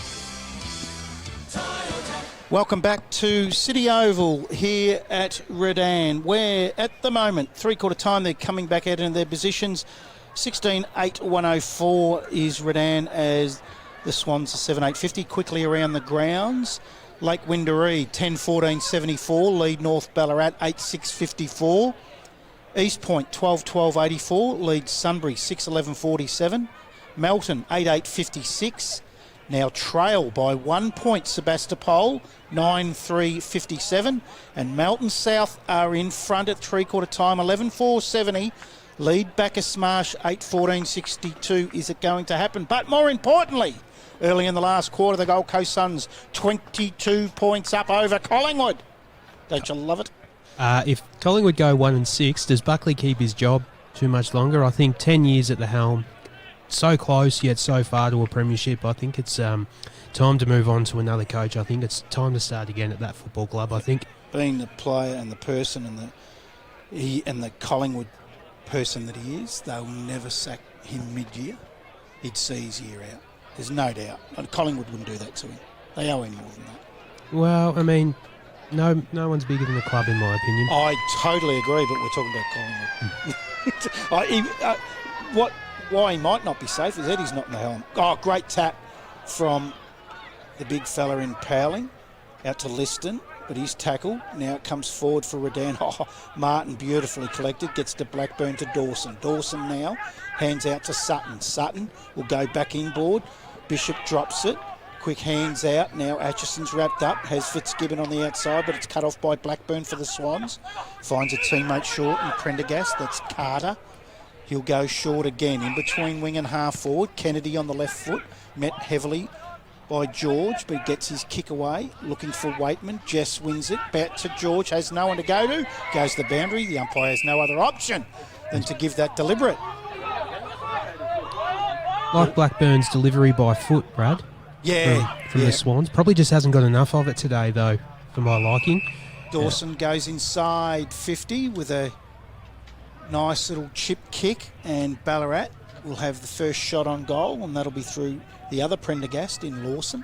Toyota. Welcome back to City Oval here at Redan, where at the moment, three-quarter time, they're coming back out into their positions. 16-8-104 is Redan as the Swans are 7-8-50 quickly around the grounds. Lake Windaree 10-14-74 lead North Ballarat 8-6-54. East Point 12-12-84 leads Sunbury 6-11-47. Melton 8-8-56. Now trail by 1 point Sebastopol 9-3-57. And Melton South are in front at three-quarter time 11-4-70. Lead Bacchus Marsh 8-14-62. Is it going to happen? But more importantly, early in the last quarter, the Gold Coast Suns 22 points up over Collingwood. Don't you love it? If Collingwood go 1-6, does Buckley keep his job too much longer? I think 10 years at the helm, so close yet so far to a premiership. I think it's time to move on to another coach. I think it's time to start again at that football club. I think Being the player and the person and the Collingwood person that he is, they'll never sack him mid-year. He'd see his year out. There's no doubt. And Collingwood wouldn't do that to him. They owe him more than that. well, I mean, no one's bigger than the club in my opinion. I totally agree, but we're talking about Collingwood. Why he might not be safe is Eddie's not in the helm. Oh, great tap from the big fella in Powling out to Liston, but he's tackled. Now it comes forward for Redan. Oh, Martin beautifully collected, gets to Blackburn to Dawson. Dawson now hands out to Sutton. Sutton will go back inboard. Bishop drops it. Quick hands out. Now Atchison's wrapped up. Has Fitzgibbon on the outside, but it's cut off by Blackburn for the Swans. Finds a teammate short in Prendergast. That's Carter. He'll go short again, in between wing and half forward. Kennedy on the left foot, met heavily by George, but he gets his kick away, looking for Waitman. Jess wins it, back to George, has no one to go to, goes to the boundary. The umpire has no other option than to give that deliberate. Like Blackburn's delivery by foot, Brad. From the Swans. Probably just hasn't got enough of it today, though, for my liking. Dawson goes inside 50 with a nice little chip kick, and Ballarat will have the first shot on goal, and that'll be through the other Prendergast in Lawson.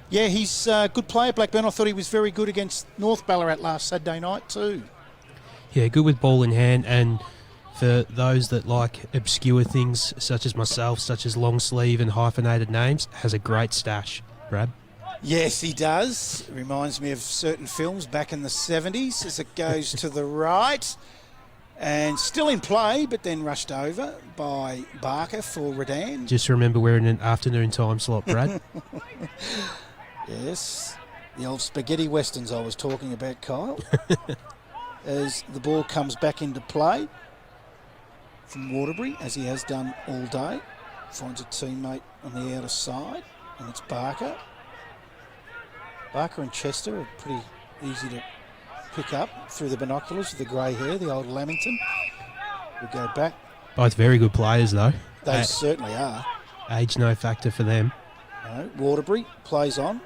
Yeah, he's a good player, Blackburn. I thought he was very good against North Ballarat last Saturday night too. Yeah, good with ball in hand, and for those that like obscure things such as myself, such as long sleeve and hyphenated names, has a great stash, Brad. Yes, he does. It reminds me of certain films back in the 70s as it goes to the right. And still in play, but then rushed over by Barker for Redan. Just remember we're in an afternoon time slot, Brad. Yes, the old spaghetti westerns I was talking about, Kyle. As the ball comes back into play from Waterbury, as he has done all day. Finds a teammate on the outer side, and it's Barker. Barker and Chester are pretty easy to pick up through the binoculars with the grey hair, the old Lamington. We go back. Both very good players, though. They certainly are. Age no factor for them. No, Waterbury plays on,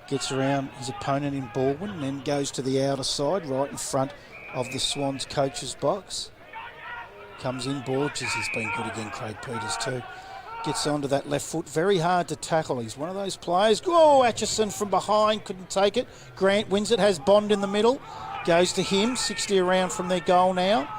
gets around his opponent in Baldwin, and then goes to the outer side, right in front of the Swans coach's box. Comes in board. He's been good again, Craig Peters too. Gets onto that left foot. Very hard to tackle. He's one of those players. Oh, Atchison from behind. Couldn't take it. Grant wins it. Has Bond in the middle. Goes to him. 60 around from their goal now.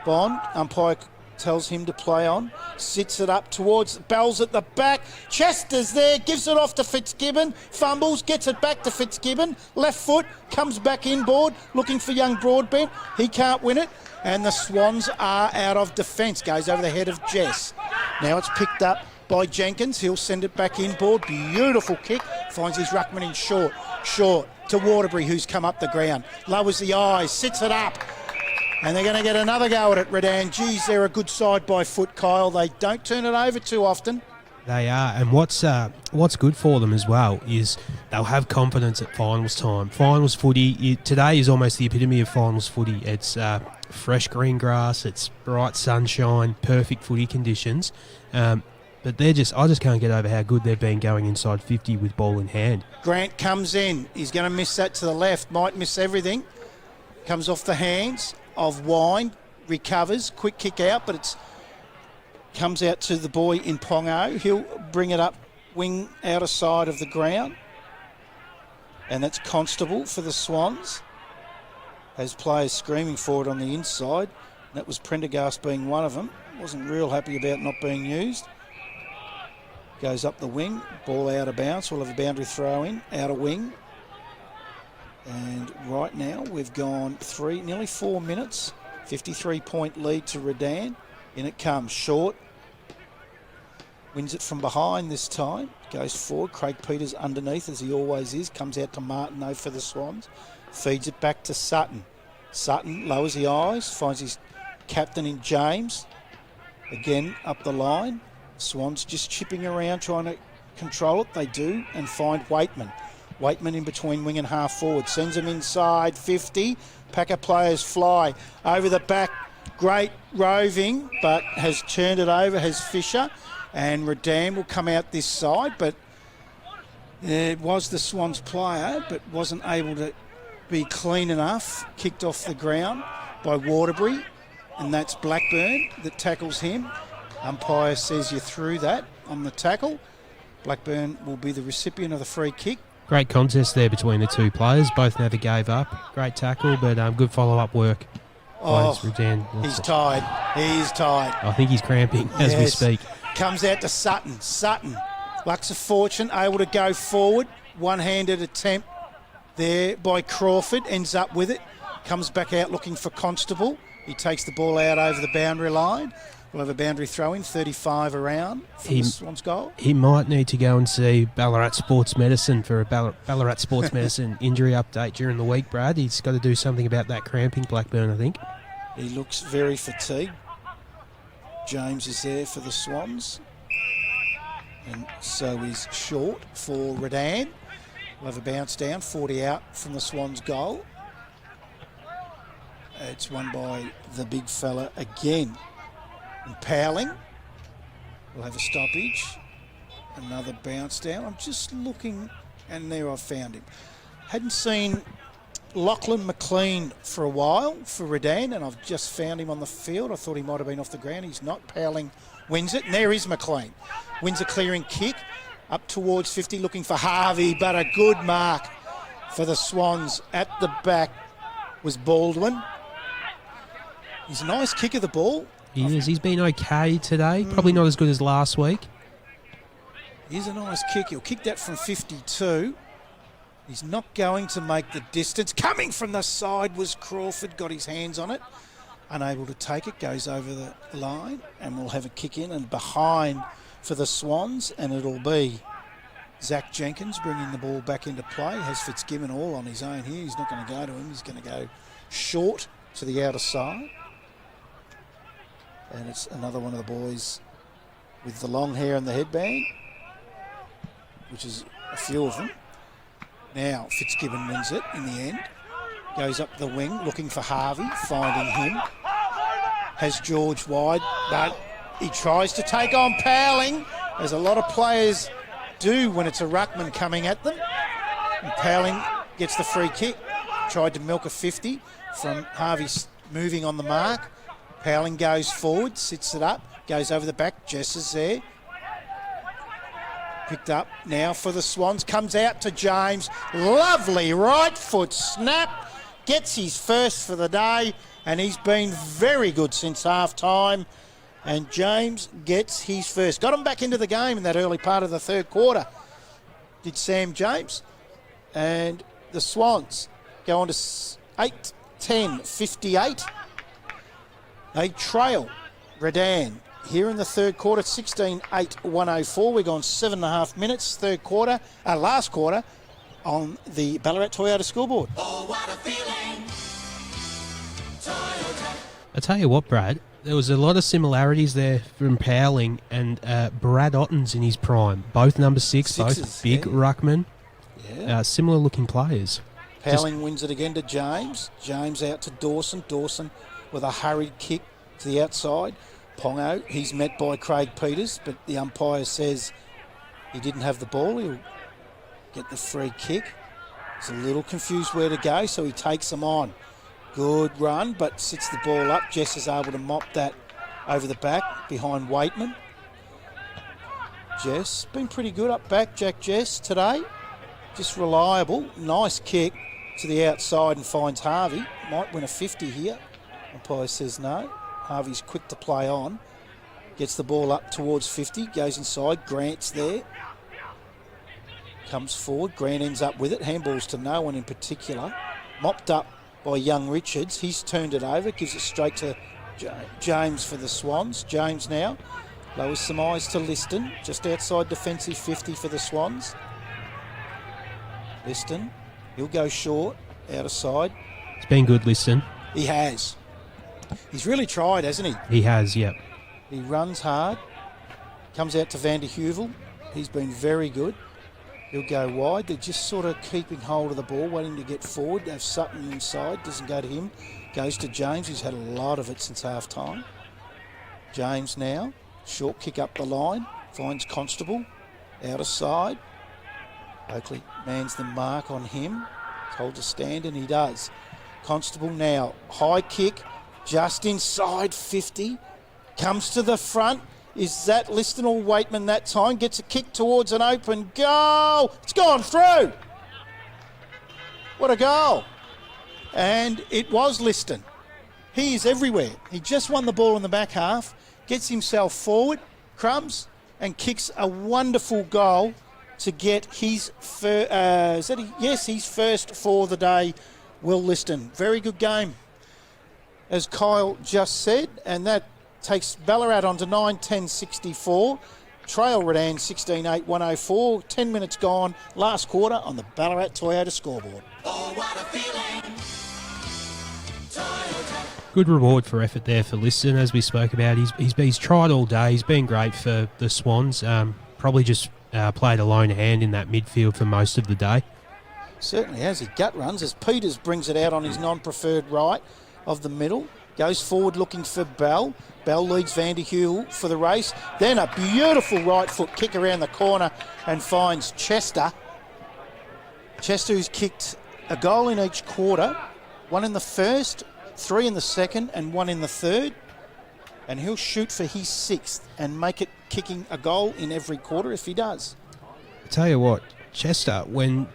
Bond. Umpire tells him to play on. Sits it up towards Bells at the back. Chester's there. Gives it off to Fitzgibbon. Fumbles. Gets it back to Fitzgibbon. Left foot. Comes back inboard. Looking for young Broadbent. He can't win it. And the Swans are out of defence. Goes over the head of Jess. Now it's picked up by Jenkins. He'll send it back inboard. Beautiful kick. Finds his ruckman in short. Short to Waterbury, who's come up the ground. Lowers the eyes. Sits it up. And they're going to get another go at it, Redan. Geez, they're a good side by foot, Kyle. They don't turn it over too often. They are, and what's good for them as well is they'll have confidence at finals time. Finals footy today is almost the epitome of finals footy. It's fresh green grass, it's bright sunshine, perfect footy conditions. But I just can't get over how good they've been going inside 50 with ball in hand. Grant comes in. He's going to miss that to the left. Might miss everything. Comes off the hands of Wine. Recovers. Quick kick out, but it's comes out to the boy in Pongo. He'll bring it up wing outer side of the ground. And that's Constable for the Swans. Has players screaming for it on the inside. That was Prendergast being one of them. Wasn't real happy about not being used. Goes up the wing. Ball out of bounds. We'll have a boundary throw in. Outer wing. And right now we've gone nearly 4 minutes. 53-point lead to Redan. In it comes. Short. Wins it from behind this time. Goes forward. Craig Peters underneath, as he always is. Comes out to Martineau for the Swans. Feeds it back to Sutton. Sutton lowers the eyes. Finds his captain in James. Again up the line. Swans just chipping around trying to control it. They do. And find Waitman. Waitman in between wing and half forward. Sends him inside 50. Packer players fly over the back. Great roving, but has turned it over, has Fisher. And Redan will come out this side, but it was the Swans player, but wasn't able to be clean enough. Kicked off the ground by Waterbury, and that's Blackburn that tackles him. Umpire says you're through that on the tackle. Blackburn will be the recipient of the free kick. Great contest there between the two players. Both never gave up. Great tackle, but good follow-up work. Redan. He's tired. He's tired. I think he's cramping as we speak. Comes out to Sutton. Sutton, lucks of fortune, able to go forward. One-handed attempt there by Crawford. Ends up with it. Comes back out looking for Constable. He takes the ball out over the boundary line. We'll have a boundary throw in, 35 around for the Swans goal. He might need to go and see Ballarat Sports Medicine for a Ballarat Sports Medicine injury update during the week, Brad. He's got to do something about that cramping, Blackburn, I think. He looks very fatigued. James is there for the Swans. And so is Short for Redan. We'll have a bounce down, 40 out from the Swans goal. It's won by the big fella again. And Powling will have a stoppage. Another bounce down. I'm just looking, and there I've found him. Hadn't seen Lachlan McLean for a while for Redan, and I've just found him on the field. I thought he might have been off the ground. He's not. Powling wins it, and there is McLean. Wins a clearing kick up towards 50, looking for Harvey, but a good mark for the Swans. At the back was Baldwin. He's a nice kick of the ball. He is. He's been okay today. Probably not as good as last week. He's a nice kick. He'll kick that from 52. He's not going to make the distance. Coming from the side was Crawford. Got his hands on it. Unable to take it. Goes over the line. And we'll have a kick in and behind for the Swans. And it'll be Zach Jenkins bringing the ball back into play. Has Fitzgibbon all on his own here. He's not going to go to him. He's going to go short to the outer side. And it's another one of the boys with the long hair and the headband, which is a few of them. Now Fitzgibbon wins it in the end. Goes up the wing looking for Harvey, finding him. Has George wide, but he tries to take on Powling, as a lot of players do when it's a ruckman coming at them. And Powling gets the free kick. Tried to milk a 50 from Harvey moving on the mark. Powling goes forward, sits it up, goes over the back. Jess is there. Picked up now for the Swans. Comes out to James. Lovely right foot snap. Gets his first for the day. And he's been very good since half time. And James gets his first. Got him back into the game in that early part of the third quarter. Did Sam James. And the Swans go on to 8-10-58. They trail Redan here in the third quarter, 16-8-104. We're gone 7.5 minutes, last quarter, on the Ballarat Toyota scoreboard. Oh, what a feeling. Toyota. I tell you what, Brad, there was a lot of similarities there from Powling and Brad Otten's in his prime. Both number 6, Sixes, both big yeah. ruckman, Yeah. similar looking players. Powling wins it again to James. James out to Dawson. Dawson with a hurried kick to the outside. Pongo, he's met by Craig Peters, but the umpire says he didn't have the ball. He'll get the free kick. He's a little confused where to go, so he takes them on. Good run, but sits the ball up. Jess is able to mop that over the back behind Waitman. Jess been pretty good up back, Jack Jess, today. Just reliable. Nice kick to the outside and finds Harvey. Might win a 50 here. Umpire says no. Harvey's quick to play on. Gets the ball up towards 50. Goes inside. Grant's there. Comes forward. Grant ends up with it. Handballs to no one in particular. Mopped up by young Richards. He's turned it over. Gives it straight to James for the Swans. James now lowers some eyes to Liston. Just outside defensive 50 for the Swans. Liston. He'll go short. Out of side. It's been good, Liston. He has. He's really tried, hasn't he? He has, yep. He runs hard. Comes out to Van der Heuvel. He's been very good. He'll go wide. They're just sort of keeping hold of the ball, waiting to get forward. They have Sutton inside. Doesn't go to him. Goes to James, who's had a lot of it since half time. James now. Short kick up the line. Finds Constable. Out of side. Oakley mans the mark on him. Told to stand, and he does. Constable now. High kick. Just inside 50. Comes to the front. Is that Liston or Waitman that time? Gets a kick towards an open goal. It's gone through. What a goal. And it was Liston. He is everywhere. He just won the ball in the back half. Gets himself forward. Crumbs. And kicks a wonderful goal to get his first. He's first for the day. Will Liston. Very good game, as Kyle just said, and that takes Ballarat on to 9-10-64. Trail Redan 16-8-104. 10 minutes gone. Last quarter on the Ballarat Toyota scoreboard. Oh, what a feeling. Toyota. Good reward for effort there for Liston, as we spoke about. He's tried all day. He's been great for the Swans. Probably just played a lone hand in that midfield for most of the day. Certainly has. He gut runs as Peters brings it out on his non-preferred right of the middle. Goes forward looking for Bell. Bell leads Van der Heuvel for the race. Then a beautiful right foot kick around the corner and finds Chester. Chester, who's kicked a goal in each quarter. One in the first, 3 in the second and 1 in the third. And he'll shoot for his 6th and make it kicking a goal in every quarter if he does. I tell you what, Chester, when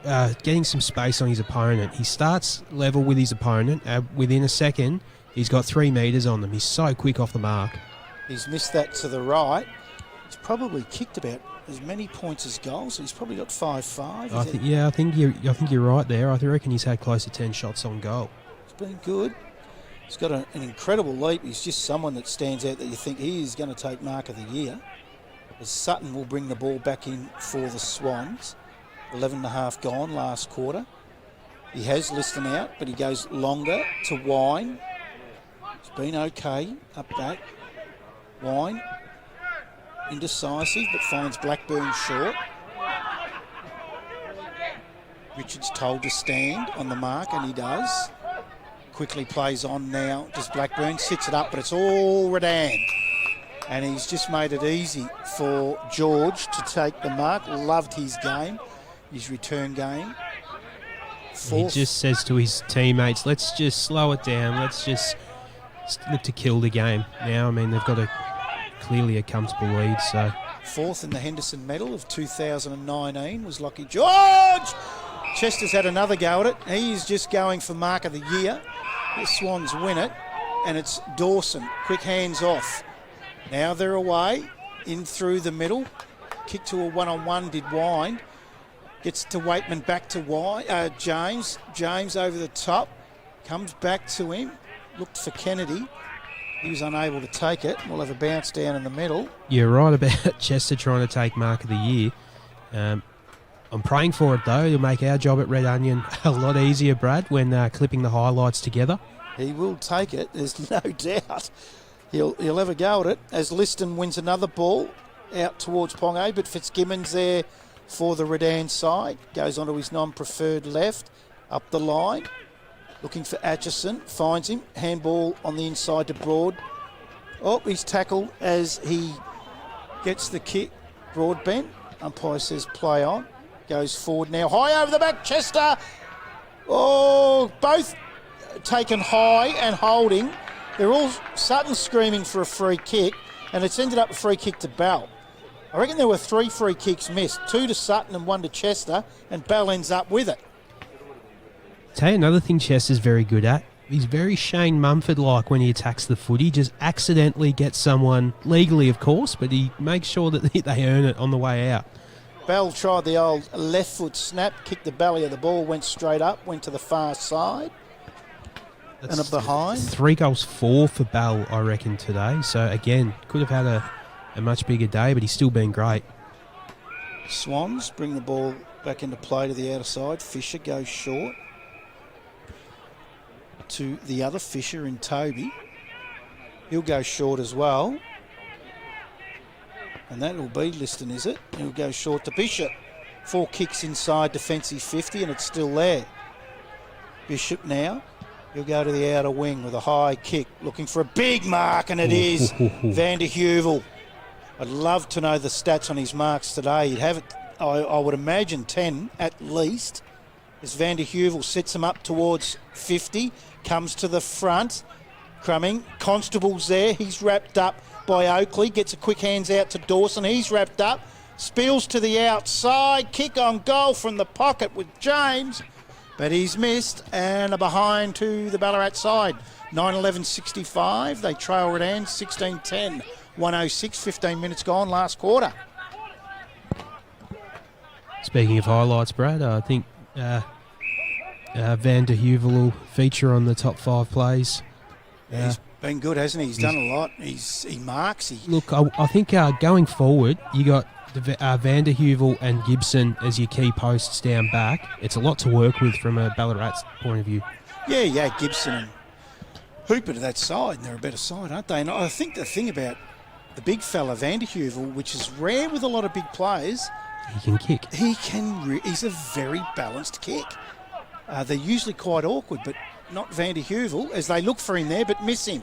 getting some space on his opponent, he starts level with his opponent. Within a second, he's got 3 metres on them. He's so quick off the mark. He's missed that to the right. He's probably kicked about as many points as goals. So he's probably got 5-5. I think you're right there. I reckon he's had close to 10 shots on goal. It's been good. He's got an incredible leap. He's just someone that stands out that you think he is going to take mark of the year. As Sutton will bring the ball back in for the Swans. 11.5 gone last quarter. He has Liston out, but he goes longer to Wine. It's been okay up back. Wine, indecisive, but finds Blackburn short. Richards told to stand on the mark, and he does. Quickly plays on now. Does Blackburn, sits it up, but it's all Redan. And he's just made it easy for George to take the mark. Loved his game, his return game. Fourth. He just says to his teammates, let's just slow it down. Let's just look to kill the game now. I mean, they've got clearly a comfortable lead. So 4th in the Henderson medal of 2019 was Lockie George. Chester's had another go at it. He's just going for mark of the year. The Swans win it, and it's Dawson. Quick hands off. Now they're away, in through the middle. Kick to a one-on-one did Wine. Gets to Waitman, back to James. James over the top. Comes back to him. Looked for Kennedy. He was unable to take it. We'll have a bounce down in the middle. You're right about Chester trying to take mark of the year. I'm praying for it, though. It'll make our job at Red Onion a lot easier, Brad, when clipping the highlights together. He will take it, there's no doubt. He'll have a go at it as Liston wins another ball out towards Pongo, but Fitzgibbon's there for the Redan side. Goes onto his non-preferred left, up the line. Looking for Atchison, finds him. Handball on the inside to Broad. Oh, he's tackled as he gets the kick. Broadbent. Umpire says play on. Goes forward now. High over the back. Chester. Oh, both taken high and holding. They're all Sutton screaming for a free kick, and it's ended up a free kick to Bell. I reckon there were 3 free kicks missed. 2 to Sutton and 1 to Chester, and Bell ends up with it. Tell you another thing Chester's very good at. He's very Shane Mumford-like when he attacks the footy. Just accidentally gets someone, legally of course, but he makes sure that they earn it on the way out. Bell tried the old left foot snap, kicked the belly of the ball, went straight up, went to the far side. And a behind. 3 goals 4 for Bell, I reckon, today. So, again, could have had a much bigger day, but he's still been great. Swans bring the ball back into play to the outer side. Fisher goes short to the other Fisher in Toby. He'll go short as well. And that will be Liston, is it? He'll go short to Bishop. 4 kicks inside defensive 50, and it's still there. Bishop now. He'll go to the outer wing with a high kick, looking for a big mark, and it is Van der Heuvel. I'd love to know the stats on his marks today. He'd have it, I would imagine, 10 at least. As Van der Heuvel sets him up towards 50, comes to the front. Crumming, Constable's there. He's wrapped up by Oakley. Gets a quick hands out to Dawson. He's wrapped up. Spills to the outside. Kick on goal from the pocket with James. But he's missed, and a behind to the Ballarat side. 9-11-65. They trail Redan 16-10. 106, 15 minutes gone, last quarter. Speaking of highlights, Brad, I think Van der Heuvel will feature on the top 5 plays. He's been good, hasn't he? He's done a lot. He marks. Look, I think going forward, you got Van der Heuvel and Gibson as your key posts down back. It's a lot to work with from a Ballarat's point of view. Yeah, Gibson and Hooper to that side, and they're a better side, aren't they? And I think the thing about the big fella, Van der Heuvel, which is rare with a lot of big players, he can kick. He's a very balanced kick. They're usually quite awkward, but not Van der Heuvel, as they look for him there, but miss him.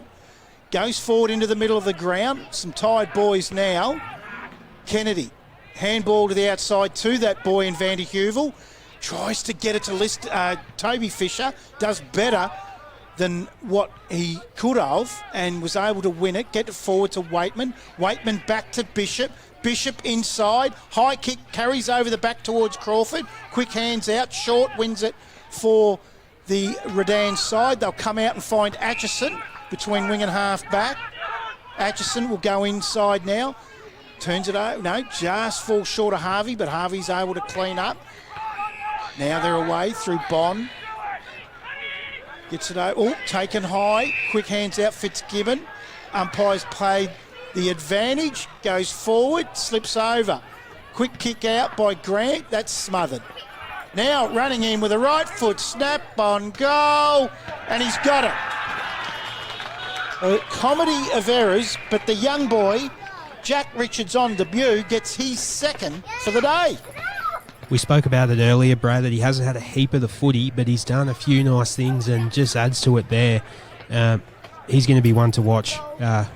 Goes forward into the middle of the ground. Some tired boys now. Kennedy, handball to the outside to that boy in Van der Heuvel. Tries to get it to Toby Fisher. Does better than what he could have and was able to win it. Get it forward to Waitman. Waitman back to Bishop. Bishop inside. High kick carries over the back towards Crawford. Quick hands out. Short wins it for the Redan side. They'll come out and find Atchison between wing and half back. Atchison will go inside now. Turns it over. No, just falls short of Harvey, but Harvey's able to clean up. Now they're away through Bond. Gets it over. Oh, taken high. Quick hands out, Fitzgibbon. Umpire's played the advantage. Goes forward, slips over. Quick kick out by Grant. That's smothered. Now running in with a right foot snap on goal. And he's got it. A comedy of errors, but the young boy, Jack Richards on debut, gets his second for the day. We spoke about it earlier, Brad, that he hasn't had a heap of the footy, but he's done a few nice things and just adds to it there. He's going to be one to watch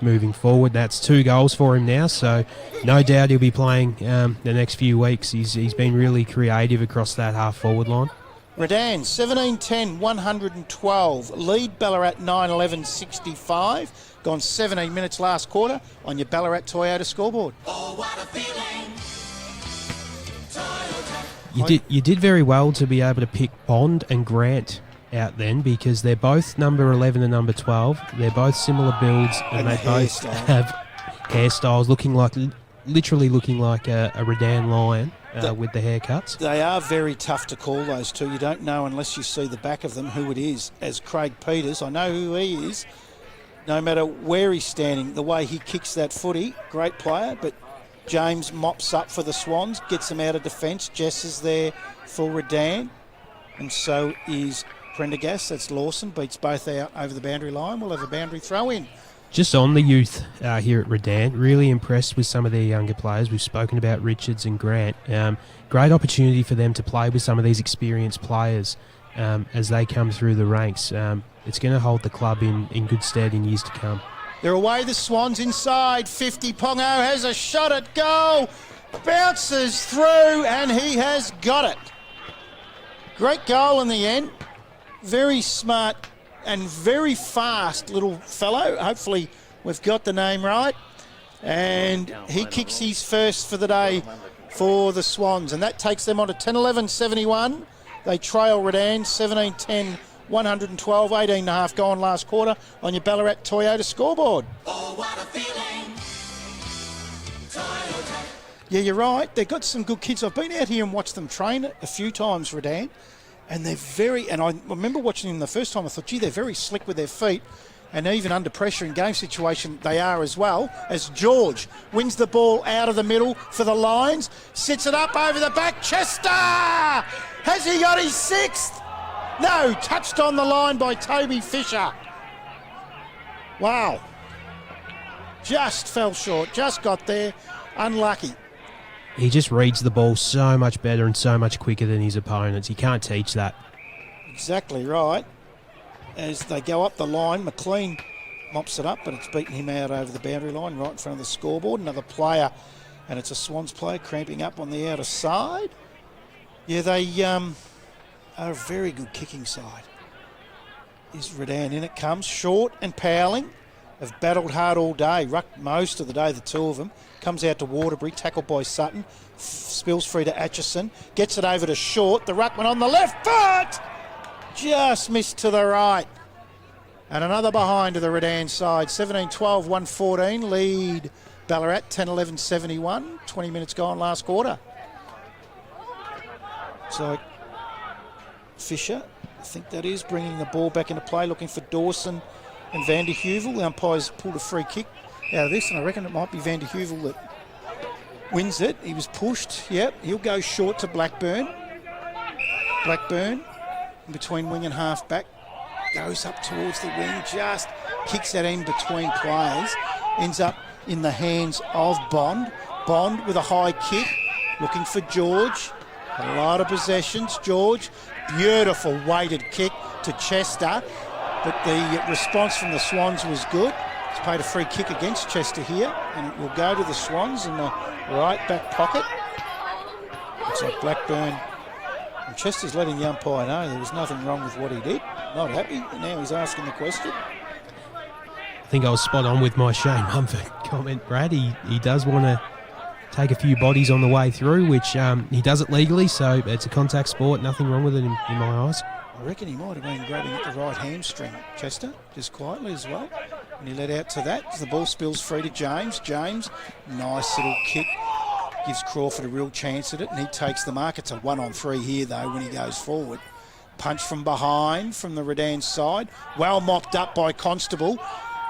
moving forward. That's 2 goals for him now, so no doubt he'll be playing the next few weeks. He's been really creative across that half-forward line. Redan, 17-10, 112. Lead Ballarat 9-11-65. Gone 17 minutes last quarter on your Ballarat Toyota scoreboard. Oh, what a feeling. You did very well to be able to pick Bond and Grant out then, because they're both number 11 and number 12. They're both similar builds, and they both have hairstyles literally looking like a Redan lion with the haircuts. They are very tough to call, those two. You don't know unless you see the back of them who it is. As Craig Peters, I know who he is. No matter where he's standing, the way he kicks that footy, great player, but James mops up for the Swans, gets them out of defence. Jess is there for Redan, and so is Prendergast. That's Lawson, beats both out over the boundary line. We'll have a boundary throw in Just on the youth here at Redan, really impressed with some of their younger players. We've spoken about Richards and Grant. Great opportunity for them to play with some of these experienced players as they come through the ranks. It's going to hold the club in good stead in years to come. They're away, the Swans inside. 50, Pongo has a shot at goal. Bounces through and he has got it. Great goal in the end. Very smart and very fast little fellow. Hopefully we've got the name right. And he kicks his first for the day for the Swans. And that takes them on to 10-11-71. They trail Redan 17-10, 112, 18.5 gone last quarter on your Ballarat Toyota scoreboard. Oh, what a feeling. Toyota. Yeah, you're right. They've got some good kids. I've been out here and watched them train a few times, Redan. And they're very, and I remember watching them the first time, I thought, gee, they're very slick with their feet. And even under pressure in game situation, they are as well. As George wins the ball out of the middle for the Lions. Sits it up over the back. Chester! Has he got his sixth? No, touched on the line by Toby Fisher. Wow. Just fell short, just got there. Unlucky. He just reads the ball so much better and so much quicker than his opponents. You can't teach that. Exactly right. As they go up the line, McLean mops it up, but it's beaten him out over the boundary line right in front of the scoreboard. Another player, and it's a Swans player cramping up on the outer side. Yeah, they are a very good kicking side. Is Redan in it comes, short and Powling. Have battled hard all day, rucked most of the day, the two of them. Comes out to Waterbury, tackled by Sutton. Spills free to Atchison. Gets it over to Short. The ruckman on the left foot! Just missed to the right. And another behind to the Redan side. 17-12, 114. Lead Ballarat, 10-11-71. 20 minutes gone last quarter. So Fisher, I think that is, bringing the ball back into play, looking for Dawson and Van der Heuvel. The umpire's pulled a free kick out of this, and I reckon it might be Van der Heuvel that wins it. He was pushed, yep. He'll go short to Blackburn. Blackburn, in between wing and half back, goes up towards the wing, just kicks that in between players, ends up in the hands of Bond. Bond with a high kick, looking for George. A lot of possessions. George, beautiful weighted kick to Chester, but the response from the Swans was good. He's paid a free kick against Chester here, and it will go to the Swans in the right back pocket. Looks like Blackburn. And Chester's letting the umpire know there was nothing wrong with what he did. Not happy. Now he's asking the question. I think I was spot on with my Shane Mumford comment, Brad. He does want to take a few bodies on the way through, which he does it legally, so it's a contact sport. Nothing wrong with it in my eyes. I reckon he might have been grabbing at the right hamstring, Chester, just quietly as well. And he led out to that. The ball spills free to James. James, nice little kick. Gives Crawford a real chance at it, and he takes the mark. It's a 1-on-3 here, though, when he goes forward. Punch from behind from the Redan side. Well mopped up by Constable.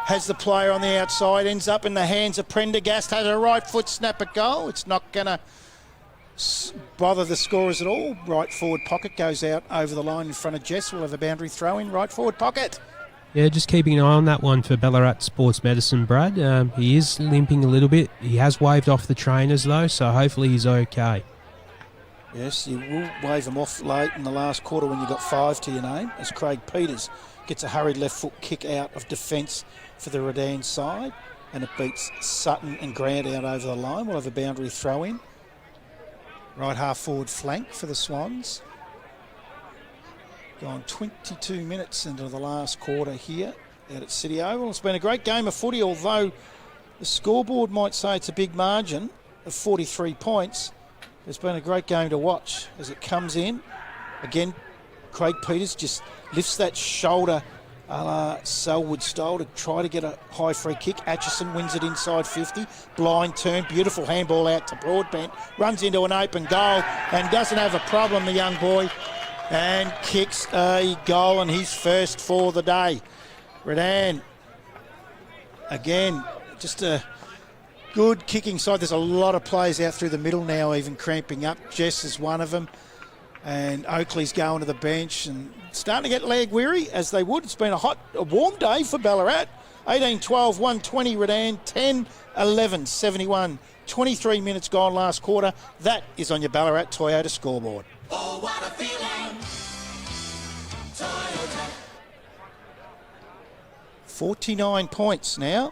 Has the player on the outside, ends up in the hands of Prendergast, has a right foot snap at goal. It's not going to bother the scorers at all. Right forward pocket goes out over the line in front of Jess. We'll have a boundary throw in, right forward pocket. Yeah, just keeping an eye on that one for Ballarat Sports Medicine, Brad. He is limping a little bit. He has waved off the trainers, though, so hopefully he's okay. Yes, you will wave him off late in the last quarter when you've got 5 to your name, as Craig Peters gets a hurried left foot kick out of defence for the Redan side, and it beats Sutton and Grant out over the line. We'll have a boundary throw in. Right half forward flank for the Swans. Gone 22 minutes into the last quarter here out at City Oval. It's been a great game of footy, although the scoreboard might say it's a big margin of 43 points. It's been a great game to watch as it comes in. Again, Craig Peters just lifts that shoulder a la Selwood style to try to get a high free kick. Atchison wins it inside 50. Blind turn, beautiful handball out to Broadbent. Runs into an open goal and doesn't have a problem, the young boy. And kicks a goal, and his first for the day. Redan, again, just a good kicking side. There's a lot of players out through the middle now, even cramping up. Jess is one of them. And Oakley's going to the bench and starting to get leg weary, as they would. It's been a warm day for Ballarat. 18-12, 120 Redan, 10-11, 71. 23 minutes gone last quarter. That is on your Ballarat Toyota scoreboard. Oh, what a feeling. Toyota. 49 points now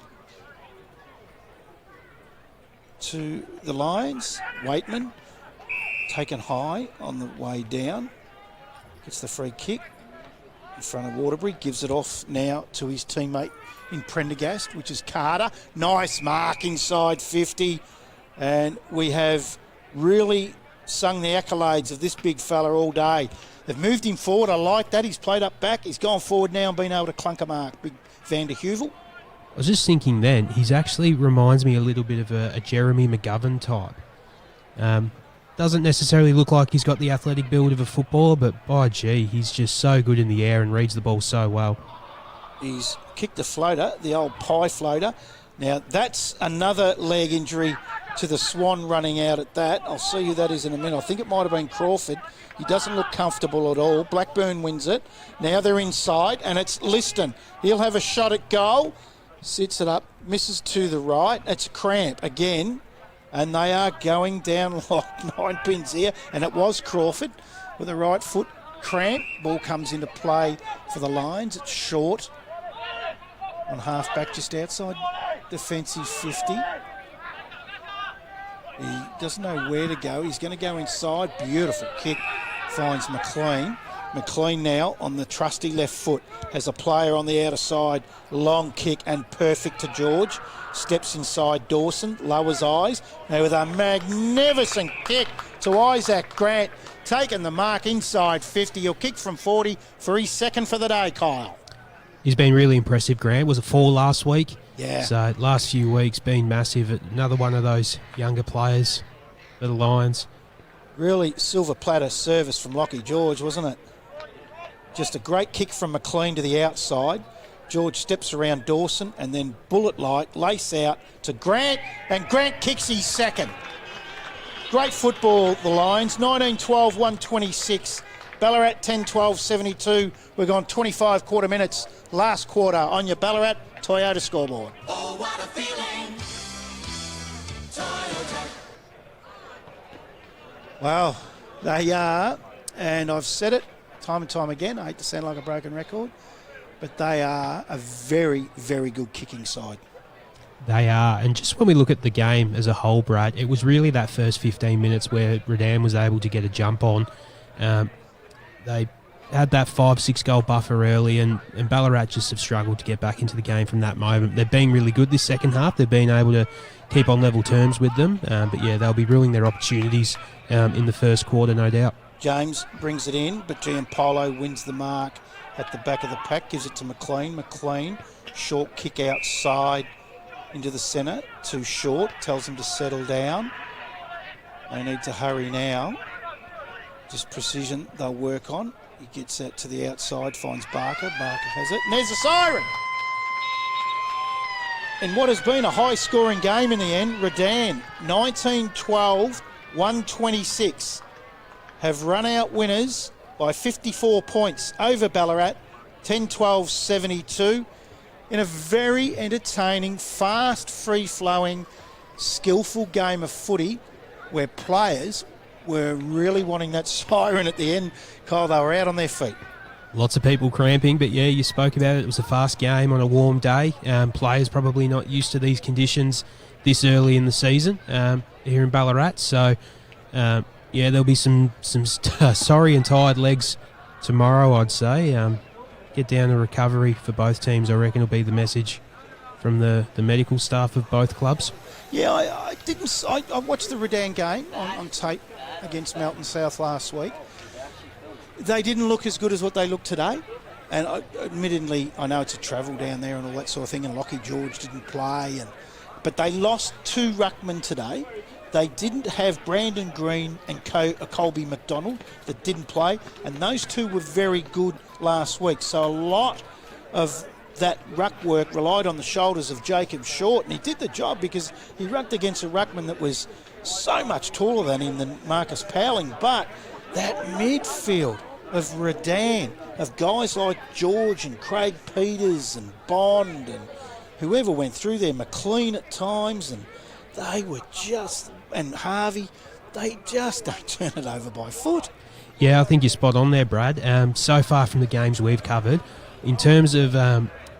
to the Lions. Waitman taken high on the way down. Gets the free kick in front of Waterbury. Gives it off now to his teammate in Prendergast, which is Carter. Nice mark inside 50. And we have really sung the accolades of this big fella all day. They've moved him forward. I like that. He's played up back. He's gone forward now and been able to clunk a mark. Big Van der Heuvel. I was just thinking then, he's actually reminds me a little bit of a Jeremy McGovern type. Doesn't necessarily look like he's got the athletic build of a footballer, but by gee, he's just so good in the air and reads the ball so well. He's kicked the floater, the old pie floater. Now, that's another leg injury to the Swan running out at that. I'll see who that is in a minute. I think it might have been Crawford. He doesn't look comfortable at all. Blackburn wins it. Now they're inside, and it's Liston. He'll have a shot at goal. Sits it up, misses to the right. It's Cramp again, and they are going down like 9 pins here. And it was Crawford with the right foot. Cramp. Ball comes into play for the Lions. It's short on half-back, just outside defensive 50. He doesn't know where to go. He's going to go inside. Beautiful kick. Finds McLean. McLean now on the trusty left foot. Has a player on the outer side. Long kick and perfect to George. Steps inside Dawson. Lowers eyes. Now with a magnificent kick to Isaac Grant. Taking the mark inside 50. He'll kick from 40 for his second for the day, Kyle. He's been really impressive, Grant. Was a 4 last week. Yeah. So last few weeks been massive. Another one of those younger players for the Lions. Really silver platter service from Lockie George, wasn't it? Just a great kick from McLean to the outside. George steps around Dawson and then bullet-like, lace out to Grant, and Grant kicks his second. Great football, the Lions. 19-12, 126. Ballarat 10-12, 72. We've gone 25 quarter minutes. Last quarter on your Ballarat Toyota scoreboard. Oh, what a feeling. Toyota. Well, they are, and I've said it time and time again, I hate to sound like a broken record, but they are a very, very good kicking side. They are, and just when we look at the game as a whole, Brad, it was really that first 15 minutes where Redan was able to get a jump on. They had that 5-6 goal buffer early, and Ballarat just have struggled to get back into the game from that moment. They've been really good this second half. They've been able to keep on level terms with them, but yeah, they'll be ruining their opportunities in the first quarter, no doubt. James brings it in, but Giampolo wins the mark at the back of the pack, gives it to McLean. McLean, short kick outside into the centre, too short, tells him to settle down. They need to hurry now. Just precision they'll work on. He gets that to the outside, finds Barker. Barker has it, and there's a siren! In what has been a high-scoring game in the end, Redan, 19-12, 126, have run out winners by 54 points over Ballarat, 10-12, 72, in a very entertaining, fast, free-flowing, skillful game of footy where players were really wanting that siren at the end. Kyle, they were out on their feet. Lots of people cramping, but yeah, you spoke about it. It was a fast game on a warm day. Players probably not used to these conditions this early in the season here in Ballarat. So, yeah, there'll be some sorry and tired legs tomorrow, I'd say. Get down to recovery for both teams, I reckon will be the message from the medical staff of both clubs. Yeah, I watched the Redan game on tape against Melton South last week. They didn't look as good as what they look today. And admittedly, I know it's a travel down there and all that sort of thing, and Lockie George didn't play. But they lost 2 ruckmen today. They didn't have Brandon Green and Colby McDonald that didn't play, and those 2 were very good last week. So a lot of that ruck work relied on the shoulders of Jacob Short, and he did the job because he rucked against a ruckman that was so much taller than him than Marcus Powling. But that midfield of Redan, of guys like George and Craig Peters and Bond and whoever went through there, McLean at times, and they were just, and Harvey, they just don't turn it over by foot. Yeah, I think you're spot on there, Brad. So far from the games we've covered, in terms of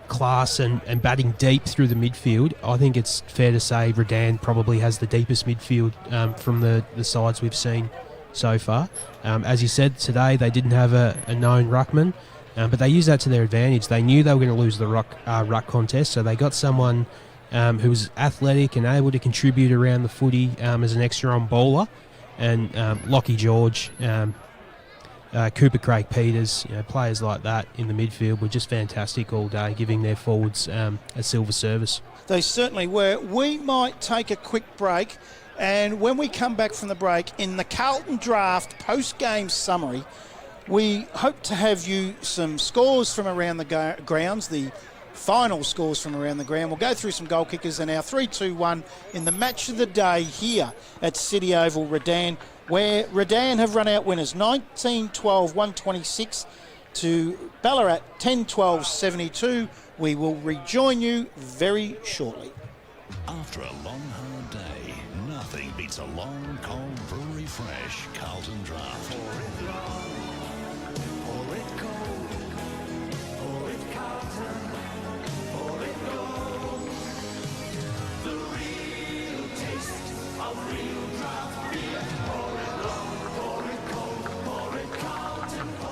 class and batting deep through the midfield, I think it's fair to say Redan probably has the deepest midfield from the sides we've seen so far. As you said, today they didn't have a known ruckman, but they used that to their advantage. They knew they were going to lose the ruck contest, so they got someone who was athletic and able to contribute around the footy as an extra on bowler, and Lockie George, Cooper Craig Peters, players like that in the midfield were just fantastic all day, giving their forwards a silver service. They certainly were. We might take a quick break, and when we come back from the break, in the Carlton Draft post-game summary, we hope to have you some scores from around the grounds, the final scores from around the ground. We'll go through some goal kickers and our 3-2-1 in the match of the day here at City Oval, Redan, where Redan have run out winners 19-12-126 to Ballarat 10-12-72. We will rejoin you very shortly. After a long, hard day, nothing beats a long, cold brewery fresh Carlton Draft.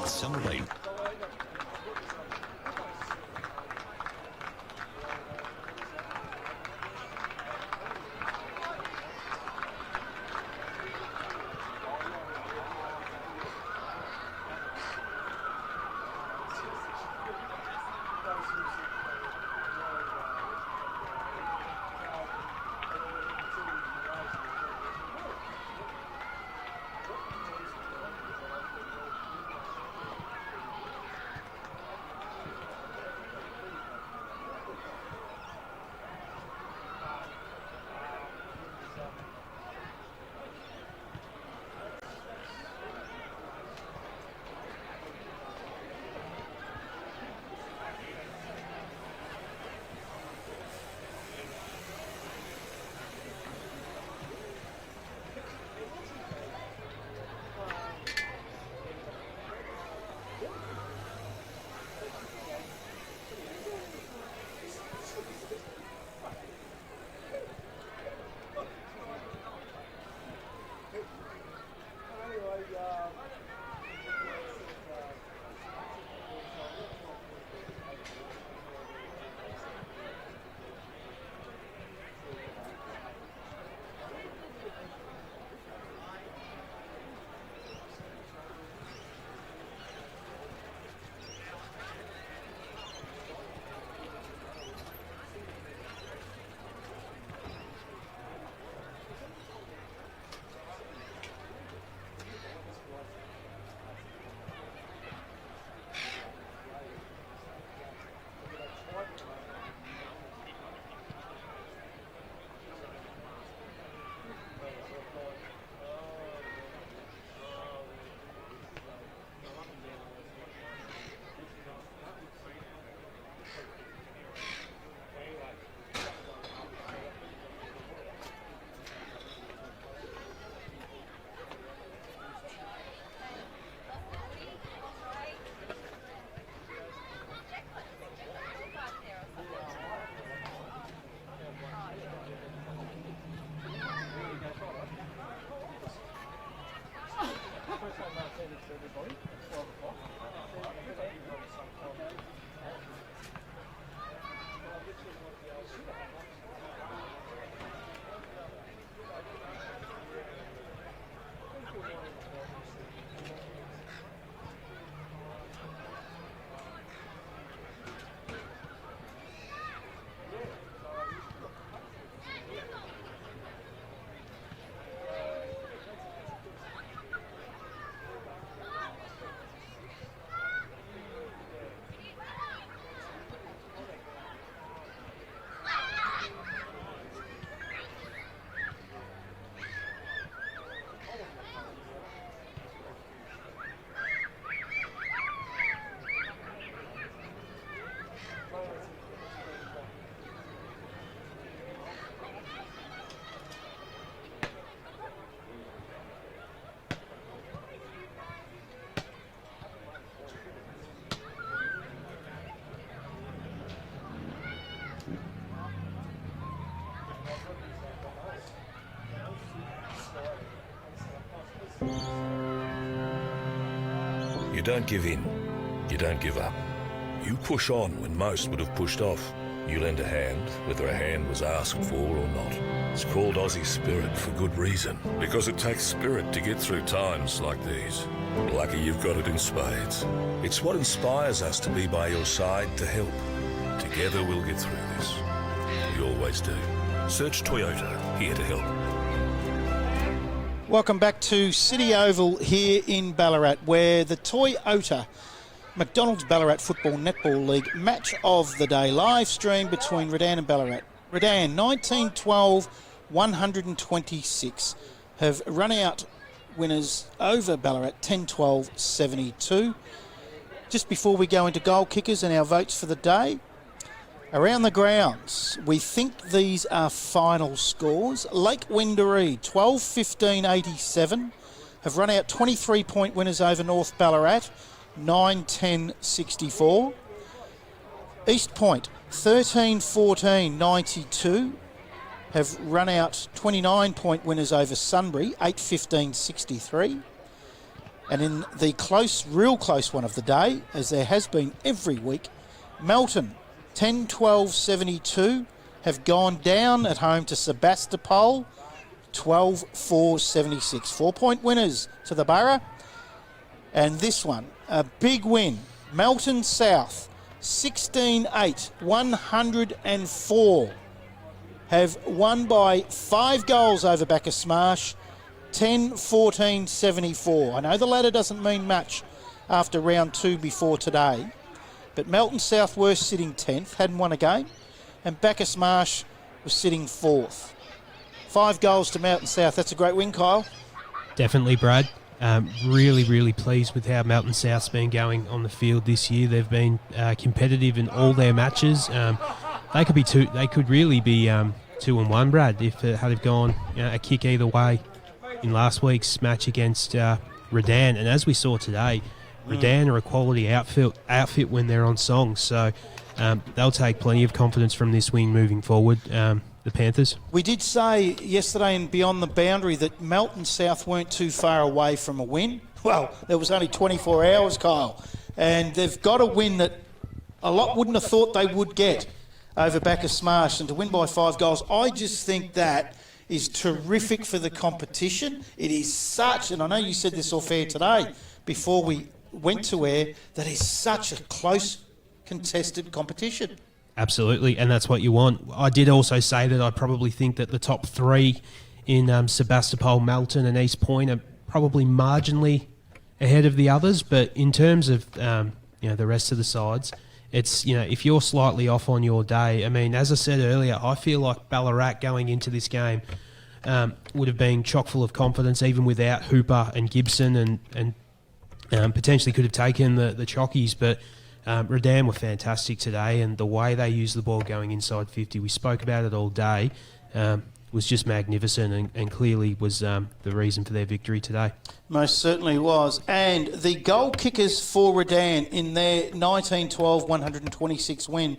Celebrate. You don't give in. You don't give up. You push on when most would have pushed off. You lend a hand, whether a hand was asked for or not. It's called Aussie Spirit for good reason, because it takes spirit to get through times like these. Lucky you've got it in spades. It's what inspires us to be by your side to help. Together we'll get through this. We always do. Search Toyota, here to help. Welcome back to City Oval here in Ballarat, where the Toyota McDonald's Ballarat Football Netball League match of the day live stream between Redan and Ballarat. Redan 19-12-126 have run out winners over Ballarat 10-12-72. Just before we go into goal kickers and our votes for the day, around the grounds, we think these are final scores. Lake Wendouree 12-15-87 have run out 23-point winners over North Ballarat 9-10-64. East Point 13-14-92 have run out 29-point winners over Sunbury 8-15-63. And in the real close one of the day, as there has been every week, Melton 10-12-72 have gone down at home to Sebastopol 12-4-76. 4-point winners to the Borough. And this one, a big win. Melton South 16-8-104 have won by 5 goals over Bacchus Marsh 10-14-74. I know the ladder doesn't mean much after round 2 before today, but Melton South were sitting 10th, hadn't won a game, and Bacchus Marsh was sitting 4th. 5 goals to Melton South. That's a great win, Kyle. Definitely, Brad. Really pleased with how Melton South's been going on the field this year. They've been competitive in all their matches. They could be two. They could really be 2-1, Brad, if it had gone a kick either way in last week's match against Redan. And as we saw today, Redan are a quality outfit when they're on song. So they'll take plenty of confidence from this win moving forward. The Panthers. We did say yesterday in Beyond the Boundary that Melton South weren't too far away from a win. Well, there was only 24 hours, Kyle. And they've got a win that a lot wouldn't have thought they would get over Bacchus Marsh. And to win by 5 goals, I just think that is terrific for the competition. It is such, and I know you said this off air today before we went to air, that is such a close contested competition. Absolutely, and that's what you want. I did also say that I probably think that the top 3 in Sebastopol, Melton and East Point are probably marginally ahead of the others, but in terms of the rest of the sides, it's if you're slightly off on your day, I mean, as I said earlier, I feel like Ballarat going into this game would have been chock full of confidence even without Hooper and Gibson and potentially could have taken the chockies, but Redan were fantastic today, and the way they used the ball going inside 50, we spoke about it all day, was just magnificent and clearly was the reason for their victory today. Most certainly was. And the goal kickers for Redan in their 19-12-126 win,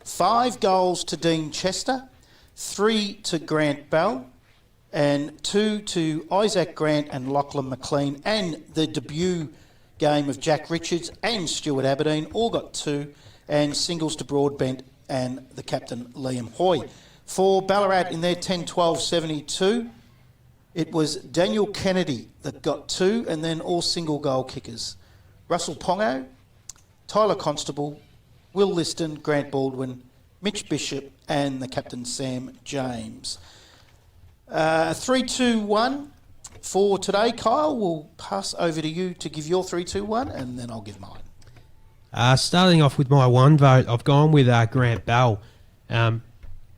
5 goals to Dean Chester, 3 to Grant Bell, and 2 to Isaac Grant and Lachlan McLean, and the debut game of Jack Richards and Stuart Aberdeen, all got 2, and singles to Broadbent and the captain Liam Hoy. For Ballarat in their 10-12-72, it was Daniel Kennedy that got 2, and then all single goal kickers. Russell Pongo, Tyler Constable, Will Liston, Grant Baldwin, Mitch Bishop and the captain Sam James. 3-2-1 for today. Kyle, we'll pass over to you to give your 3-2-1 and then I'll give mine. Starting off with my 1 vote, I've gone with Grant Bell.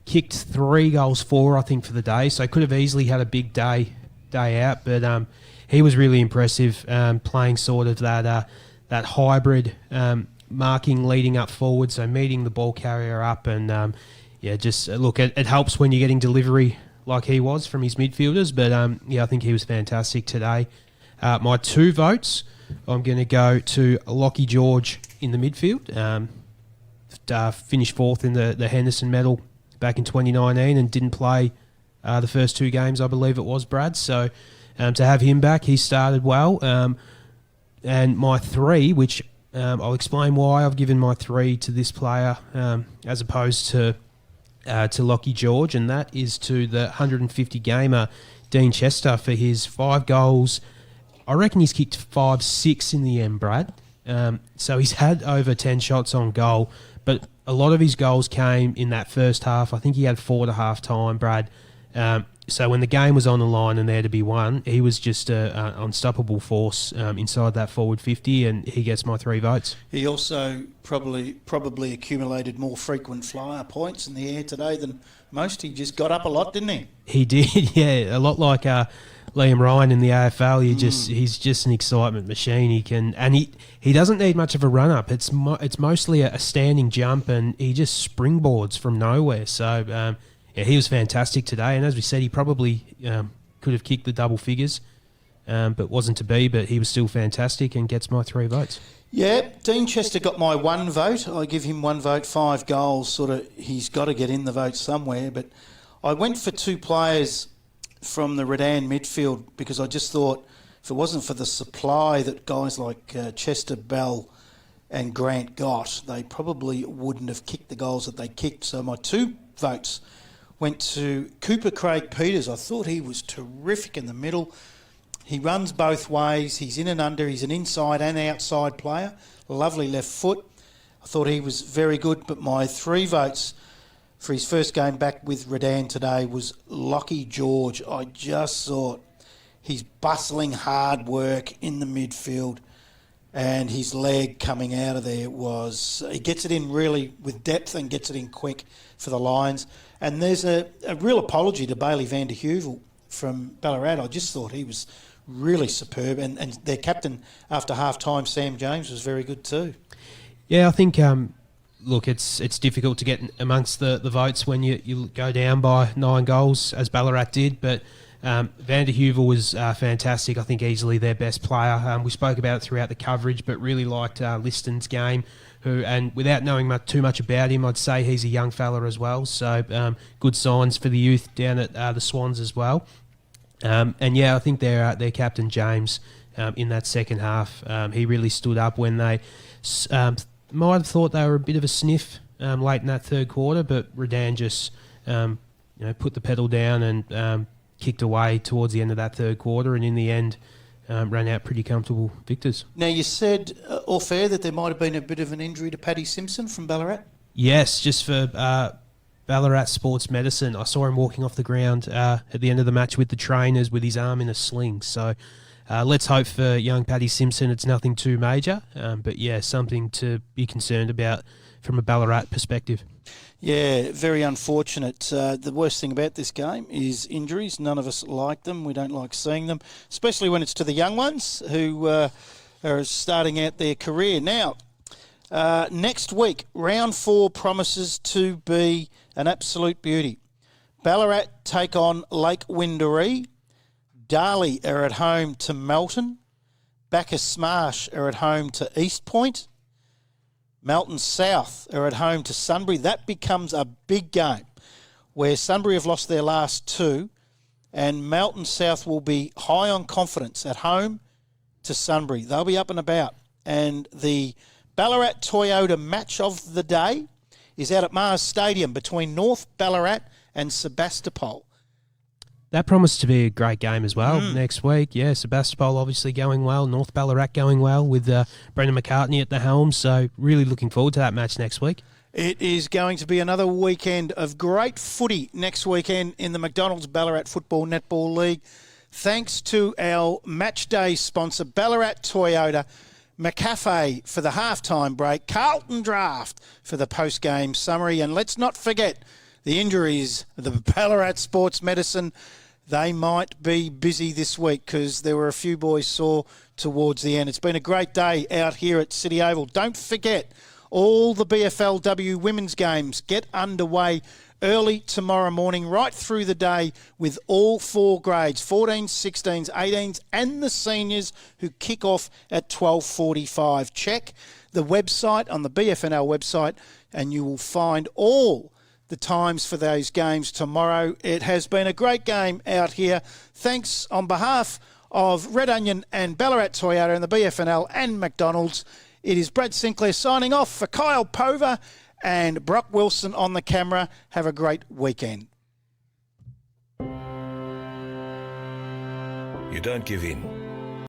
Kicked 3 goals 4, I think, for the day, so could have easily had a big day out, but he was really impressive, playing sort of that hybrid marking leading up forward, so meeting the ball carrier up, and look, it helps when you're getting delivery like he was from his midfielders, but I think he was fantastic today. My 2 votes, I'm going to go to Lockie George in the midfield. Finished 4th in the Henderson medal back in 2019 and didn't play the first 2 games, I believe it was, Brad. So to have him back, he started well. And my 3, which I'll explain why I've given my 3 to this player as opposed to Lockie George, and that is to the 150 gamer Dean Chester for his 5 goals. I reckon he's kicked 5-6 in the end, Brad. So he's had over 10 shots on goal, but a lot of his goals came in that first half. I think he had 4 at half time, Brad. So when the game was on the line and there to be won, he was just an unstoppable force inside that forward 50, and he gets my 3 votes. He also probably accumulated more frequent flyer points in the air today than most. He just got up a lot, didn't he? He did, yeah. A lot like Liam Ryan in the AFL. He's just an excitement machine. He doesn't need much of a run up. It's mostly a standing jump, and he just springboards from nowhere. So. Yeah, he was fantastic today, and as we said, he probably could have kicked the double figures, but wasn't to be, but he was still fantastic and gets my 3 votes. Yeah, Dean Chester got my 1 vote. I give him 1 vote, 5 goals. He's got to get in the vote somewhere, but I went for 2 players from the Redan midfield because I just thought if it wasn't for the supply that guys like Chester, Bell and Grant got, they probably wouldn't have kicked the goals that they kicked. So my 2 votes went to Cooper Craig Peters. I thought he was terrific in the middle. He runs both ways. He's in and under. He's an inside and outside player. Lovely left foot. I thought he was very good. But my 3 votes for his first game back with Redan today was Lockie George. I just thought his bustling hard work in the midfield and his leg coming out of there he gets it in really with depth and gets it in quick for the Lions. And there's a real apology to Bailey van der Heuvel from Ballarat. I just thought he was really superb. And their captain after half-time, Sam James, was very good too. Yeah, I think, look, it's difficult to get amongst the votes when you go down by 9 goals, as Ballarat did. But van der Heuvel was fantastic. I think easily their best player. We spoke about it throughout the coverage, but really liked Liston's game. And without knowing too much about him, I'd say he's a young fella as well. So good signs for the youth down at the Swans as well. And yeah, I think their captain James in that second half, he really stood up when they might have thought they were a bit of a sniff late in that third quarter, but Redan just put the pedal down and kicked away towards the end of that third quarter, and in the end ran out pretty comfortable victors. Now, you said off air that there might have been a bit of an injury to Paddy Simpson from Ballarat? Yes, just for Ballarat Sports Medicine. I saw him walking off the ground at the end of the match with the trainers with his arm in a sling. So let's hope for young Paddy Simpson it's nothing too major. But yeah, something to be concerned about from a Ballarat perspective. Yeah, very unfortunate. The worst thing about this game is injuries. None of us like them. We don't like seeing them, especially when it's to the young ones who are starting out their career. Now, next week, round 4 promises to be an absolute beauty. Ballarat take on Lake Windaree. Darley are at home to Melton. Bacchus Smash are at home to East Point. Melton South are at home to Sunbury. That becomes a big game where Sunbury have lost their last 2 and Melton South will be high on confidence at home to Sunbury. They'll be up and about. And the Ballarat Toyota match of the day is out at Mars Stadium between North Ballarat and Sebastopol. That promised to be a great game as well next week. Yeah, Sebastopol obviously going well, North Ballarat going well with Brendan McCartney at the helm. So really looking forward to that match next week. It is going to be another weekend of great footy next weekend in the McDonald's Ballarat Football Netball League. Thanks to our match day sponsor, Ballarat Toyota, McCafe for the halftime break, Carlton Draft for the post-game summary. And let's not forget the injuries, the Ballarat Sports Medicine. They might be busy this week because there were a few boys sore towards the end. It's been a great day out here at City Oval. Don't forget, all the BFLW women's games get underway early tomorrow morning, right through the day with all 4 grades, 14s, 16s, 18s and the seniors who kick off at 12:45. Check the website on the BFNL website and you will find all the times for those games tomorrow. It has been a great game out here. Thanks on behalf of Red Onion and Ballarat Toyota and the BFNL and McDonald's. It is Brad Sinclair signing off for Kyle Pover and Brock Wilson on the camera. Have a great weekend. You don't give in.